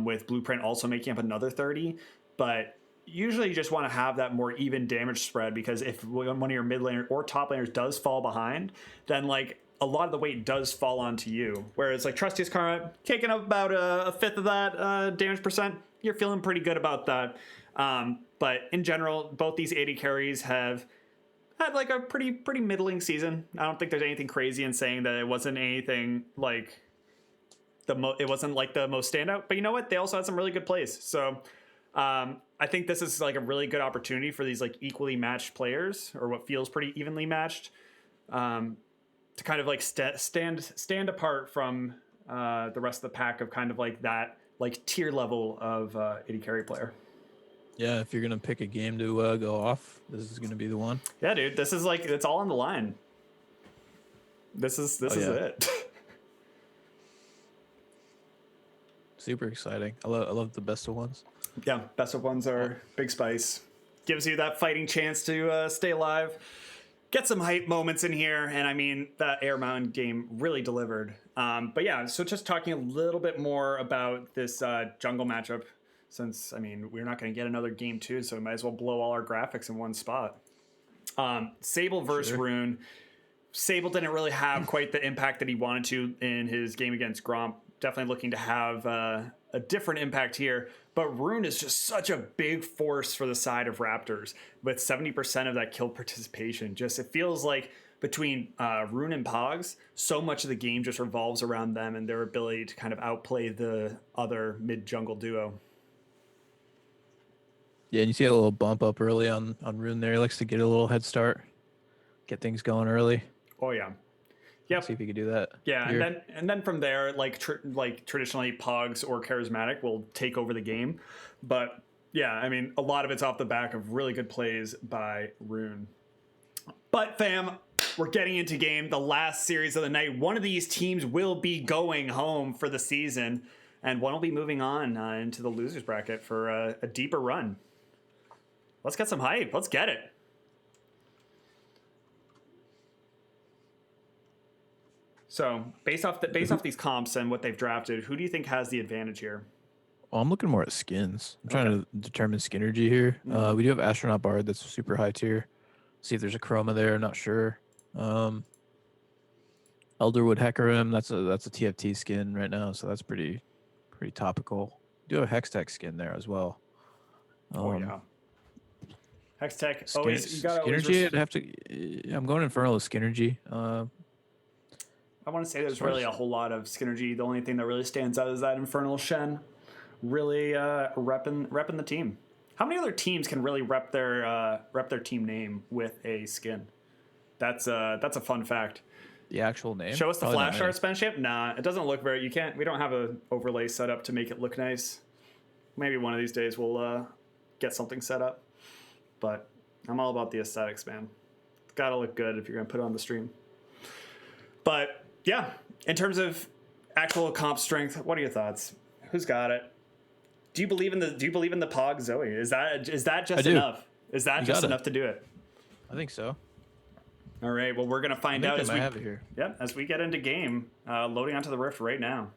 with Blueprint also making up another 30. But usually you just want to have that more even damage spread, because if one of your mid laner or top laners does fall behind, then like a lot of the weight does fall onto you. Whereas like Trustiest Karma taking up about a fifth of that damage percent, you're feeling pretty good about that. But in general, both these 80 carries have had like a pretty middling season. I don't think there's anything crazy in saying that it wasn't anything like it wasn't like the most standout. But you know what? They also had some really good plays. So I think this is like a really good opportunity for these like equally matched players, or what feels pretty evenly matched, to kind of like stand apart from the rest of the pack of kind of like that like tier level of AD carry player. Yeah, if you're gonna pick a game to go off, this is gonna be the one. Yeah, dude, this is like it's all on the line. This is it. Super exciting. I love the best of ones. Yeah, best of ones are big spice. Gives you that fighting chance to stay alive. Get some hype moments in here, and I mean, that Air Mountain game really delivered. But yeah, so just talking a little bit more about this jungle matchup, since, I mean, we're not going to get another game 2, so we might as well blow all our graphics in one spot. Sable versus Rune. Sable didn't really have quite the impact that he wanted to in his game against Gromp. Definitely looking to have a different impact here. But Rune is just such a big force for the side of Raptors with 70% of that kill participation. Just it feels like between Rune and Pogs, so much of the game just revolves around them and their ability to kind of outplay the other mid-jungle duo. Yeah, and you see a little bump up early on Rune there. He likes to get a little head start, get things going early. Oh, yeah. Yep. See if you could do that. Yeah, here. and then from there, like traditionally, Pogs or Charismatic will take over the game. But yeah, I mean, a lot of it's off the back of really good plays by Rune. But fam, we're getting into game, the last series of the night. One of these teams will be going home for the season, and one will be moving on into the losers bracket for a deeper run. Let's get some hype. Let's get it. So based off these comps and what they've drafted, who do you think has the advantage here? Well, I'm looking more at skins. I'm trying to determine skinergy here. We do have Astronaut Bard that's super high tier. See if there's a chroma there. Not sure. Elderwood Hecarim, that's a TFT skin right now, so that's pretty topical. We do have a Hextech skin there as well. Yeah. Hextech. Skinergy. I'd have to. I'm going Infernal with Skinergy. I want to say there's really a whole lot of Skinergy. The only thing that really stands out is that Infernal Shen really repping the team. How many other teams can really rep their team name with a skin? That's a fun fact. The actual name. Show us the flash art spenship. Nah, it doesn't look very. We don't have an overlay set up to make it look nice. Maybe one of these days we'll get something set up. But I'm all about the aesthetics, man. It's gotta look good if you're gonna put it on the stream. But yeah, in terms of actual comp strength, what are your thoughts? Who's got it? Do you believe in the Pog Zoe? Is that just enough? Is that just enough to do it? I think so. All right. Well, we're gonna find out as we have it here. Yep, as we get into game. Loading onto the Rift right now.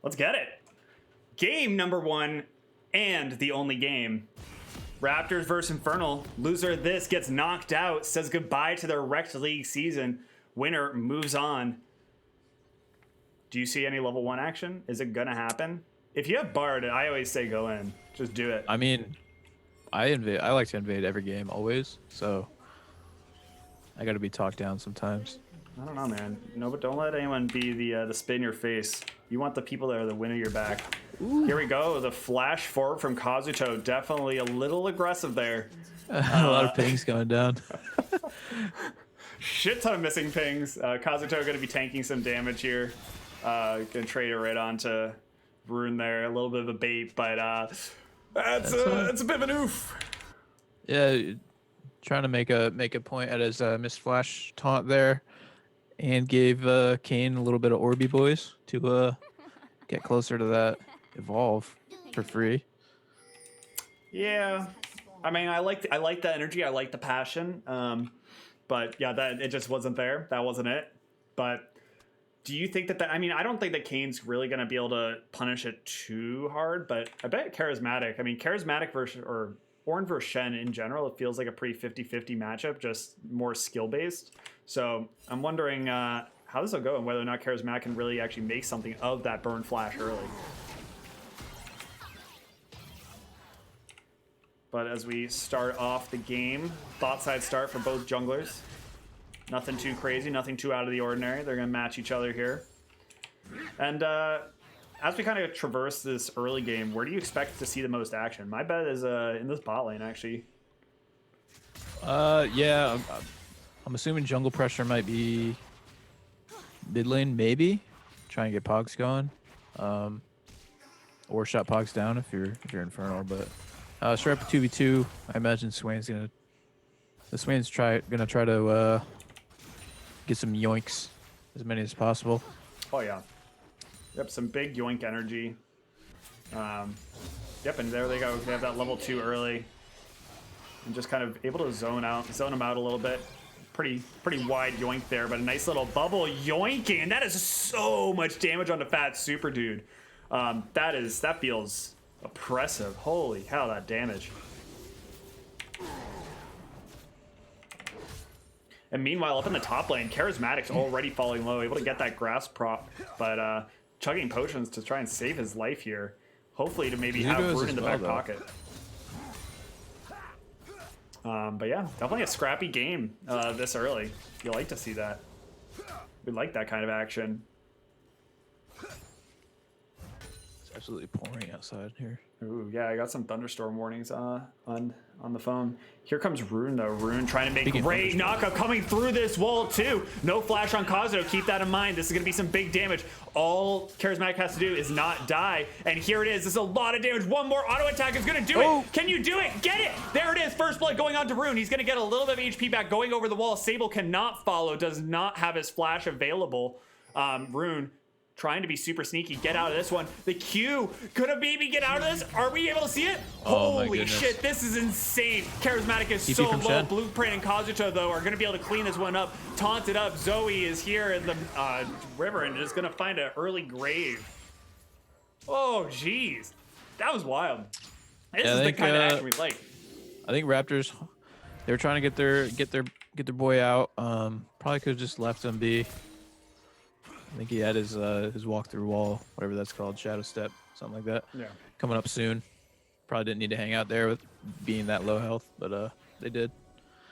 Let's get it. Game number 1 and the only game. Raptors versus Infernal. Loser of this gets knocked out, says goodbye to their Rect League season. Winner moves on. Do you see any level 1 action? Is it gonna happen? If you have Bard, I always say go in. Just do it. I mean, I like to invade every game always, so I got to be talked down sometimes. I don't know, man. No, but don't let anyone be the spit in your face. You want the people that are the wind of your back. Ooh. Here we go. The flash forward from Kazuto. Definitely a little aggressive there. A lot of pings going down. Shit ton of missing pings. Kazuto going to be tanking some damage here. Going to trade it right onto Rune there. A little bit of a bait, but that's a bit of an oof. Yeah, trying to make a point at his missed flash taunt there. And gave Kane a little bit of Orby boys to get closer to that evolve for free. Yeah, I mean, I like the energy, I like the passion, but yeah, that it just wasn't there. That wasn't it. But do you think that I mean, I don't think that Kane's really gonna be able to punish it too hard, but I bet Charismatic. I mean, Charismatic versus or Ornn versus Shen in general, it feels like a pretty 50-50 matchup, just more skill based. So I'm wondering how this will go and whether or not Charismatic can really actually make something of that burn flash early. But as we start off the game, bot side start for both junglers. Nothing too crazy, nothing too out of the ordinary. They're going to match each other here. And as we kind of traverse this early game, where do you expect to see the most action? My bet is in this bot lane, actually. Yeah, I'm assuming jungle pressure might be mid lane, maybe. Try and get Pogs going. Or shut Pogs down if you're Infernal, but straight up 2v2, I imagine Swain's gonna try to get some yoinks, as many as possible. Oh yeah. Yep, some big yoink energy. Yep, and there they go. They have that level 2 early. And just kind of able to zone them out a little bit. Pretty wide yoink there, but a nice little bubble yoinking, and that is so much damage on the fat super dude. That feels oppressive. Holy hell, that damage. And meanwhile, up in the top lane, Charismatic's already falling low, able to get that grass prop, but chugging potions to try and save his life here. Hopefully to maybe have Rune in the back pocket. But yeah, definitely a scrappy game this early. You like to see that. We like that kind of action. It's absolutely pouring outside here. Ooh, yeah, I got some thunderstorm warnings on the phone. Here comes Rune though. Rune trying to make great knockup coming through this wall too. No flash on Kazuto. Keep that in mind. This is gonna be some big damage. All Charismatic has to do is not die. And here it is. This is a lot of damage. One more auto attack is gonna do it. Can you do it? Get it! There it is. First blood going on to Rune. He's gonna get a little bit of HP back going over the wall. Sable cannot follow. Does not have his flash available. Rune trying to be super sneaky, get out of this one. The Q, could a baby get out of this? Are we able to see it? Holy shit, this is insane. Charismatic is so low. Shen. Blueprint and Kazuto, though, are gonna be able to clean this one up. Taunt it up. Zoe is here in the river and is gonna find an early grave. Oh, jeez. That was wild. This is the kind of action we like. I think Raptors, they were trying to get their boy out. Probably could have just left him be. I think he had his walk-through wall, whatever that's called, shadow step, something like that. Yeah. Coming up soon. Probably didn't need to hang out there with being that low health, but they did,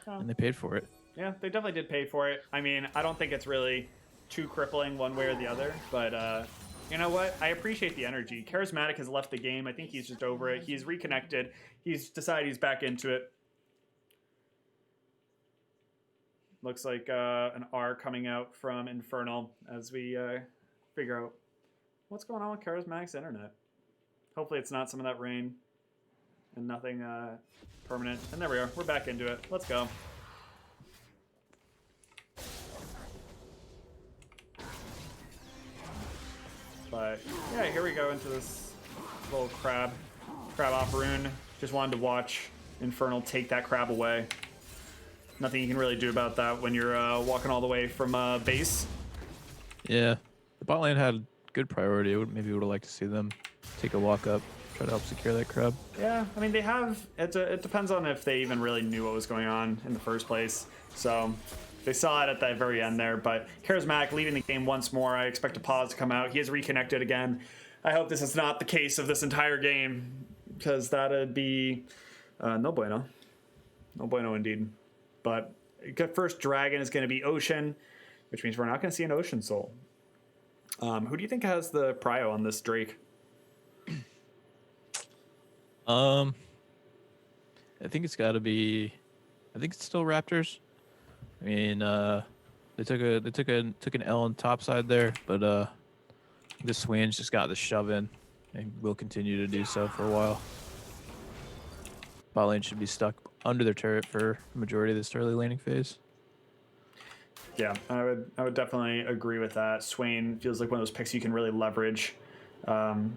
and they paid for it. Yeah, they definitely did pay for it. I mean, I don't think it's really too crippling one way or the other, but you know what? I appreciate the energy. Charismatic has left the game. I think he's just over it. He's reconnected. He's decided he's back into it. Looks like an R coming out from Infernal as we figure out what's going on with Charismatic's internet. Hopefully it's not some of that rain and nothing permanent. And there we are. We're back into it. Let's go. But yeah, here we go into this little crab off Rune. Just wanted to watch Infernal take that crab away. Nothing you can really do about that when you're walking all the way from base. Yeah, the bot lane had good priority. Maybe would have liked to see them take a walk up, try to help secure that crab. Yeah, I mean they have. It depends on if they even really knew what was going on in the first place. So they saw it at the very end there. But Charismatic leading the game once more. I expect a pause to come out. He has reconnected again. I hope this is not the case of this entire game, because that'd be no bueno. No bueno indeed. But first dragon is going to be Ocean, which means we're not going to see an Ocean Soul. Who do you think has the prio on this Drake? I think it's got to be. I think it's still Raptors. I mean, they took an L on top side there, but the Swain's just got the shove in, and will continue to do so for a while. Bot lane should be stuck under their turret for the majority of this early laning phase. Yeah, I would definitely agree with that. Swain feels like one of those picks you can really leverage to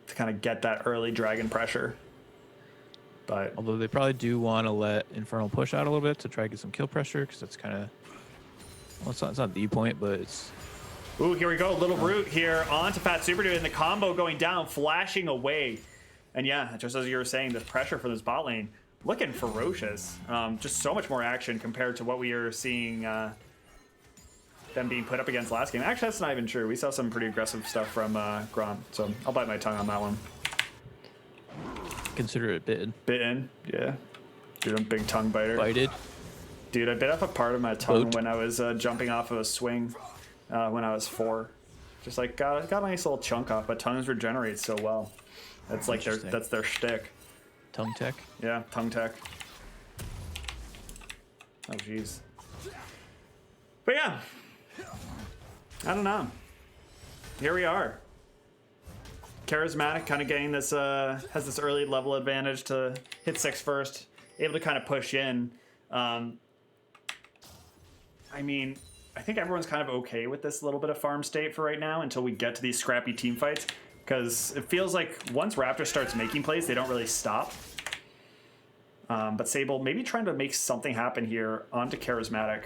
kind of get that early dragon pressure. But although they probably do want to let Infernal push out a little bit to try to get some kill pressure, because that's kind of, well, it's not the point, but it's. Ooh, here we go, little root here onto Fat Super Dude, and the combo going down, flashing away. And yeah, just as you were saying, the pressure for this bot lane looking ferocious. Just so much more action compared to what we are seeing them being put up against last game. Actually, that's not even true. We saw some pretty aggressive stuff from Gromp, so I'll bite my tongue on that one. Consider it bitten. Bitten, yeah. Dude, I'm big tongue biter. Bited. Dude, I bit off a part of my tongue when I was jumping off of a swing when I was 4. Just like got a nice little chunk off, but tongues regenerate so well. That's like that's their shtick. Tongue tech. Yeah, tongue tech. Oh jeez. But yeah, I don't know. Here we are. Charismatic kind of getting this has this early level advantage to hit 6 first, able to kind of push in. I mean, I think everyone's kind of okay with this little bit of farm state for right now until we get to these scrappy team fights, because it feels like once Raptor starts making plays, they don't really stop. But Sable maybe trying to make something happen here onto Charismatic.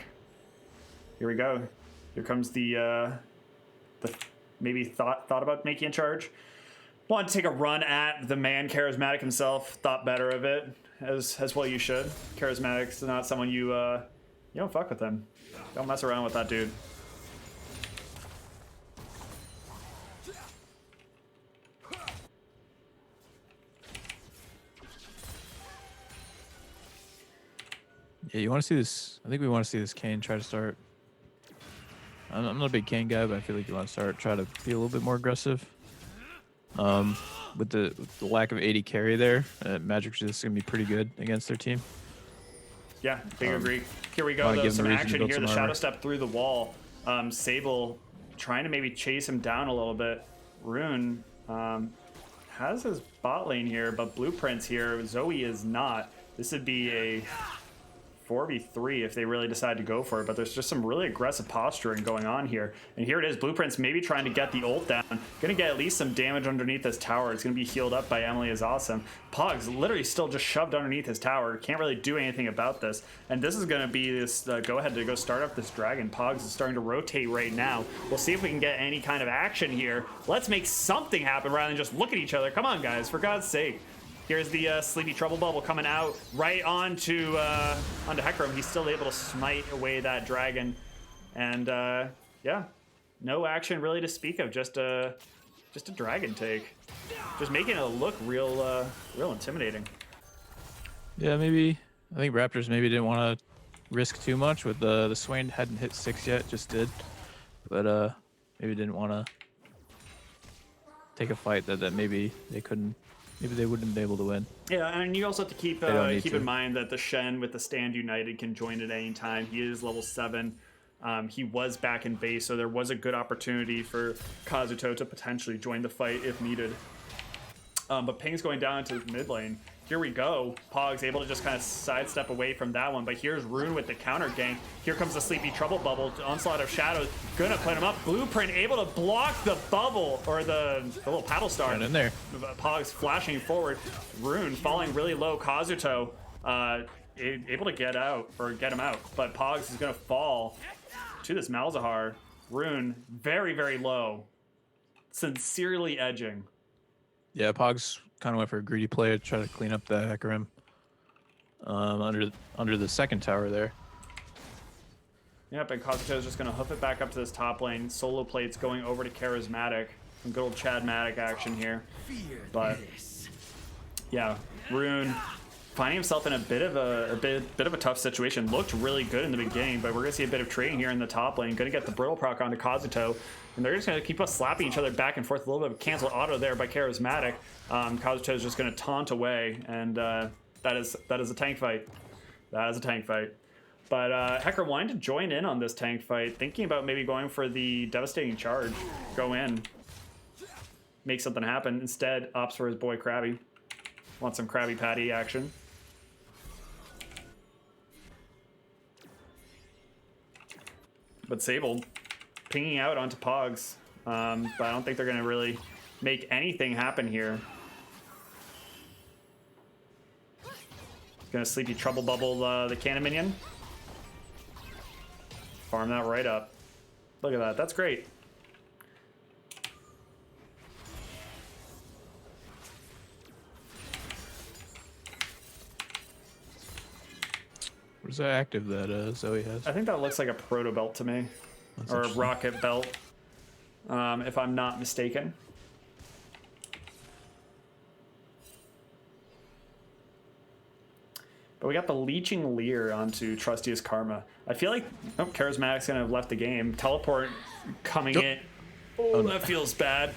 Here we go. Here comes the maybe thought about making a charge. Wanted to take a run at the man Charismatic himself. Thought better of it, as well you should. Charismatic's not someone you don't fuck with him. Don't mess around with that dude. Yeah, you want to see this? I think we want to see this Kane try to start. I'm not a big Kane guy, but I feel like you want to try to be a little bit more aggressive. With the lack of 80 carry there, Magic's just gonna be pretty good against their team. Yeah, big agree. Here we go, though. Some action here. The shadow armor. step through the wall. Sable trying to maybe chase him down a little bit. Rune has his bot lane here, but Blueprint's here. Zoe is not. This would be a 4v3 if they really decide to go for it, but there's just some really aggressive posturing going on here. And here it is, Blueprint's maybe trying to get the ult down. Gonna get at least some damage underneath this tower. It's gonna be healed up by Emily is awesome. Pog's literally still just shoved underneath his tower. Can't really do anything about this. And this is gonna be this go ahead to go start up this dragon. Pogs is starting to rotate right now. We'll see if we can get any kind of action here. Let's make something happen rather than just look at each other. Come on, guys, for God's sake. Here's the Sleepy Trouble Bubble coming out right onto Hecarim. He's still able to smite away that dragon. And yeah, no action really to speak of, just a dragon take. Just making it look real intimidating. Yeah, maybe. I think Raptors maybe didn't want to risk too much with the Swain hadn't hit 6 yet, just did. But maybe didn't want to take a fight that maybe they couldn't. Maybe they wouldn't be able to win. Yeah, and you also have to keep to. in mind that the Shen with the Stand United can join at any time. He is level 7. He was back in base, so there was a good opportunity for Kazuto to potentially join the fight if needed. But Ping's going down into the mid lane. Here we go. Pog's able to just kind of sidestep away from that one, but here's Rune with the counter gank. Here comes the Sleepy Trouble Bubble. Onslaught of Shadows, gonna put him up. Blueprint able to block the bubble, or the little paddle star. Right in there. Pog's flashing forward. Rune falling really low. Kazuto able to get out, or get him out, but Pogs is gonna fall to this Malzahar. Rune very, very low. Sincerely edging. Yeah, Pogs kind of went for a greedy play to try to clean up the Hecarim under the second tower there. Yep, and Kazuto is just going to hoof it back up to this top lane. Solo plates going over to Charismatic. Some good old Chadmatic action here. But yeah, Rune finding himself in a bit of a tough situation. Looked really good in the beginning, but we're going to see a bit of trading here in the top lane. Going to get the Brittle proc onto Kazuto. And they're just going to keep us slapping each other back and forth. A little bit of cancel auto there by Charismatic. Kazuto is just going to taunt away, and that is a tank fight. That is a tank fight. But Hecker wanting to join in on this tank fight, thinking about maybe going for the devastating charge. Go in. Make something happen. Instead, opts for his boy Krabby. Wants some Krabby Patty action. But Sable pinging out onto Pogs, but I don't think they're going to really make anything happen here. Going to Sleepy Trouble Bubble the cannon minion. Farm that right up. Look at that. That's great. Where's that active that Zoe has? I think that looks like a proto belt to me. That's or a interesting. rocket belt, if I'm not mistaken. But we got the Leeching Leer onto Trustiest Karma. I feel like Charismatic's gonna have left the game. Teleport coming in. Oh, that feels bad.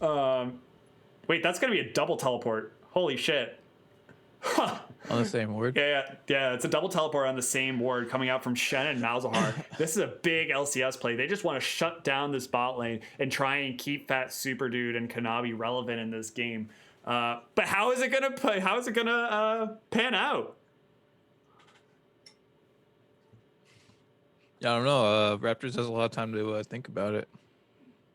Wait, that's gonna be a double teleport. Holy shit. Huh. On the same ward. Yeah, it's a double teleport on the same ward coming out from Shen and Malzahar. This is a big LCS play. They just want to shut down this bot lane and try and keep Fat Super Dude and Kanabi relevant in this game. But how is it gonna play? How is it gonna pan out? I don't know. Raptors has a lot of time to think about it.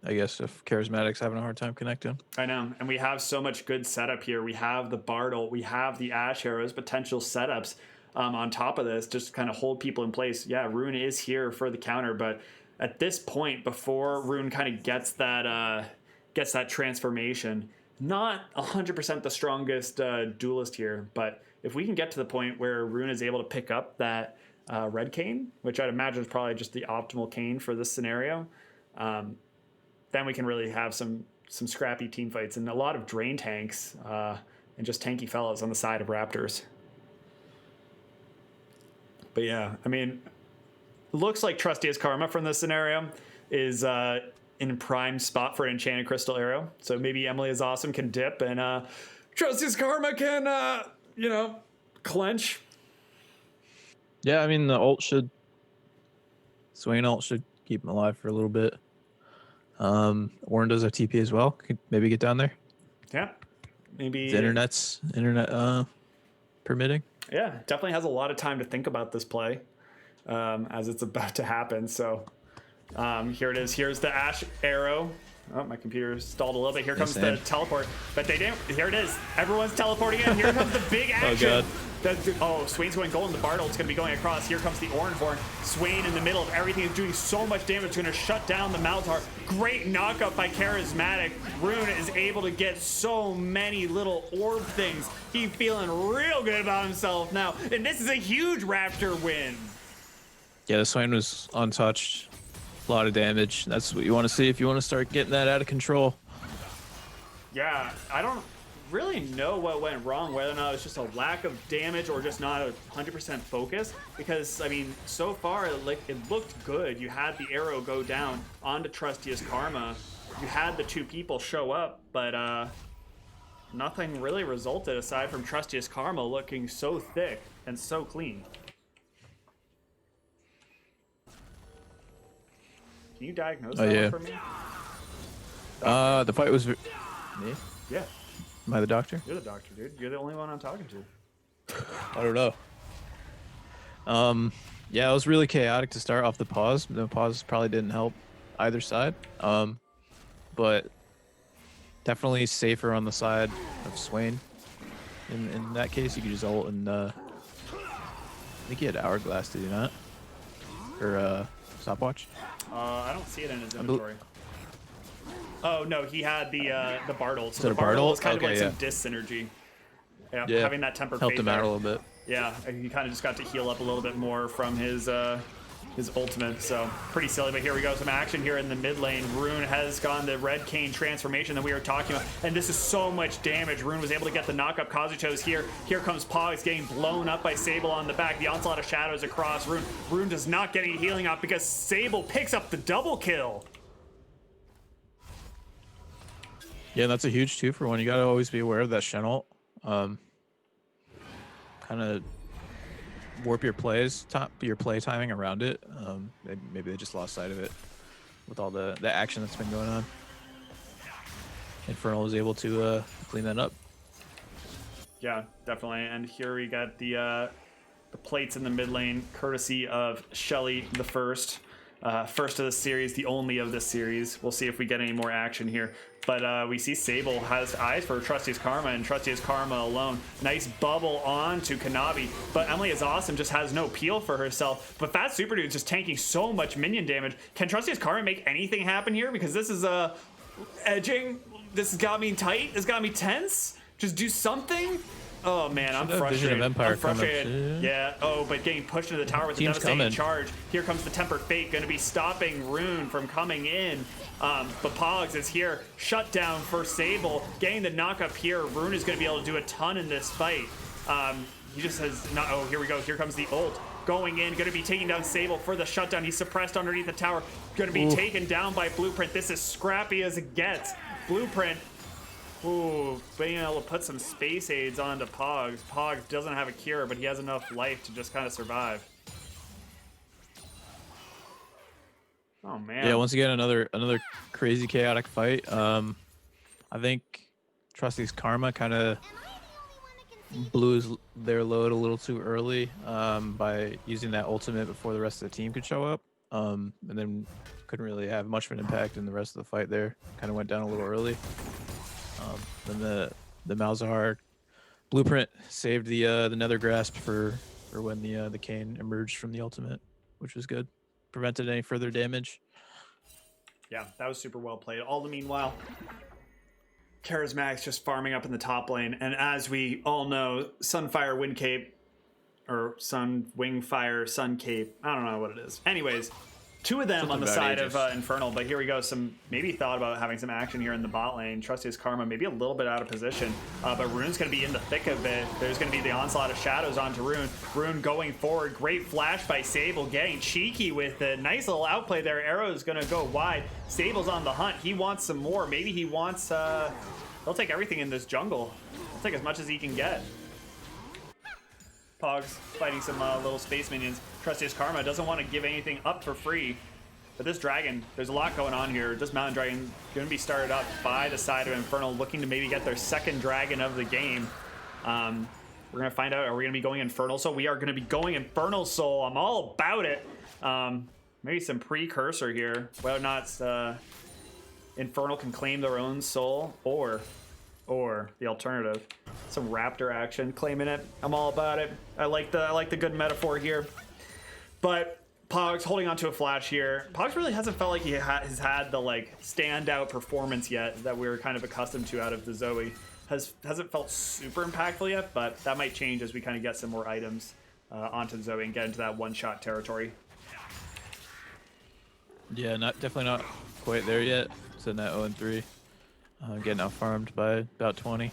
I guess if Charismatic's having a hard time connecting. I know, and we have so much good setup here. We have the Bartle, we have the Ash Arrows, potential setups on top of this, just kind of hold people in place. Yeah, Rune is here for the counter, but at this point, before Rune kind of gets that transformation, not 100% the strongest duelist here, but if we can get to the point where Rune is able to pick up that red cane, which I'd imagine is probably just the optimal cane for this scenario, then we can really have some scrappy team fights and a lot of drain tanks and just tanky fellows on the side of Raptors. But yeah, I mean, looks like Trustiest Karma from this scenario is in prime spot for an Enchanted Crystal Arrow. So maybe Emily is Awesome can dip and Trustiest Karma can, clench. Yeah, I mean, Swain ult should keep him alive for a little bit. Warren does have TP as well. Could maybe get down there. Yeah, maybe the internet permitting. Yeah, definitely has a lot of time to think about this play as it's about to happen. So here it is. Here's the Ash Arrow. Oh, my computer stalled a little bit. Here comes the teleport, but they didn't. Here it is. Everyone's teleporting in. Here comes the big action. Swain's going golden. The Bartle's going to be going across. Here comes the Orange Horn. Swain in the middle of everything is doing so much damage. It's going to shut down the Malzahar. Great knockup by Charismatic. Rune is able to get so many little orb things. He's feeling real good about himself now. And this is a huge Raptor win. Yeah, the Swain was untouched. A lot of damage. That's what you want to see if you want to start getting that out of control. Yeah, I don't really know what went wrong, whether or not it's just a lack of damage or just not 100% focus, because I mean, so far it looked good. You had the arrow go down onto Trustiest Karma, you had the two people show up, but nothing really resulted aside from Trustiest Karma looking so thick and so clean. Can you diagnose that one for me? The fight was me. Yeah. Am I the doctor? You're the doctor, dude. You're the only one I'm talking to. I don't know. Yeah, it was really chaotic to start off the pause. The pause probably didn't help either side. But definitely safer on the side of Swain. In that case, you could just ult and I think he had Hourglass, did he not? Or stopwatch? I don't see it in his inventory. Oh no, he had the Bartle. So the Bartle Bartle is kind of like yeah. some dis synergy. Yeah, Yeah, having that tempered helped fate him out there. a little bit. Yeah, he kind of just got to heal up a little bit more from his ultimate. So pretty silly, but here we go. Some action here in the mid lane. Rune has gone the Red Cane transformation that we were talking about, and this is so much damage. Rune was able to get the knock up. Kazuto's here. Here comes Pogs getting blown up by Sable on the back. The onslaught of shadows across Rune. Rune does not get any healing up because Sable picks up the double kill. Yeah, that's a huge 2-for-1. You gotta always be aware of that Shen ult. Kind of warp your play timing around it. Maybe they just lost sight of it with all the action that's been going on. Infernal was able to clean that up. Yeah, definitely. And here we got the plates in the mid lane, courtesy of Shelly the first. First of the series, the only of this series. We'll see if we get any more action here. But we see Sable has eyes for Trustiest Karma, and Trustiest Karma alone. Nice bubble on to Kanabi. But Emily is Awesome, just has no peel for herself. But Fat Super Dude's just tanking so much minion damage. Can Trustiest Karma make anything happen here? Because this is edging. This has got me tight. This has got me tense. Just do something. Oh man, I'm frustrated. I'm frustrated. Yeah. Oh, but getting pushed into the tower with a devastating charge. Here comes the Tempered Fate, going to be stopping Rune from coming in. But Pogs is here. Shut down for Sable. Getting the knock up here. Rune is going to be able to do a ton in this fight. He just says, no, oh, here we go. Here comes the ult. Going in, going to be taking down Sable for the shutdown. He's suppressed underneath the tower. Going to be taken down by Blueprint. This is scrappy as it gets. Blueprint, being able to put some space aids onto Pogs. Pogs doesn't have a cure, but he has enough life to just kind of survive. Oh, man. Yeah, once again, another crazy chaotic fight. I think Trusty's Karma kind of blew their load a little too early by using that ultimate before the rest of the team could show up, and then couldn't really have much of an impact in the rest of the fight there. Kind of went down a little early. Then the Malzahar Blueprint saved the Nether Grasp for when the Kayn emerged from the ultimate, which was good. Prevented any further damage. Yeah, that was super well played. All the meanwhile, Charismatic's just farming up in the top lane, and as we all know, Sunfire Wind Cape, or Sun Wing Fire Sun Cape, I don't know what it is. Anyways, two of them Something on the about side Aegis. of Infernal, but here we go. Some maybe thought about having some action here in the bot lane. Trusty's Karma maybe a little bit out of position, but Rune's going to be in the thick of it. There's going to be the onslaught of shadows onto Rune. Rune going forward. Great flash by Sable, getting cheeky with it. Nice little outplay there. Arrow's going to go wide. Sable's on the hunt. He wants some more. Maybe he wants... he'll take everything in this jungle. He'll take as much as he can get. Pogs fighting some little space minions. Trusty's Karma doesn't want to give anything up for free. But this dragon, there's a lot going on here. This mountain dragon going to be started up by the side of Infernal, looking to maybe get their second dragon of the game. We're going to find out, are we going to be going Infernal Soul? We are going to be going Infernal Soul. I'm all about it. Maybe some precursor here. Whether or not Infernal can claim their own soul, or the alternative, some Raptor action, claiming it. I'm all about it. I like the good metaphor here. But Pogs holding on to a flash here. Pogs really hasn't felt like he has had the standout performance yet that we were kind of accustomed to out of the Zoe. Hasn't felt super impactful yet, but that might change as we kind of get some more items onto the Zoe and get into that one-shot territory. Yeah, definitely not quite there yet. Sitting at 0-3. Getting out farmed by about 20.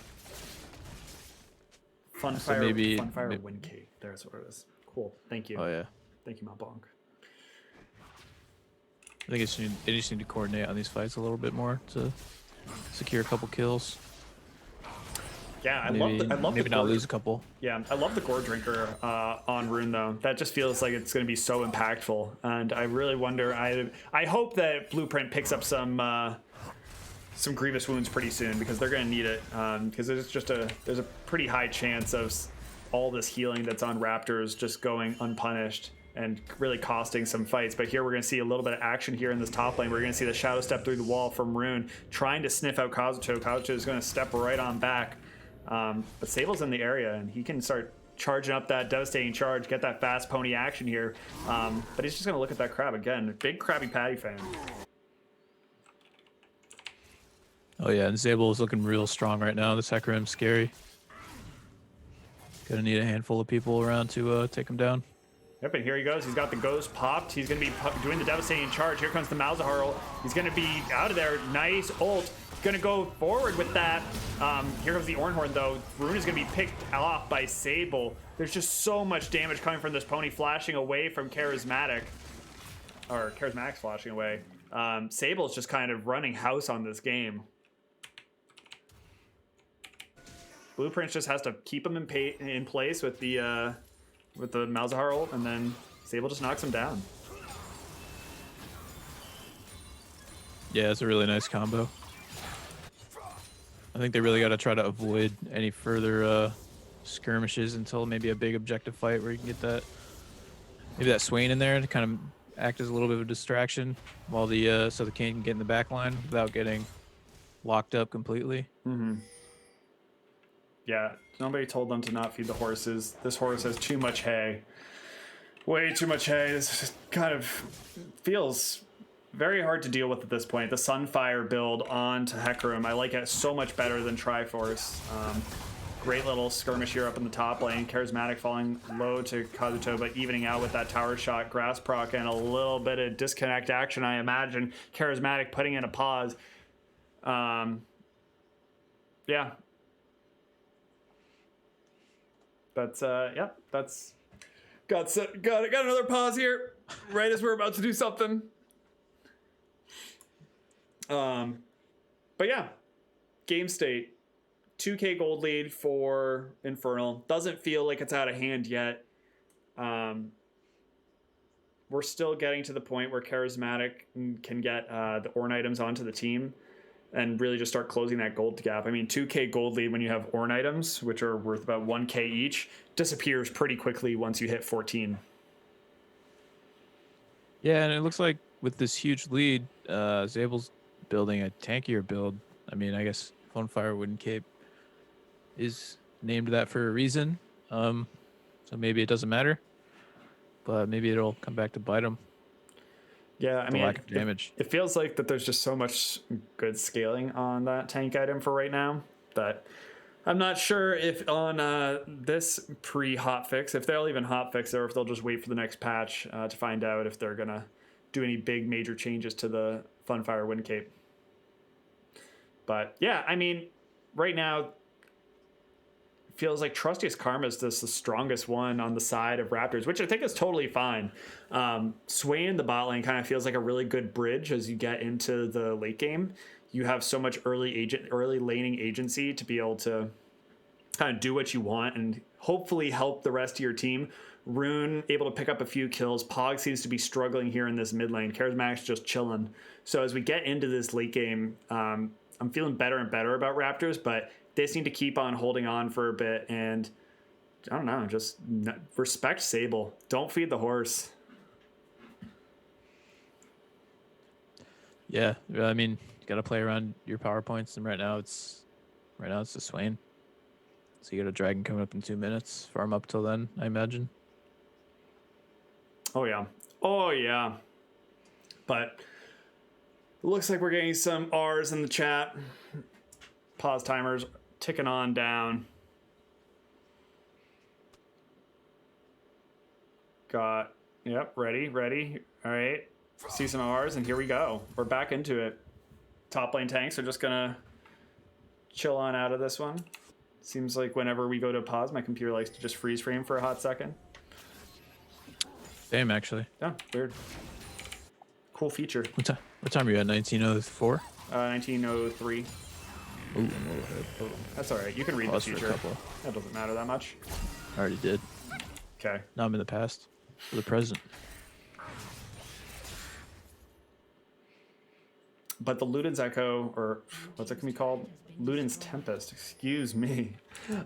Funfire Wind Cape. There's what it is. Cool. Thank you. Oh yeah. Thank you, Mount Blanc. I think they just need to coordinate on these fights a little bit more to secure a couple kills. Yeah, I Maybe love the not lose a couple. Yeah, I love the Gore Drinker on Rune though. That just feels like it's going to be so impactful, and I really wonder. I hope that Blueprint picks up some Grievous Wounds pretty soon, because they're going to need it. Because there's a pretty high chance of all this healing that's on Raptors just going unpunished and really costing some fights. But here we're going to see a little bit of action here in this top lane. We're going to see the Shadow step through the wall from Rune, trying to sniff out Kazuto. Kazuto is going to step right on back. But Sable's in the area, and he can start charging up that devastating charge, get that fast pony action here. But he's just going to look at that crab again. Big Krabby Patty fan. Oh yeah, and Sable is looking real strong right now. This Hecarim's scary. Gonna need a handful of people around to take him down. Yep, and here he goes. He's got the ghost popped. He's going to be doing the devastating charge. Here comes the Malzahar ult. He's going to be out of there. Nice ult. Going to go forward with that. Here comes the Ornhorn, though. Rune is going to be picked off by Sable. There's just so much damage coming from this pony flashing away from Charismatic. Or Charismatic's flashing away. Sable's just kind of running house on this game. Blueprint just has to keep him in place with the Malzahar ult, and then Sable just knocks him down. Yeah, it's a really nice combo. I think they really got to try to avoid any further skirmishes until maybe a big objective fight where you can get maybe that Swain in there to kind of act as a little bit of a distraction while so the Kayn can get in the back line without getting locked up completely. Mm-hmm. Yeah, nobody told them to not feed the horses. This horse has too much hay. Way too much hay. This kind of feels very hard to deal with at this point. The Sunfire build onto Hecarim, I like it so much better than Triforce. Great little skirmish here up in the top lane. Charismatic falling low to Kazuto, but evening out with that tower shot, grass proc, and a little bit of disconnect action, I imagine. Charismatic putting in a pause. Yeah. But yeah, that's got another pause here, right as we're about to do something. But yeah, game state, 2K gold lead for Infernal. Doesn't feel like it's out of hand yet. We're still getting to the point where Charismatic can get the Orn items onto the team and really just start closing that gold gap. I mean, 2K gold lead when you have Orn items, which are worth about 1K each, disappears pretty quickly once you hit 14. Yeah, and it looks like with this huge lead, Zabel's building a tankier build. I mean, I guess Funfire Wooden Cape is named that for a reason. So maybe it doesn't matter, but maybe it'll come back to bite him. Yeah, I mean, lack of damage. It feels like that there's just so much good scaling on that tank item for right now that I'm not sure if on this pre-hotfix, if they'll even hotfix it or if they'll just wait for the next patch to find out if they're going to do any big major changes to the Funfire Wind Cape. But yeah, I mean, right now, feels like Trustiest Karma is just the strongest one on the side of Raptors, which I think is totally fine. Swaying the bot lane kind of feels like a really good bridge as you get into the late game. You have so much early laning agency to be able to kind of do what you want and hopefully help the rest of your team. Rune able to pick up a few kills. Pog seems to be struggling here in this mid lane. Charismatic's just chilling. So as we get into this late game, I'm feeling better and better about Raptors, but they seem to keep on holding on for a bit, and I don't know, just respect Sable. Don't feed the horse. Yeah, I mean, you got to play around your power points, and right now it's the Swain. So you got a dragon coming up in 2 minutes. Farm up till then, I imagine. Oh yeah. But it looks like we're getting some R's in the chat. Pause timers ticking on down. Ready. All right. See some R's, and here we go. We're back into it. Top lane tanks are just gonna chill on out of this one. Seems like whenever we go to pause, my computer likes to just freeze frame for a hot second. Same, actually. Yeah, weird. Cool feature. What time are you at? 1904? 1903. Ooh, I'm a little ahead. That's all right. You can read Pause the for a future. couple. That doesn't matter that much. I already did. Okay. Now I'm in the past. For the present. But the Luden's Echo, or what's it going to be called? Luden's Tempest. Excuse me.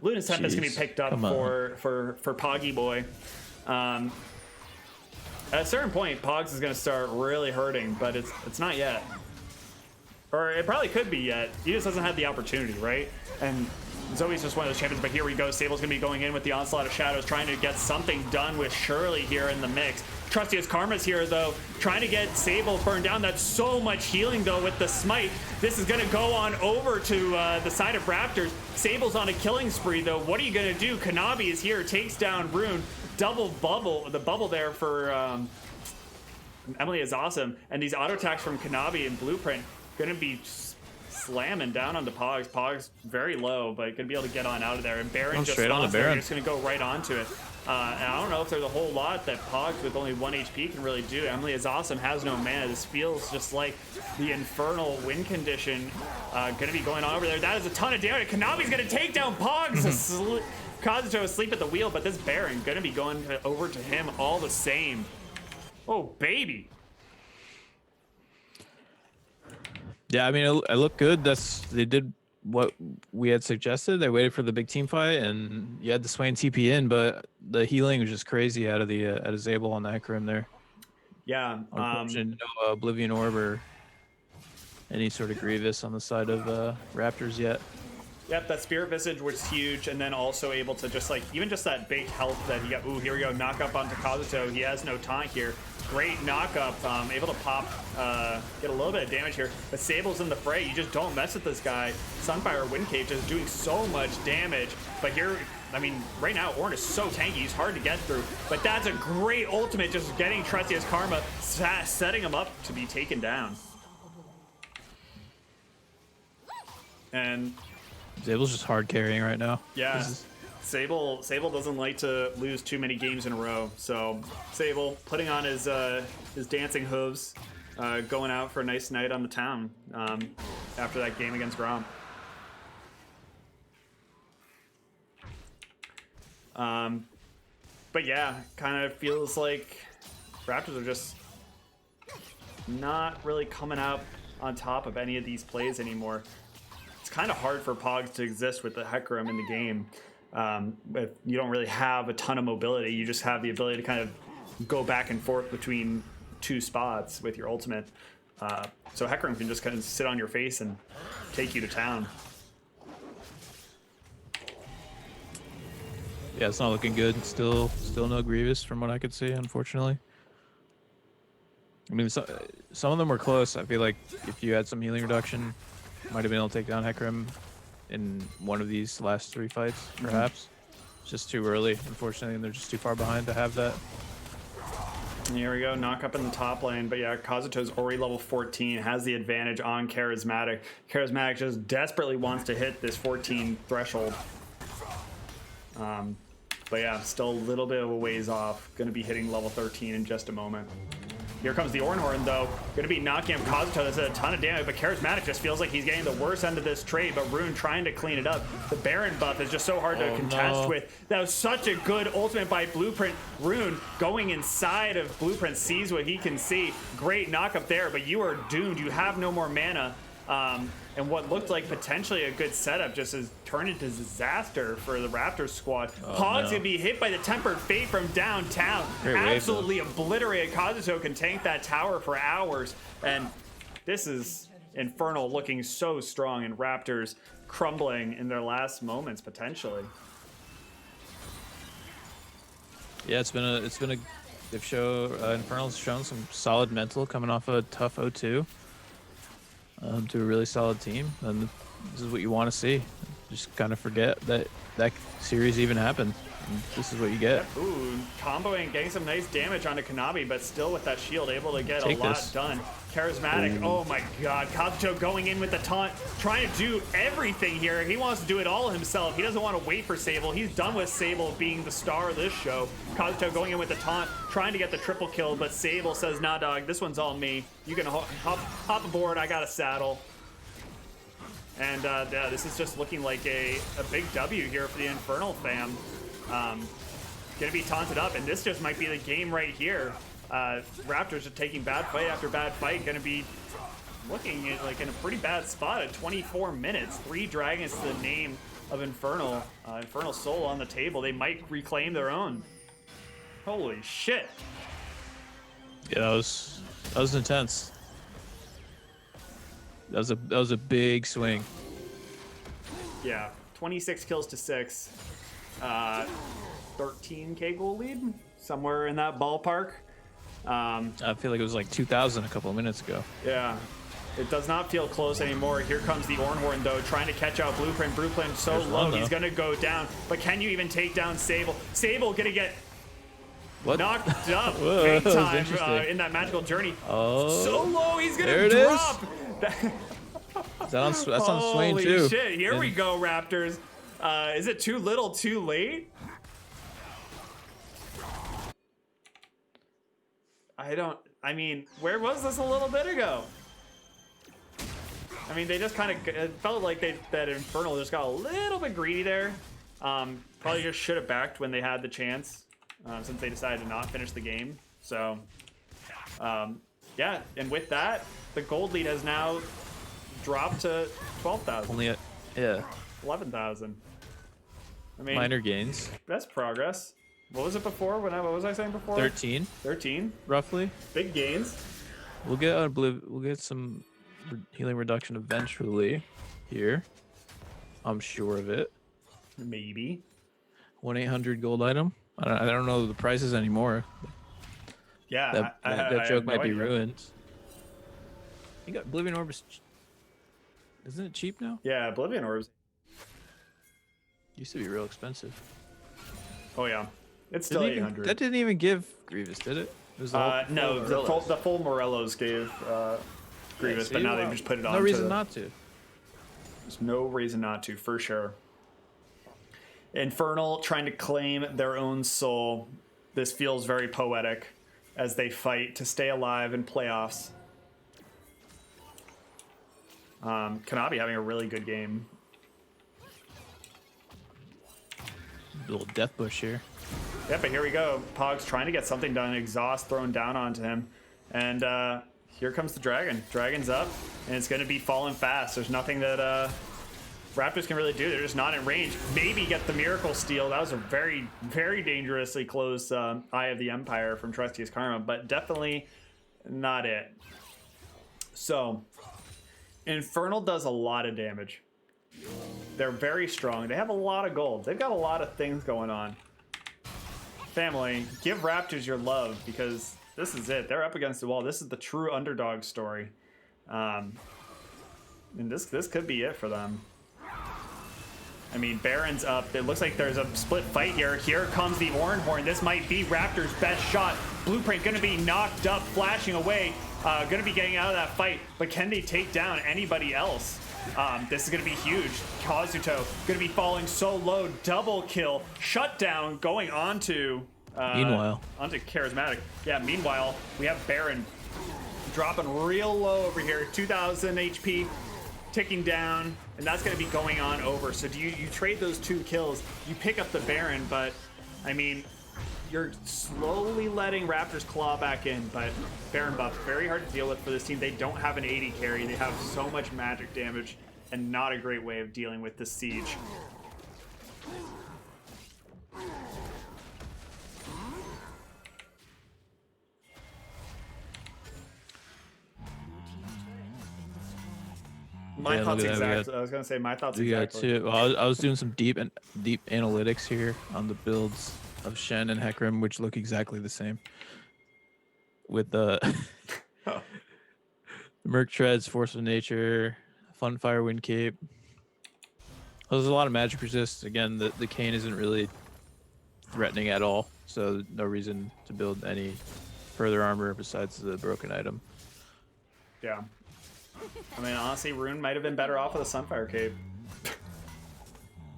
Luden's Tempest can be picked up for Poggy Boy. At a certain point, Pogs is going to start really hurting, but it's not yet. Or it probably could be yet. He just doesn't have the opportunity, right? And Zoe's just one of those champions, but here we go. Sable's going to be going in with the Onslaught of Shadows, trying to get something done with Shirley here in the mix. Trustiest Karma's here, though, trying to get Sable burned down. That's so much healing, though, with the Smite. This is going to go on over to the side of Raptors. Sable's on a killing spree, though. What are you going to do? Kanabi is here, takes down Rune. Double bubble, the bubble there for Emily is awesome. And these auto attacks from Kanabi and Blueprint gonna be slamming down onto Pogs. Pogs very low, but gonna be able to get on out of there. And Baron just straight on the Baron. Just gonna go right onto it. And I don't know if there's a whole lot that Pogs with only 1 HP can really do. Emily is awesome, has no mana. This feels just like the Infernal win condition gonna be going on over there. That is a ton of damage. Kanabi's gonna take down Pogs. Kazuto asleep at the wheel, but this Baron gonna be going over to him all the same. Oh, baby. Yeah, I mean, it looked good. They did what we had suggested. They waited for the big team fight, and you had the Swain TP in, but the healing was just crazy out of Zabel on that Grim there. Yeah. Unfortunately, no Oblivion Orb or any sort of Grievous on the side of Raptors yet. Yep, that Spirit Visage was huge, and then also able to just like, even just that big health that he got. Ooh, here we go, knock up onto Kazuto. He has no taunt here. Great knock up, able to pop, get a little bit of damage here. But Sable's in the fray, you just don't mess with this guy. Sunfire Windcage is doing so much damage, but here, I mean, right now, Ornn is so tanky, he's hard to get through. But that's a great ultimate, just getting Trustiest Karma, setting him up to be taken down. And Zabel's just hard carrying right now. yeah, Sable doesn't like to lose too many games in a row. So Sable putting on his dancing hooves, going out for a nice night on the town after that game against Gromp. But yeah, kind of feels like Raptors are just not really coming out on top of any of these plays anymore. It's kind of hard for Pogs to exist with the Hecarim in the game. If you don't really have a ton of mobility, you just have the ability to kind of go back and forth between two spots with your ultimate. So Hecarim can just kind of sit on your face and take you to town. Yeah, it's not looking good. Still no Grievous from what I could see, unfortunately. I mean, some of them were close. I feel like if you had some healing reduction, might have been able to take down Hecarim in one of these last 3 fights, perhaps. It's just too early, unfortunately, and they're just too far behind to have that. And here we go, knock up in the top lane. But yeah, Kazuto's already level 14, has the advantage on Charismatic. Charismatic just desperately wants to hit this 14 threshold. But yeah, still a little bit of a ways off. Going to be hitting level 13 in just a moment. Here comes the Ornhorn, though. Going to be knocking up Kazuto. That's a ton of damage, but Charismatic just feels like he's getting the worst end of this trade, but Rune trying to clean it up. The Baron buff is just so hard to contest with. That was such a good ultimate by Blueprint. Rune going inside of Blueprint, sees what he can see. Great knock up there, but you are doomed. You have no more mana. And what looked like potentially a good setup just has turned into disaster for the Raptors squad. Pog's gonna be hit by the Tempered Fate from downtown. Absolutely obliterated. Kazuto can tank that tower for hours. And this is Infernal looking so strong, and Raptors crumbling in their last moments potentially. Yeah, Infernal's shown some solid mental coming off a tough 0-2. To a really solid team, and this is what you want to see. Just kind of forget that series even happened. And this is what you get. Yep. Ooh, comboing, getting some nice damage onto Kanabi, but still with that shield, able to get a lot done. Charismatic, oh my god. Kazuto going in with the taunt, trying to do everything here. He wants to do it all himself. He doesn't want to wait for Sable. He's done with Sable being the star of this show. Kazuto going in with the taunt, trying to get the triple kill, but Sable says, nah dog, this one's all me. You can hop aboard, I got a saddle. And yeah, this is just looking like a big W here for the Infernal fam. Gonna be taunted up, and this just might be the game right here. Raptors are taking bad fight after bad fight, gonna be looking at, like in a pretty bad spot at 24 minutes. 3 dragons to the name of Infernal. Infernal Soul on the table. They might reclaim their own. Holy shit. Yeah, that was intense. That was a big swing. Yeah, 26 kills to 6. 13k goal lead, somewhere in that ballpark. I feel like it was like 2,000 a couple of minutes ago. Yeah, it does not feel close anymore. Here comes the Ornhorn, though, trying to catch out Blueprint. Blueprint so low, he's gonna go down. But can you even take down Sable? Sable gonna get knocked up big time in that magical journey. Oh, so low, he's gonna there it drop. That's on Swain too. Holy shit! Here we go, Raptors. Is it too little, too late? I mean, where was this a little bit ago? I mean, they just kind of, it felt like that Infernal just got a little bit greedy there. Probably just should have backed when they had the chance, since they decided to not finish the game. So, yeah, and with that, the gold lead has now dropped to 12,000. Only 11,000. I mean, minor gains. That's progress. What was it before? What was I saying before? 13. 13. Roughly. Big gains. We'll get some healing reduction eventually here. I'm sure of it. Maybe. 1-800 gold item. I don't know the prices anymore. Yeah, that joke might be ruined. You got Oblivion Orbs. Isn't it cheap now? Yeah, Oblivion Orbs. Used to be real expensive. Oh yeah, it's still 800. That didn't even give Grievous, did it? It was the no, the full Morellos gave Grievous, but now they've just put it on. No reason not to. There's no reason not to, for sure. Infernal trying to claim their own soul. This feels very poetic as they fight to stay alive in playoffs. Kanabi having a really good game. Little death bush here. Yep, but here we go. Pog's trying to get something done. Exhaust thrown down onto him. And here comes the dragon. Dragon's up, and it's going to be falling fast. There's nothing that Raptors can really do. They're just not in range. Maybe get the miracle steal. That was a very, very dangerously close Eye of the Empire from Trusty's Karma, but definitely not it. So, Infernal does a lot of damage. They're very strong. They have a lot of gold. They've got a lot of things going on. Family, give Raptors your love, because this is it. They're up against the wall. This is the true underdog story. And this could be it for them. I mean, Baron's up. It looks like there's a split fight here. Here comes the Oranhorn. This might be Raptors' best shot. Blueprint going to be knocked up, flashing away. Going to be getting out of that fight. But can they take down anybody else? This is going to be huge. Kazuto going to be falling so low. Double kill. Shutdown going onto... Meanwhile. Onto Charismatic. Yeah, meanwhile, we have Baron dropping real low over here. 2,000 HP. Ticking down, and that's going to be going on over. So do you trade those 2 kills, you pick up the Baron, but I mean, you're slowly letting Raptors claw back in, but Baron buff, very hard to deal with for this team. They don't have an 80 carry. They have so much magic damage and not a great way of dealing with the siege. My thoughts exactly. I was gonna say my thoughts exactly. Too. Well, I was doing some deep analytics here on the builds of Shen and Hecarim, which look exactly the same. With the Merc Treads, Force of Nature, Funfire, Wind Cape. There's a lot of magic resist. Again, the Cane isn't really threatening at all, so no reason to build any further armor besides the broken item. Yeah. I mean, honestly, Rune might have been better off with a Sunfire Cape.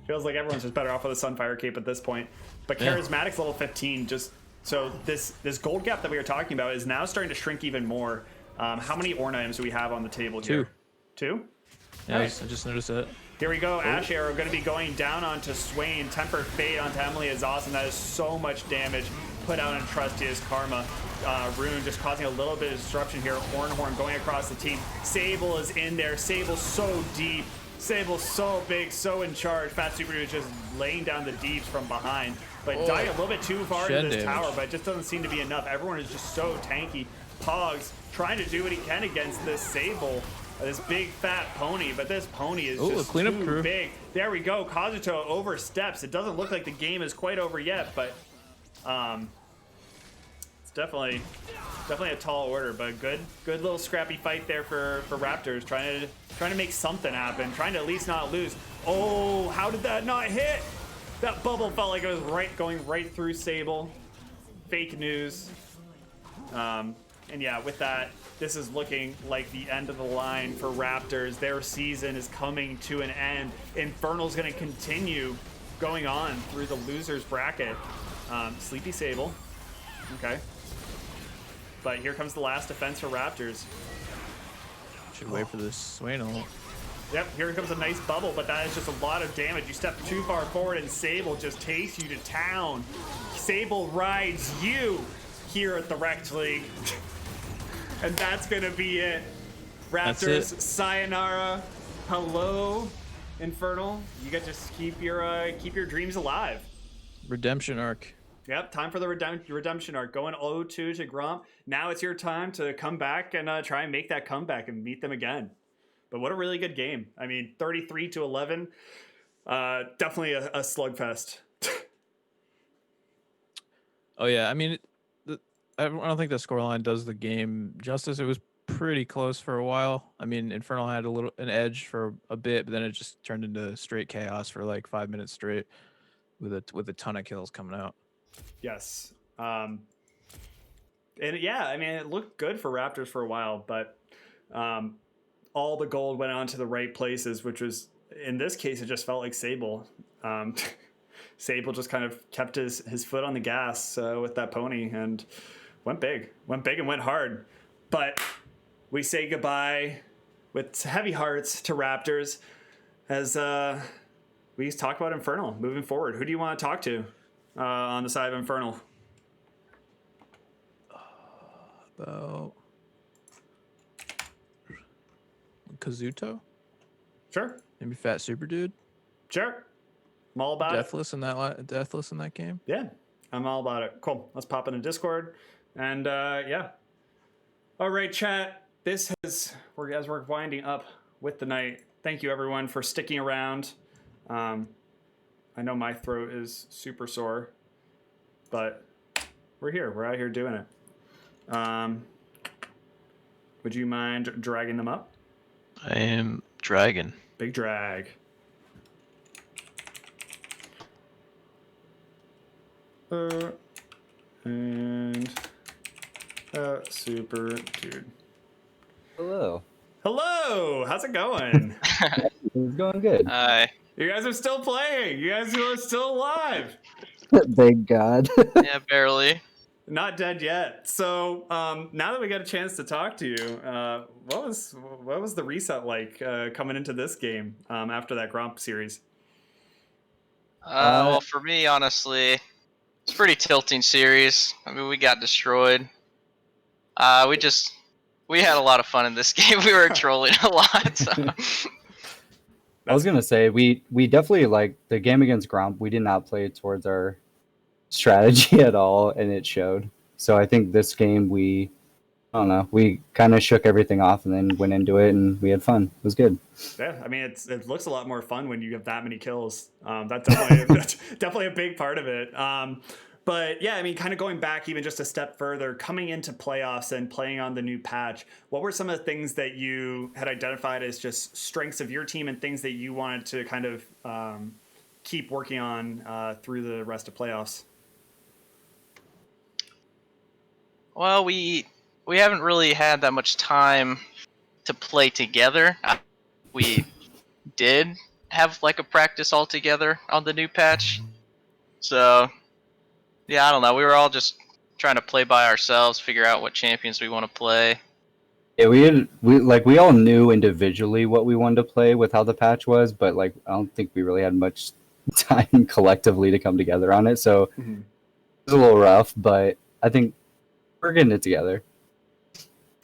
Feels like everyone's just better off with a Sunfire Cape at this point. But Charismatic's level 15, just so this gold gap that we were talking about is now starting to shrink even more. How many Ornn items do we have on the table here? 2. Yeah, I just noticed that. Here we go. Ash Arrow going to be going down onto Swain. Tempered Fate onto Emily is awesome. That is so much damage put out on Trusty's Karma. Rune just causing a little bit of disruption here. Horn going across the team. Sable is in there. Sable's so deep. Sable's so big, so in charge. Fat Super is just laying down the deeps from behind. But dying a little bit too far into this tower, but it just doesn't seem to be enough. Everyone is just so tanky. Pogs trying to do what he can against this Sable. This big fat pony, but this pony is just too big. There we go. Kazuto oversteps. It doesn't look like the game is quite over yet, but it's definitely a tall order. But good little scrappy fight there for Raptors, trying to make something happen, trying to at least not lose. Oh, how did that not hit? That bubble felt like it was going right through Sable. Fake news. And yeah, with that, this is looking like the end of the line for Raptors. Their season is coming to an end. Infernal's going to continue going on through the losers bracket. Sleepy Sable. Okay. But here comes the last defense for Raptors. Should wait for this Swain ult. Yep, here comes a nice bubble, but that is just a lot of damage. You step too far forward and Sable just takes you to town. Sable rides you here at the Rect League. And that's gonna be it. Raptors, sayonara. Hello, Infernal. You get to keep your dreams alive. Redemption arc. Yep, time for the redemption arc. Going 0-2 to Gromp. Now it's your time to come back and try and make that comeback and meet them again. But what a really good game. I mean, 33-11. Definitely a slugfest. Oh yeah, I mean, I don't think the scoreline does the game justice. It was pretty close for a while. I mean, Infernal had an edge for a bit, but then it just turned into straight chaos for like 5 minutes straight, with a ton of kills coming out. Yes. And yeah, I mean, it looked good for Raptors for a while, but all the gold went on to the right places, which was, in this case, it just felt like Sable. Sable just kind of kept his foot on the gas with that pony and went big and went hard. But we say goodbye with heavy hearts to Raptors as we talk about Infernal moving forward. Who do you want to talk to on the side of Infernal? About Kazuto? Sure. Maybe Fat Super Dude? Sure. I'm all about Deathless in that game? Yeah, I'm all about it. Cool. Let's pop in a Discord. And yeah. All right, chat. This as we're winding up with the night. Thank you, everyone, for sticking around. I know my throat is super sore, but we're here. We're out here doing it. Would you mind dragging them up? I am dragon. Big drag. And super dude. Hello. Hello. How's it going? It's going good. Hi. You guys are still playing. You guys are still alive. Thank God. Yeah, barely. Not dead yet. So now that we got a chance to talk to you, what was the reset like coming into this game after that Gromp series? Well, for me, honestly, it's a pretty tilting series. I mean, we got destroyed. We had a lot of fun in this game. We were trolling a lot. So. I was gonna say we definitely like the game against Gromp. We did not play towards our strategy at all, and it showed. So I think this game we kind of shook everything off and then went into it, and we had fun. It was good. Yeah, I mean it looks a lot more fun when you have that many kills. That's definitely a big part of it. But yeah, I mean, kind of going back even just a step further, coming into playoffs and playing on the new patch, what were some of the things that you had identified as just strengths of your team and things that you wanted to kind of keep working on through the rest of playoffs? Well, we haven't really had that much time to play together. We did have like a practice all together on the new patch. So, yeah, I don't know. We were all just trying to play by ourselves, figure out what champions we want to play. Yeah, we all knew individually what we wanted to play with how the patch was, but like I don't think we really had much time collectively to come together on it. So it was a little rough, but I think we're getting it together.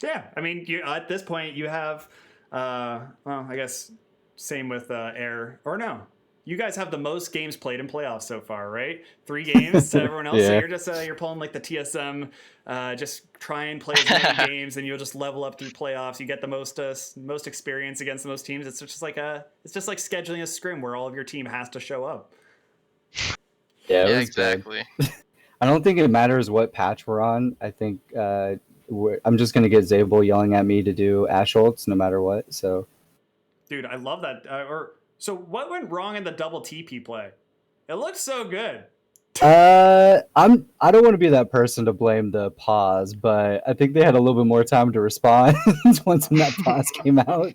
Yeah, I mean, at this point you have, well, I guess same with Air, or no. You guys have the most games played in playoffs so far, right? 3 games to everyone else. Yeah. So you're just you're pulling like the TSM, just try and play as many games, and you'll just level up through playoffs. You get the most experience against the most teams. It's just like scheduling a scrim where all of your team has to show up. Yeah, Yeah, was exactly. I don't think it matters what patch we're on. I think I'm just gonna get Zabel yelling at me to do Ash ults no matter what. So, dude, I love that. So what went wrong in the double TP play? It looked so good. I don't want to be that person to blame the pause, but I think they had a little bit more time to respond once that pause came out.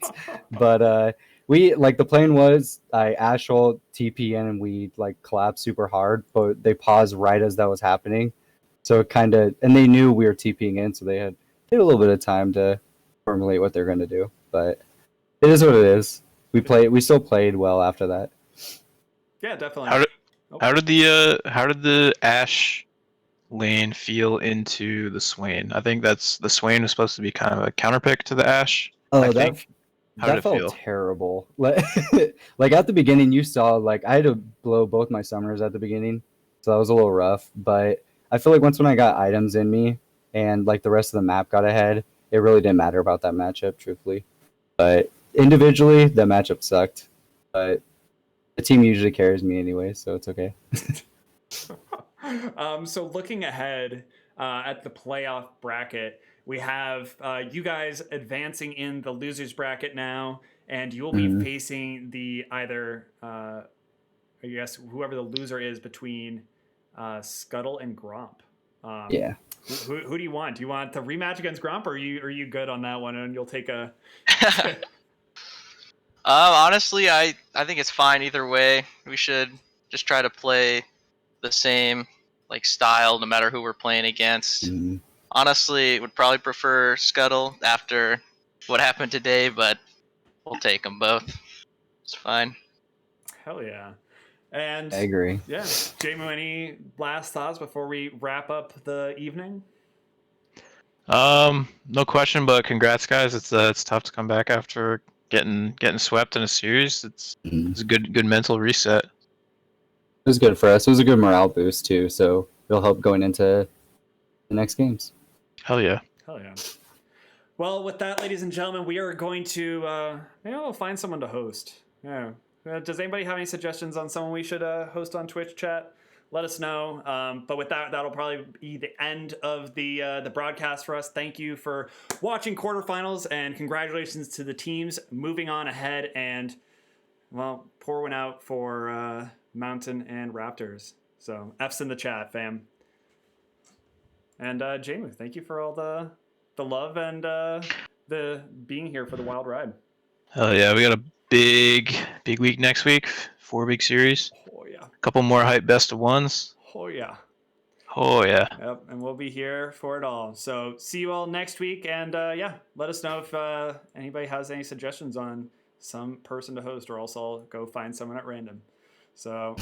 But we the plan was I Ash ult TP in and we collapsed super hard, but they paused right as that was happening. So it and they knew we were TPing in, so they had a little bit of time to formulate what they're going to do. But it is what it is. We still played well after that. Yeah, definitely. How did the Ash lane feel into the Swain? I think the Swain was supposed to be kind of a counterpick to the Ash. Oh, I that think. How did it felt feel? terrible. At the beginning, you saw I had to blow both my summoners at the beginning, so that was a little rough. But I feel like once when I got items in me and the rest of the map got ahead, it really didn't matter about that matchup, truthfully. But individually, the matchup sucked. But the team usually carries me anyway, so it's okay. So looking ahead at the playoff bracket, we have you guys advancing in the losers bracket now, and you will be facing the either I guess whoever the loser is between Scuttle and Gromp. Yeah. Who do you want? Do you want the rematch against Gromp, or are you good on that one and you'll take a? Honestly, I think it's fine either way. We should just try to play the same like style no matter who we're playing against. Mhm. Honestly, would probably prefer Scuttle after what happened today, but we'll take them both. It's fine. Hell yeah. And I agree. yeah, Jamu, any last thoughts before we wrap up the evening? No question, but congrats, guys. It's tough to come back after getting swept in a series. Mhm. It's a good mental reset. It was good for us. It was a good morale boost too, so it'll help going into the next games. Hell yeah. Hell yeah. Well, with that, ladies and gentlemen, we are going to we'll find someone to host. Yeah. Does anybody have any suggestions on someone we should host on Twitch chat? Let us know. But with that, that'll probably be the end of the broadcast for us. Thank you for watching quarterfinals, and congratulations to the teams moving on ahead. And well, pour one out for Mountain and Raptors. So F's in the chat, fam. And Jamu, thank you for all the love and the being here for the wild ride. Hell yeah. We got a big week next week. 4-week series. Oh yeah. A couple more hype best of ones. Oh yeah. Oh yeah. Yep, and we'll be here for it all. So see you all next week, and yeah, let us know if anybody has any suggestions on some person to host, or else I'll go find someone at random. So